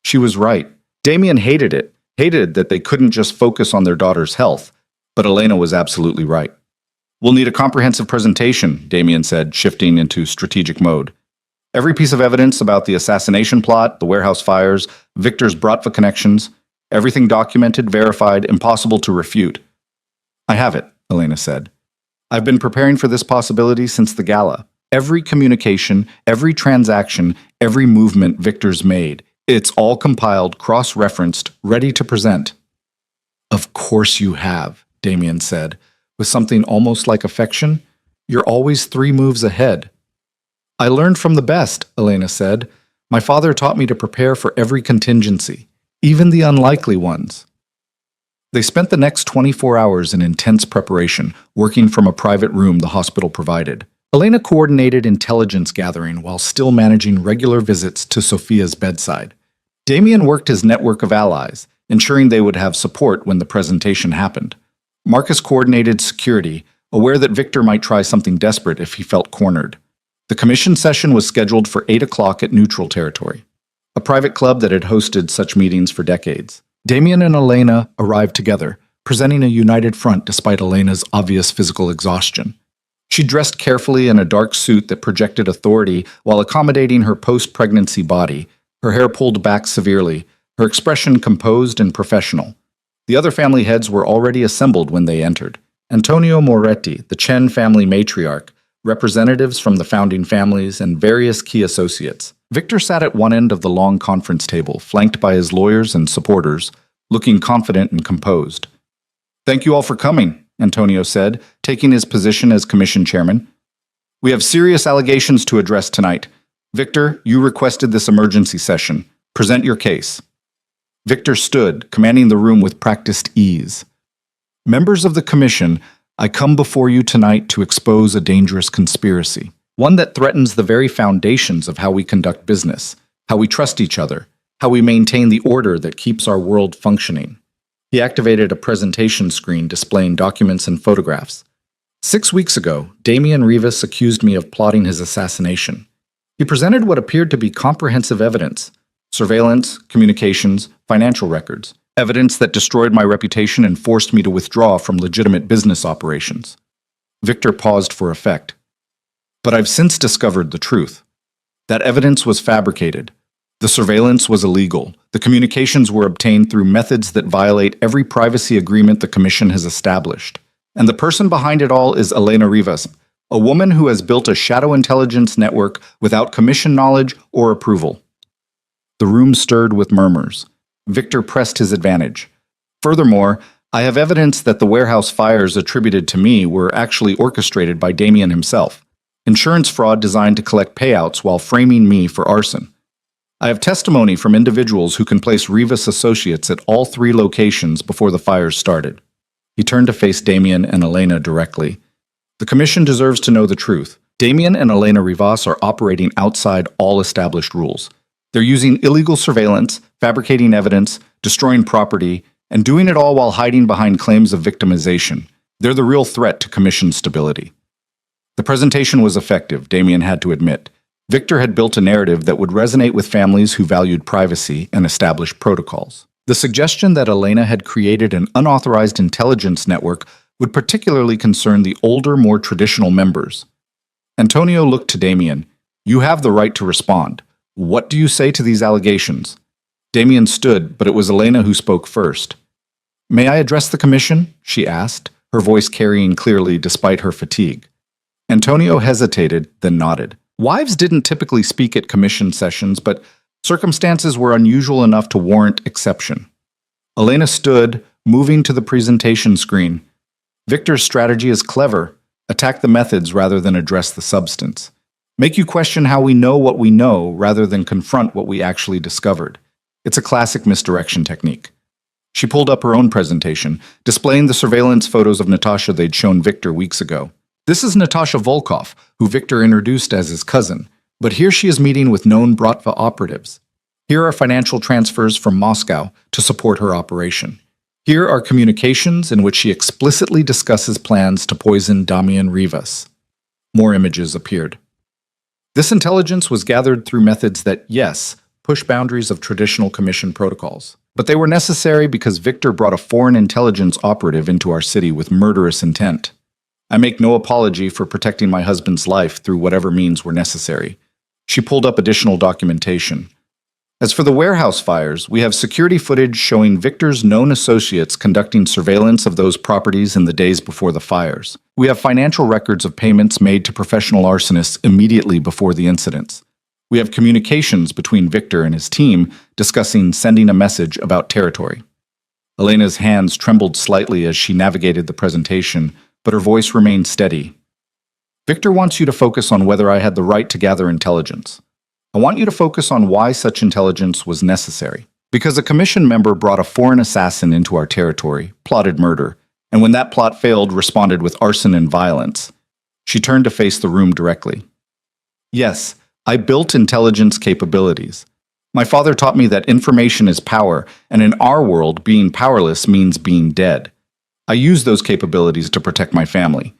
She was right. Damien hated it, hated that they couldn't just focus on their daughter's health, but Elena was absolutely right. "We'll need a comprehensive presentation," Damien said, shifting into strategic mode. "Every piece of evidence about the assassination plot, the warehouse fires, Victor's Bratva connections, everything documented, verified, impossible to refute." "I have it," Elena said. "I've been preparing for this possibility since the gala. Every communication, every transaction, every movement Victor's made, it's all compiled, cross-referenced, ready to present." "Of course you have," Damien said, with something almost like affection. "You're always 3 moves ahead." "I learned from the best," Elena said. "My father taught me to prepare for every contingency, even the unlikely ones." They spent the next 24 hours in intense preparation, working from a private room the hospital provided. Elena coordinated intelligence gathering while still managing regular visits to Sophia's bedside. Damien worked his network of allies, ensuring they would have support when the presentation happened. Marcus coordinated security, aware that Victor might try something desperate if he felt cornered. The commission session was scheduled for 8 o'clock at Neutral Territory, a private club that had hosted such meetings for decades. Damien and Elena arrived together, presenting a united front despite Elena's obvious physical exhaustion. She dressed carefully in a dark suit that projected authority while accommodating her post-pregnancy body, her hair pulled back severely, her expression composed and professional. The other family heads were already assembled when they entered. Antonio Moretti, the Chen family matriarch, representatives from the founding families, and various key associates. Victor sat at one end of the long conference table, flanked by his lawyers and supporters, looking confident and composed. "Thank you all for coming," Antonio said, taking his position as commission chairman. "We have serious allegations to address tonight. Victor, you requested this emergency session. Present your case. Victor stood, commanding the room with practiced ease. Members of the commission, I come before you tonight to expose a dangerous conspiracy, one that threatens the very foundations of how we conduct business, how we trust each other, how we maintain the order that keeps our world functioning. He activated a presentation screen displaying documents and photographs. 6 weeks ago, Damian Rivas accused me of plotting his assassination. He presented what appeared to be comprehensive evidence: surveillance, communications, financial records, evidence that destroyed my reputation and forced me to withdraw from legitimate business operations. Victor paused for effect. But I've since discovered the truth. That evidence was fabricated. The surveillance was illegal. The communications were obtained through methods that violate every privacy agreement the Commission has established. And the person behind it all is Elena Rivas, a woman who has built a shadow intelligence network without Commission knowledge or approval. The room stirred with murmurs. Victor pressed his advantage. Furthermore, I have evidence that the warehouse fires attributed to me were actually orchestrated by Damian himself. Insurance fraud designed to collect payouts while framing me for arson. I have testimony from individuals who can place Rivas associates at all 3 locations before the fires started. He turned to face Damian and Elena directly. The Commission deserves to know the truth. Damian and Elena Rivas are operating outside all established rules. They're using illegal surveillance, fabricating evidence, destroying property, and doing it all while hiding behind claims of victimization. They're the real threat to Commission stability. The presentation was effective, Damian had to admit. Victor had built a narrative that would resonate with families who valued privacy and established protocols. The suggestion that Elena had created an unauthorized intelligence network would particularly concern the older, more traditional members. Antonio looked to Damian. You have the right to respond. What do you say to these allegations? Damian stood, but it was Elena who spoke first. May I address the Commission? She asked, her voice carrying clearly despite her fatigue. Antonio hesitated, then nodded. Wives didn't typically speak at Commission sessions, but circumstances were unusual enough to warrant exception. Elena stood, moving to the presentation screen. Victor's strategy is clever. Attack the methods rather than address the substance. Make you question how we know what we know rather than confront what we actually discovered. It's a classic misdirection technique. She pulled up her own presentation, displaying the surveillance photos of Natasha they'd shown Victor weeks ago. This is Natasha Volkov, who Victor introduced as his cousin, but here she is meeting with known Bratva operatives. Here are financial transfers from Moscow to support her operation. Here are communications in which she explicitly discusses plans to poison Damian Rivas. More images appeared. This intelligence was gathered through methods that, yes, push boundaries of traditional Commission protocols. But they were necessary because Victor brought a foreign intelligence operative into our city with murderous intent. I make no apology for protecting my husband's life through whatever means were necessary. She pulled up additional documentation. As for the warehouse fires, we have security footage showing Victor's known associates conducting surveillance of those properties in the days before the fires. We have financial records of payments made to professional arsonists immediately before the incidents. We have communications between Victor and his team discussing sending a message about territory. Elena's hands trembled slightly as she navigated the presentation, but her voice remained steady. Victor wants you to focus on whether I had the right to gather intelligence. I want you to focus on why such intelligence was necessary. Because a Commission member brought a foreign assassin into our territory, plotted murder, and when that plot failed, responded with arson and violence. She turned to face the room directly. Yes, I built intelligence capabilities. My father taught me that information is power, and in our world, being powerless means being dead. I use those capabilities to protect my family.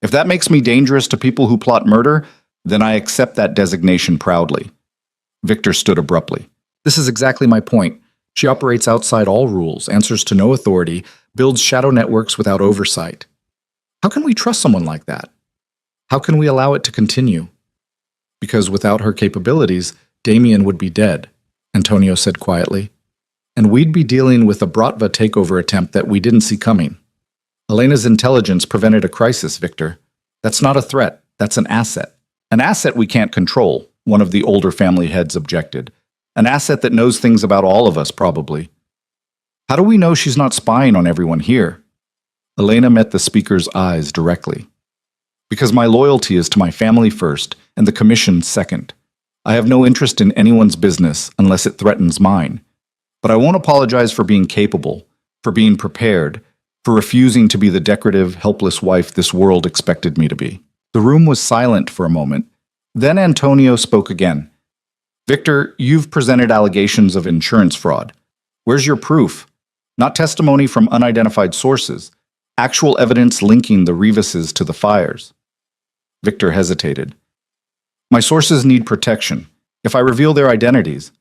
If that makes me dangerous to people who plot murder, then I accept that designation proudly. Victor stood abruptly. This is exactly my point. She operates outside all rules, answers to no authority, builds shadow networks without oversight. How can we trust someone like that? How can we allow it to continue? Because without her capabilities, Damian would be dead, Antonio said quietly. And we'd be dealing with a Bratva takeover attempt that we didn't see coming. Elena's intelligence prevented a crisis, Victor. That's not a threat, that's an asset. An asset we can't control, one of the older family heads objected. An asset that knows things about all of us, probably. How do we know she's not spying on everyone here? Elena met the speaker's eyes directly. Because my loyalty is to my family first, and the Commission second. I have no interest in anyone's business unless it threatens mine. But I won't apologize for being capable, for being prepared, for refusing to be the decorative, helpless wife this world expected me to be. The room was silent for a moment. Then Antonio spoke again. Victor, you've presented allegations of insurance fraud. Where's your proof? Not testimony from unidentified sources, actual evidence linking the Rivases to the fires. Victor hesitated. My sources need protection. If I reveal their identities,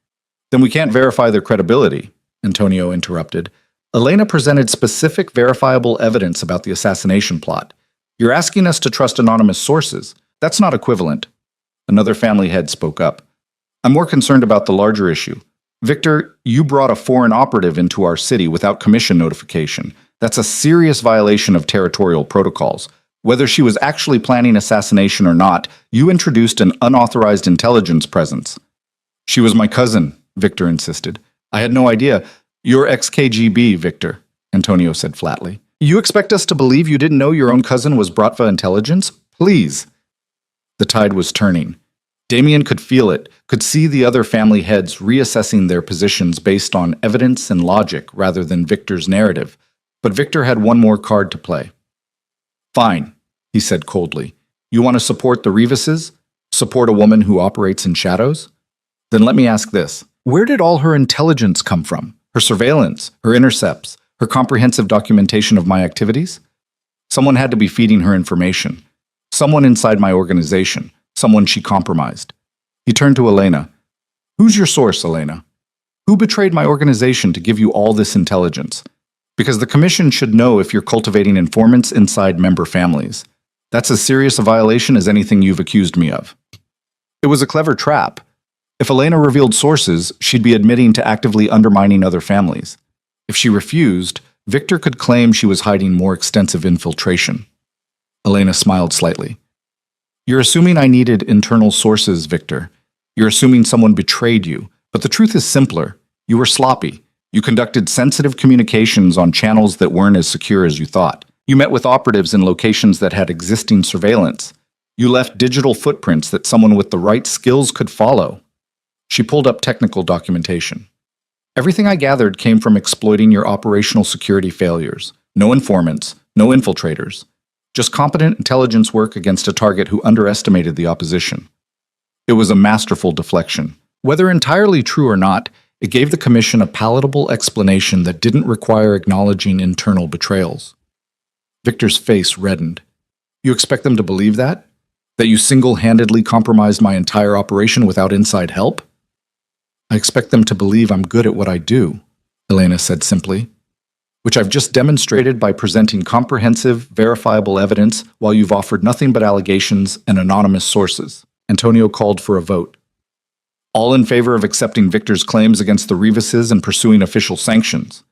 then we can't verify their credibility, Antonio interrupted. Elena presented specific verifiable evidence about the assassination plot. You're asking us to trust anonymous sources. That's not equivalent. Another family head spoke up. I'm more concerned about the larger issue. Victor, you brought a foreign operative into our city without commission notification. That's a serious violation of territorial protocols. Whether she was actually planning assassination or not, you introduced an unauthorized intelligence presence. She was my cousin, Victor insisted. I had no idea. You're ex-KGB, Victor, Antonio said flatly. You expect us to believe you didn't know your own cousin was Bratva intelligence? Please. The tide was turning. Damien could feel it, could see the other family heads reassessing their positions based on evidence and logic rather than Victor's narrative. But Victor had one more card to play. Fine, he said coldly. You want to support the Rivases? Support a woman who operates in shadows? Then let me ask this. Where did all her intelligence come from? Her surveillance, her intercepts, her comprehensive documentation of my activities? Someone had to be feeding her information. Someone inside my organization. Someone she compromised. He turned to Elena. Who's your source, Elena? Who betrayed my organization to give you all this intelligence? Because the commission should know if you're cultivating informants inside member families. That's as serious a violation as anything you've accused me of. It was a clever trap. If Elena revealed sources, she'd be admitting to actively undermining other families. If she refused, Victor could claim she was hiding more extensive infiltration. Elena smiled slightly. You're assuming I needed internal sources, Victor. You're assuming someone betrayed you. But the truth is simpler. You were sloppy. You conducted sensitive communications on channels that weren't as secure as you thought. You met with operatives in locations that had existing surveillance. You left digital footprints that someone with the right skills could follow. She pulled up technical documentation. Everything I gathered came from exploiting your operational security failures. No informants, no infiltrators. Just competent intelligence work against a target who underestimated the opposition. It was a masterful deflection. Whether entirely true or not, it gave the commission a palatable explanation that didn't require acknowledging internal betrayals. Victor's face reddened. You expect them to believe that? That you single-handedly compromised my entire operation without inside help? I expect them to believe I'm good at what I do, Elena said simply, which I've just demonstrated by presenting comprehensive, verifiable evidence while you've offered nothing but allegations and anonymous sources. Antonio called for a vote. All in favor of accepting Victor's claims against the Rivases and pursuing official sanctions.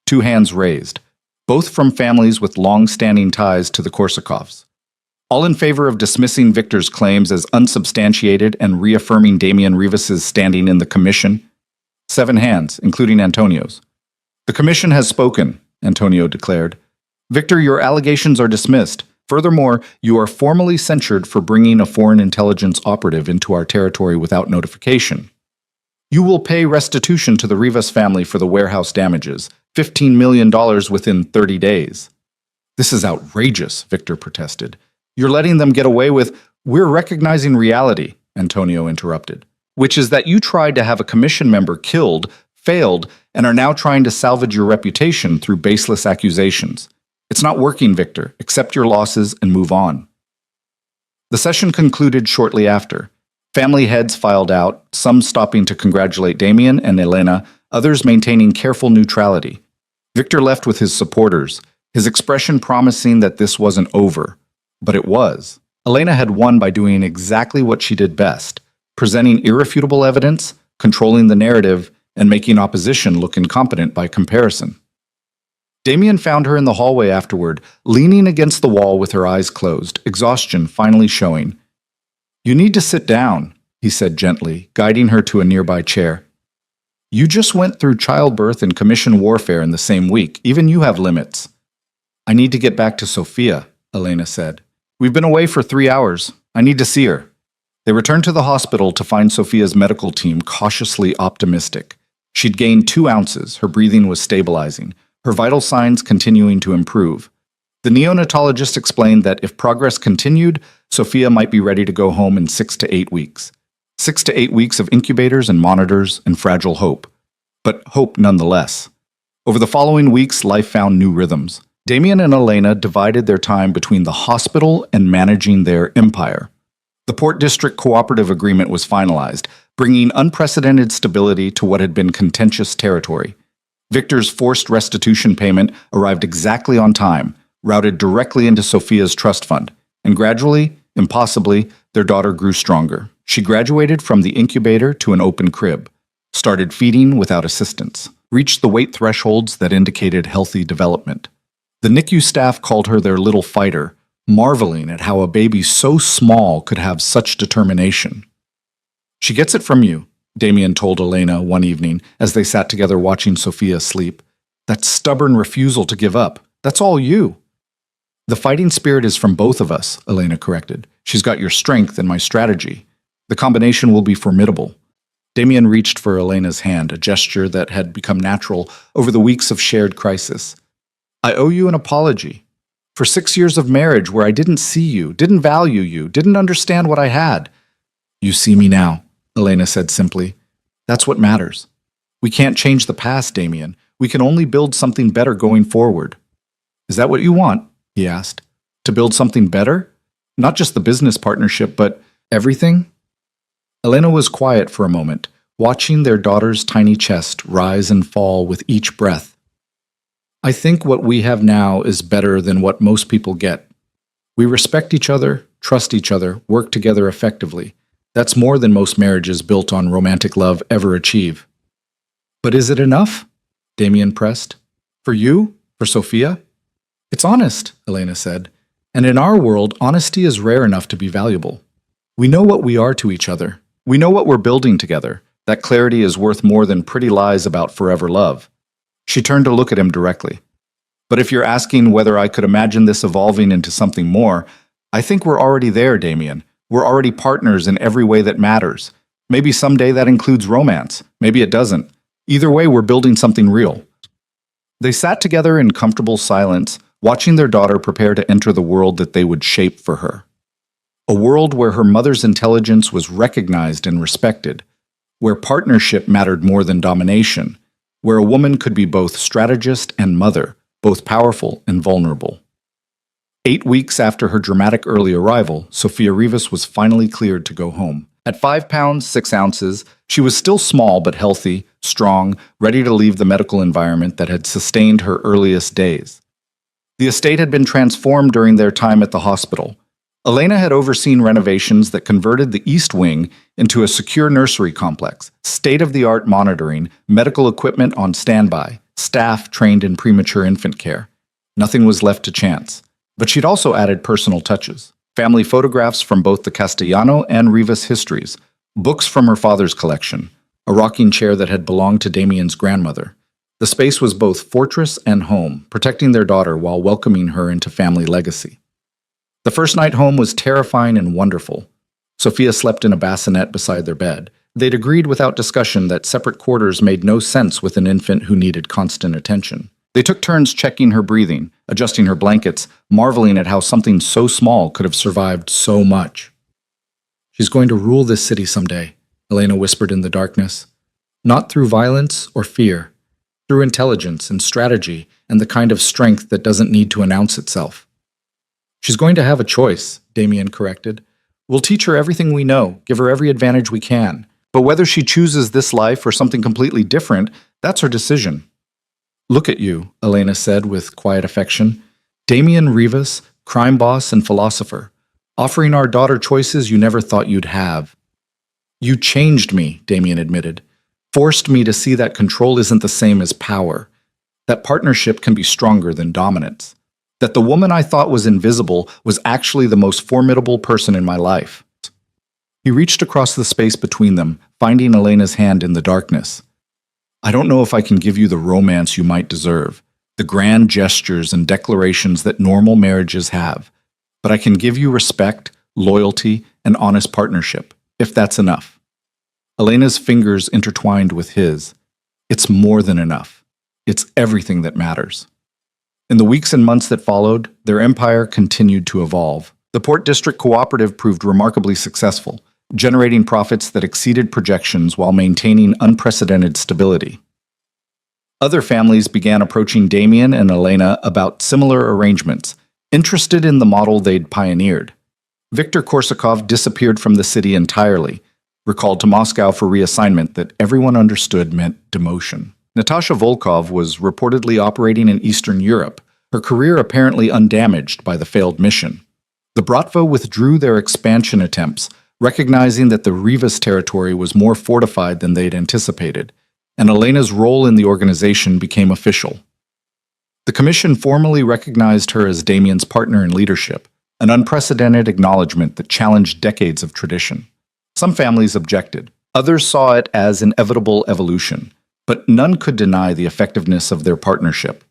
2 hands raised, both from families with long-standing ties to the Korsakovs. All in favor of dismissing Victor's claims as unsubstantiated and reaffirming Damien Rivas's standing in the commission? 7 hands, including Antonio's. The commission has spoken, Antonio declared. Victor, your allegations are dismissed. Furthermore, you are formally censured for bringing a foreign intelligence operative into our territory without notification. You will pay restitution to the Rivas family for the warehouse damages, $15 million within 30 days. This is outrageous, Victor protested. You're letting them get away with, we're recognizing reality, Antonio interrupted, which is that you tried to have a commission member killed, failed, and are now trying to salvage your reputation through baseless accusations. It's not working, Victor. Accept your losses and move on. The session concluded shortly after. Family heads filed out, some stopping to congratulate Damien and Elena, others maintaining careful neutrality. Victor left with his supporters, his expression promising that this wasn't over. But it was. Elena had won by doing exactly what she did best, presenting irrefutable evidence, controlling the narrative, and making opposition look incompetent by comparison. Damien found her in the hallway afterward, leaning against the wall with her eyes closed, exhaustion finally showing. You need to sit down, he said gently, guiding her to a nearby chair. You just went through childbirth and commission warfare in the same week. Even you have limits. I need to get back to Sofia, Elena said. We've been away for 3 hours. I need to see her. They returned to the hospital to find Sophia's medical team cautiously optimistic. She'd gained 2 ounces, her breathing was stabilizing, her vital signs continuing to improve. The neonatologist explained that if progress continued, Sophia might be ready to go home in 6 to 8 weeks. 6 to 8 weeks of incubators and monitors and fragile hope. But hope nonetheless. Over the following weeks, life found new rhythms. Damien and Elena divided their time between the hospital and managing their empire. The Port District Cooperative Agreement was finalized, bringing unprecedented stability to what had been contentious territory. Victor's forced restitution payment arrived exactly on time, routed directly into Sophia's trust fund, and gradually, impossibly, their daughter grew stronger. She graduated from the incubator to an open crib, started feeding without assistance, reached the weight thresholds that indicated healthy development. The NICU staff called her their little fighter, marveling at how a baby so small could have such determination. "She gets it from you," Damien told Elena one evening as they sat together watching Sophia sleep. "That stubborn refusal to give up, that's all you." "The fighting spirit is from both of us," Elena corrected. "She's got your strength and my strategy. The combination will be formidable." Damien reached for Elena's hand, a gesture that had become natural over the weeks of shared crisis. "I owe you an apology. For 6 years of marriage where I didn't see you, didn't value you, didn't understand what I had." "You see me now," Elena said simply. "That's what matters. We can't change the past, Damien. We can only build something better going forward." "Is that what you want?" he asked. "To build something better? Not just the business partnership, but everything?" Elena was quiet for a moment, watching their daughter's tiny chest rise and fall with each breath. "I think what we have now is better than what most people get. We respect each other, trust each other, work together effectively. That's more than most marriages built on romantic love ever achieve." "But is it enough?" Damien pressed. "For you? For Sophia?" "It's honest," Elena said. "And in our world, honesty is rare enough to be valuable. We know what we are to each other. We know what we're building together. That clarity is worth more than pretty lies about forever love." She turned to look at him directly. "But if you're asking whether I could imagine this evolving into something more, I think we're already there, Damien. We're already partners in every way that matters. Maybe someday that includes romance. Maybe it doesn't. Either way, we're building something real." They sat together in comfortable silence, watching their daughter prepare to enter the world that they would shape for her. A world where her mother's intelligence was recognized and respected, where partnership mattered more than domination, where a woman could be both strategist and mother, both powerful and vulnerable. 8 weeks after her dramatic early arrival, Sophia Rivas was finally cleared to go home. At 5 pounds 6 ounces, she was still small but healthy, strong, ready to leave the medical environment that had sustained her earliest days. The estate had been transformed during their time at the hospital. Elena had overseen renovations that converted the East Wing into a secure nursery complex, state-of-the-art monitoring, medical equipment on standby, staff trained in premature infant care. Nothing was left to chance. But she'd also added personal touches. Family photographs from both the Castellano and Rivas histories, books from her father's collection, a rocking chair that had belonged to Damien's grandmother. The space was both fortress and home, protecting their daughter while welcoming her into family legacy. The first night home was terrifying and wonderful. Sophia slept in a bassinet beside their bed. They'd agreed without discussion that separate quarters made no sense with an infant who needed constant attention. They took turns checking her breathing, adjusting her blankets, marveling at how something so small could have survived so much. "She's going to rule this city someday," Elena whispered in the darkness. "Not through violence or fear, through intelligence and strategy and the kind of strength that doesn't need to announce itself." "She's going to have a choice," Damien corrected. "We'll teach her everything we know, give her every advantage we can. But whether she chooses this life or something completely different, that's her decision." "Look at you," Elena said with quiet affection. "Damien Rivas, crime boss and philosopher, offering our daughter choices you never thought you'd have." "You changed me," Damien admitted. "Forced me to see that control isn't the same as power. That partnership can be stronger than dominance. That the woman I thought was invisible was actually the most formidable person in my life." He reached across the space between them, finding Elena's hand in the darkness. "I don't know if I can give you the romance you might deserve, the grand gestures and declarations that normal marriages have, but I can give you respect, loyalty, and honest partnership. if that's enough. Elena's fingers intertwined with his. It's more than enough. It's everything that matters. In the weeks and months that followed, their empire continued to evolve. The Port District Cooperative proved remarkably successful, generating profits that exceeded projections while maintaining unprecedented stability. Other families began approaching Damien and Elena about similar arrangements, interested in the model they'd pioneered. Viktor Korsakov disappeared from the city entirely, recalled to Moscow for reassignment that everyone understood meant demotion. Natasha Volkov was reportedly operating in Eastern Europe, her career apparently undamaged by the failed mission. The Bratva withdrew their expansion attempts, recognizing that the Rivas territory was more fortified than they'd anticipated, and Elena's role in the organization became official. The commission formally recognized her as Damien's partner in leadership, an unprecedented acknowledgement that challenged decades of tradition. Some families objected. Others saw it as inevitable evolution, but none could deny the effectiveness of their partnership.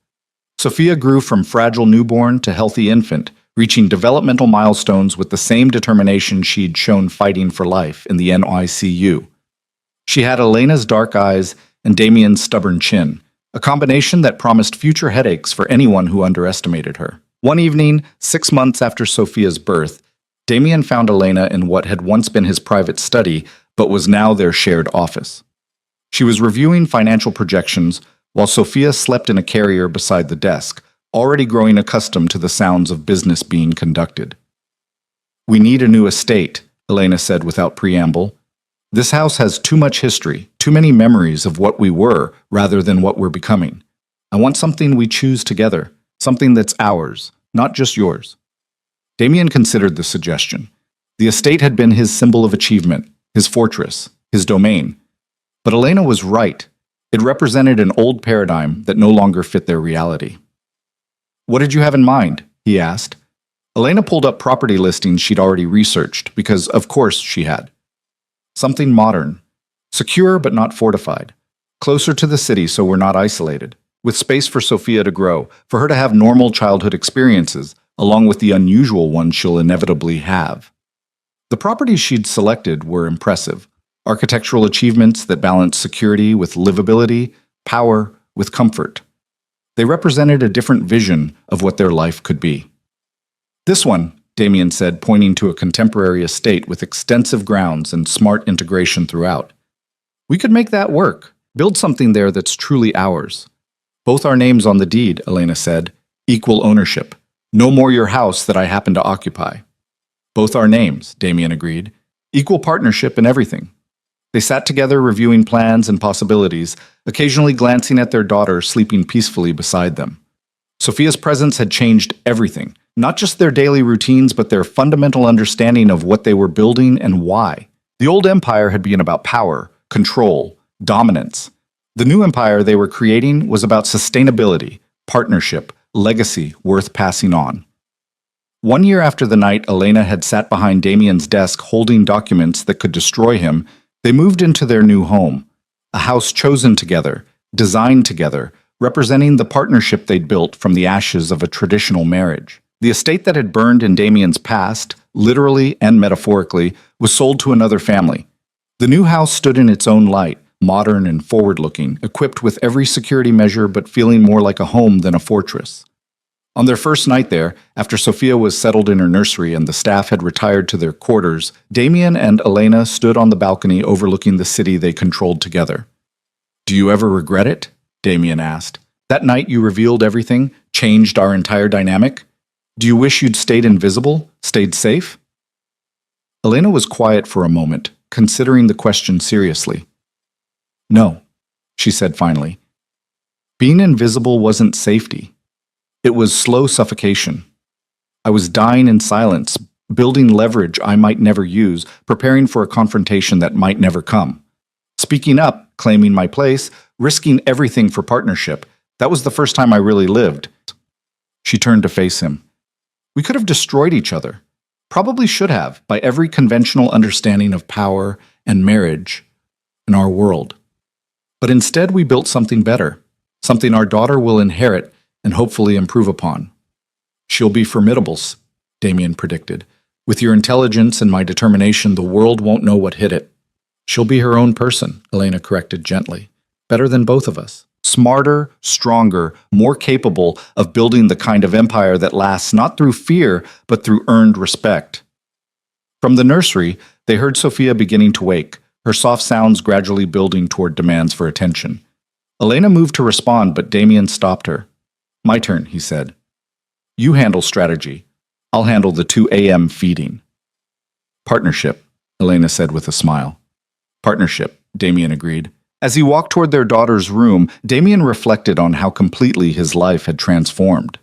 Sophia grew from fragile newborn to healthy infant, reaching developmental milestones with the same determination she'd shown fighting for life in the NYCU. She had Elena's dark eyes and Damien's stubborn chin, a combination that promised future headaches for anyone who underestimated her. One evening, 6 months after Sophia's birth, Damien found Elena in what had once been his private study, but was now their shared office. She was reviewing financial projections, while Sophia slept in a carrier beside the desk, already growing accustomed to the sounds of business being conducted. "We need a new estate," Elena said without preamble. "This house has too much history, too many memories of what we were rather than what we're becoming. I want something we choose together, something that's ours, not just yours." Damien considered the suggestion. The estate had been his symbol of achievement, his fortress, his domain. But Elena was right. It represented an old paradigm that no longer fit their reality. "What did you have in mind?" he asked. Elena pulled up property listings she'd already researched, because of course she had. "Something modern. Secure but not fortified. Closer to the city so we're not isolated. With space for Sophia to grow, for her to have normal childhood experiences, along with the unusual ones she'll inevitably have." The properties she'd selected were impressive. Architectural achievements that balanced security with livability, power with comfort. They represented a different vision of what their life could be. "This one," Damien said, pointing to a contemporary estate with extensive grounds and smart integration throughout. "We could make that work. Build something there that's truly ours. Both our names on the deed," Elena said. "Equal ownership. No more your house that I happen to occupy." "Both our names," Damien agreed. "Equal partnership in everything." They sat together reviewing plans and possibilities, occasionally glancing at their daughter sleeping peacefully beside them. Sophia's presence had changed everything, not just their daily routines, but their fundamental understanding of what they were building and why. The old empire had been about power, control, dominance. The new empire they were creating was about sustainability, partnership, legacy worth passing on. 1 year after the night Elena had sat behind Damien's desk holding documents that could destroy him, they moved into their new home, a house chosen together, designed together, representing the partnership they'd built from the ashes of a traditional marriage. The estate that had burned in Damien's past, literally and metaphorically, was sold to another family. The new house stood in its own light, modern and forward-looking, equipped with every security measure but feeling more like a home than a fortress. On their first night there, after Sophia was settled in her nursery and the staff had retired to their quarters, Damien and Elena stood on the balcony overlooking the city they controlled together. "Do you ever regret it?" Damien asked. "That night you revealed everything, changed our entire dynamic? Do you wish you'd stayed invisible, stayed safe?" Elena was quiet for a moment, considering the question seriously. "No," she said finally. "Being invisible wasn't safety. It was slow suffocation. I was dying in silence, building leverage I might never use, preparing for a confrontation that might never come. Speaking up, claiming my place, risking everything for partnership, that was the first time I really lived." She turned to face him. "We could have destroyed each other. Probably should have, by every conventional understanding of power and marriage in our world. But instead we built something better, something our daughter will inherit and hopefully improve upon. She'll be formidable," Damien predicted. With your intelligence and my determination, the world won't know what hit it. She'll be her own person, Elena corrected gently. Better than both of us. Smarter, stronger, more capable of building the kind of empire that lasts not through fear, but through earned respect. From the nursery, they heard Sophia beginning to wake, her soft sounds gradually building toward demands for attention. Elena moved to respond, but Damien stopped her. My turn, he said. You handle strategy. I'll handle the 2 a.m. feeding. Partnership, Elena said with a smile. Partnership, Damien agreed. As he walked toward their daughter's room, Damien reflected on how completely his life had transformed.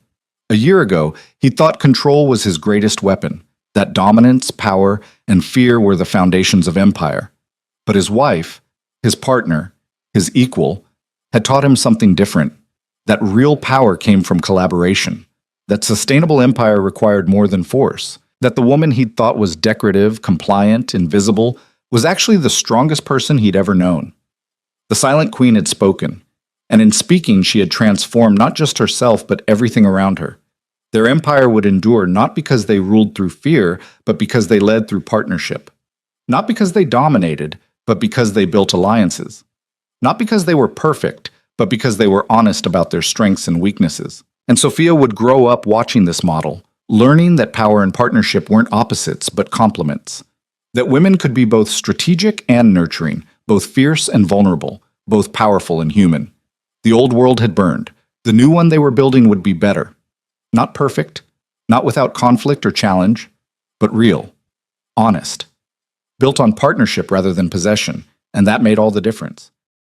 A year ago, he thought control was his greatest weapon, that dominance, power, and fear were the foundations of empire. But his wife, his partner, his equal, had taught him something different, that real power came from collaboration, that sustainable empire required more than force, that the woman he'd thought was decorative, compliant, invisible, was actually the strongest person he'd ever known. The Silent Queen had spoken, and in speaking she had transformed not just herself but everything around her. Their empire would endure not because they ruled through fear, but because they led through partnership. Not because they dominated, but because they built alliances. Not because they were perfect, but because they were honest about their strengths and weaknesses. And Sophia would grow up watching this model, learning that power and partnership weren't opposites, but complements. That women could be both strategic and nurturing, both fierce and vulnerable, both powerful and human. The old world had burned. The new one they were building would be better. Not perfect, not without conflict or challenge, but real, honest. Built on partnership rather than possession, and that made all the difference.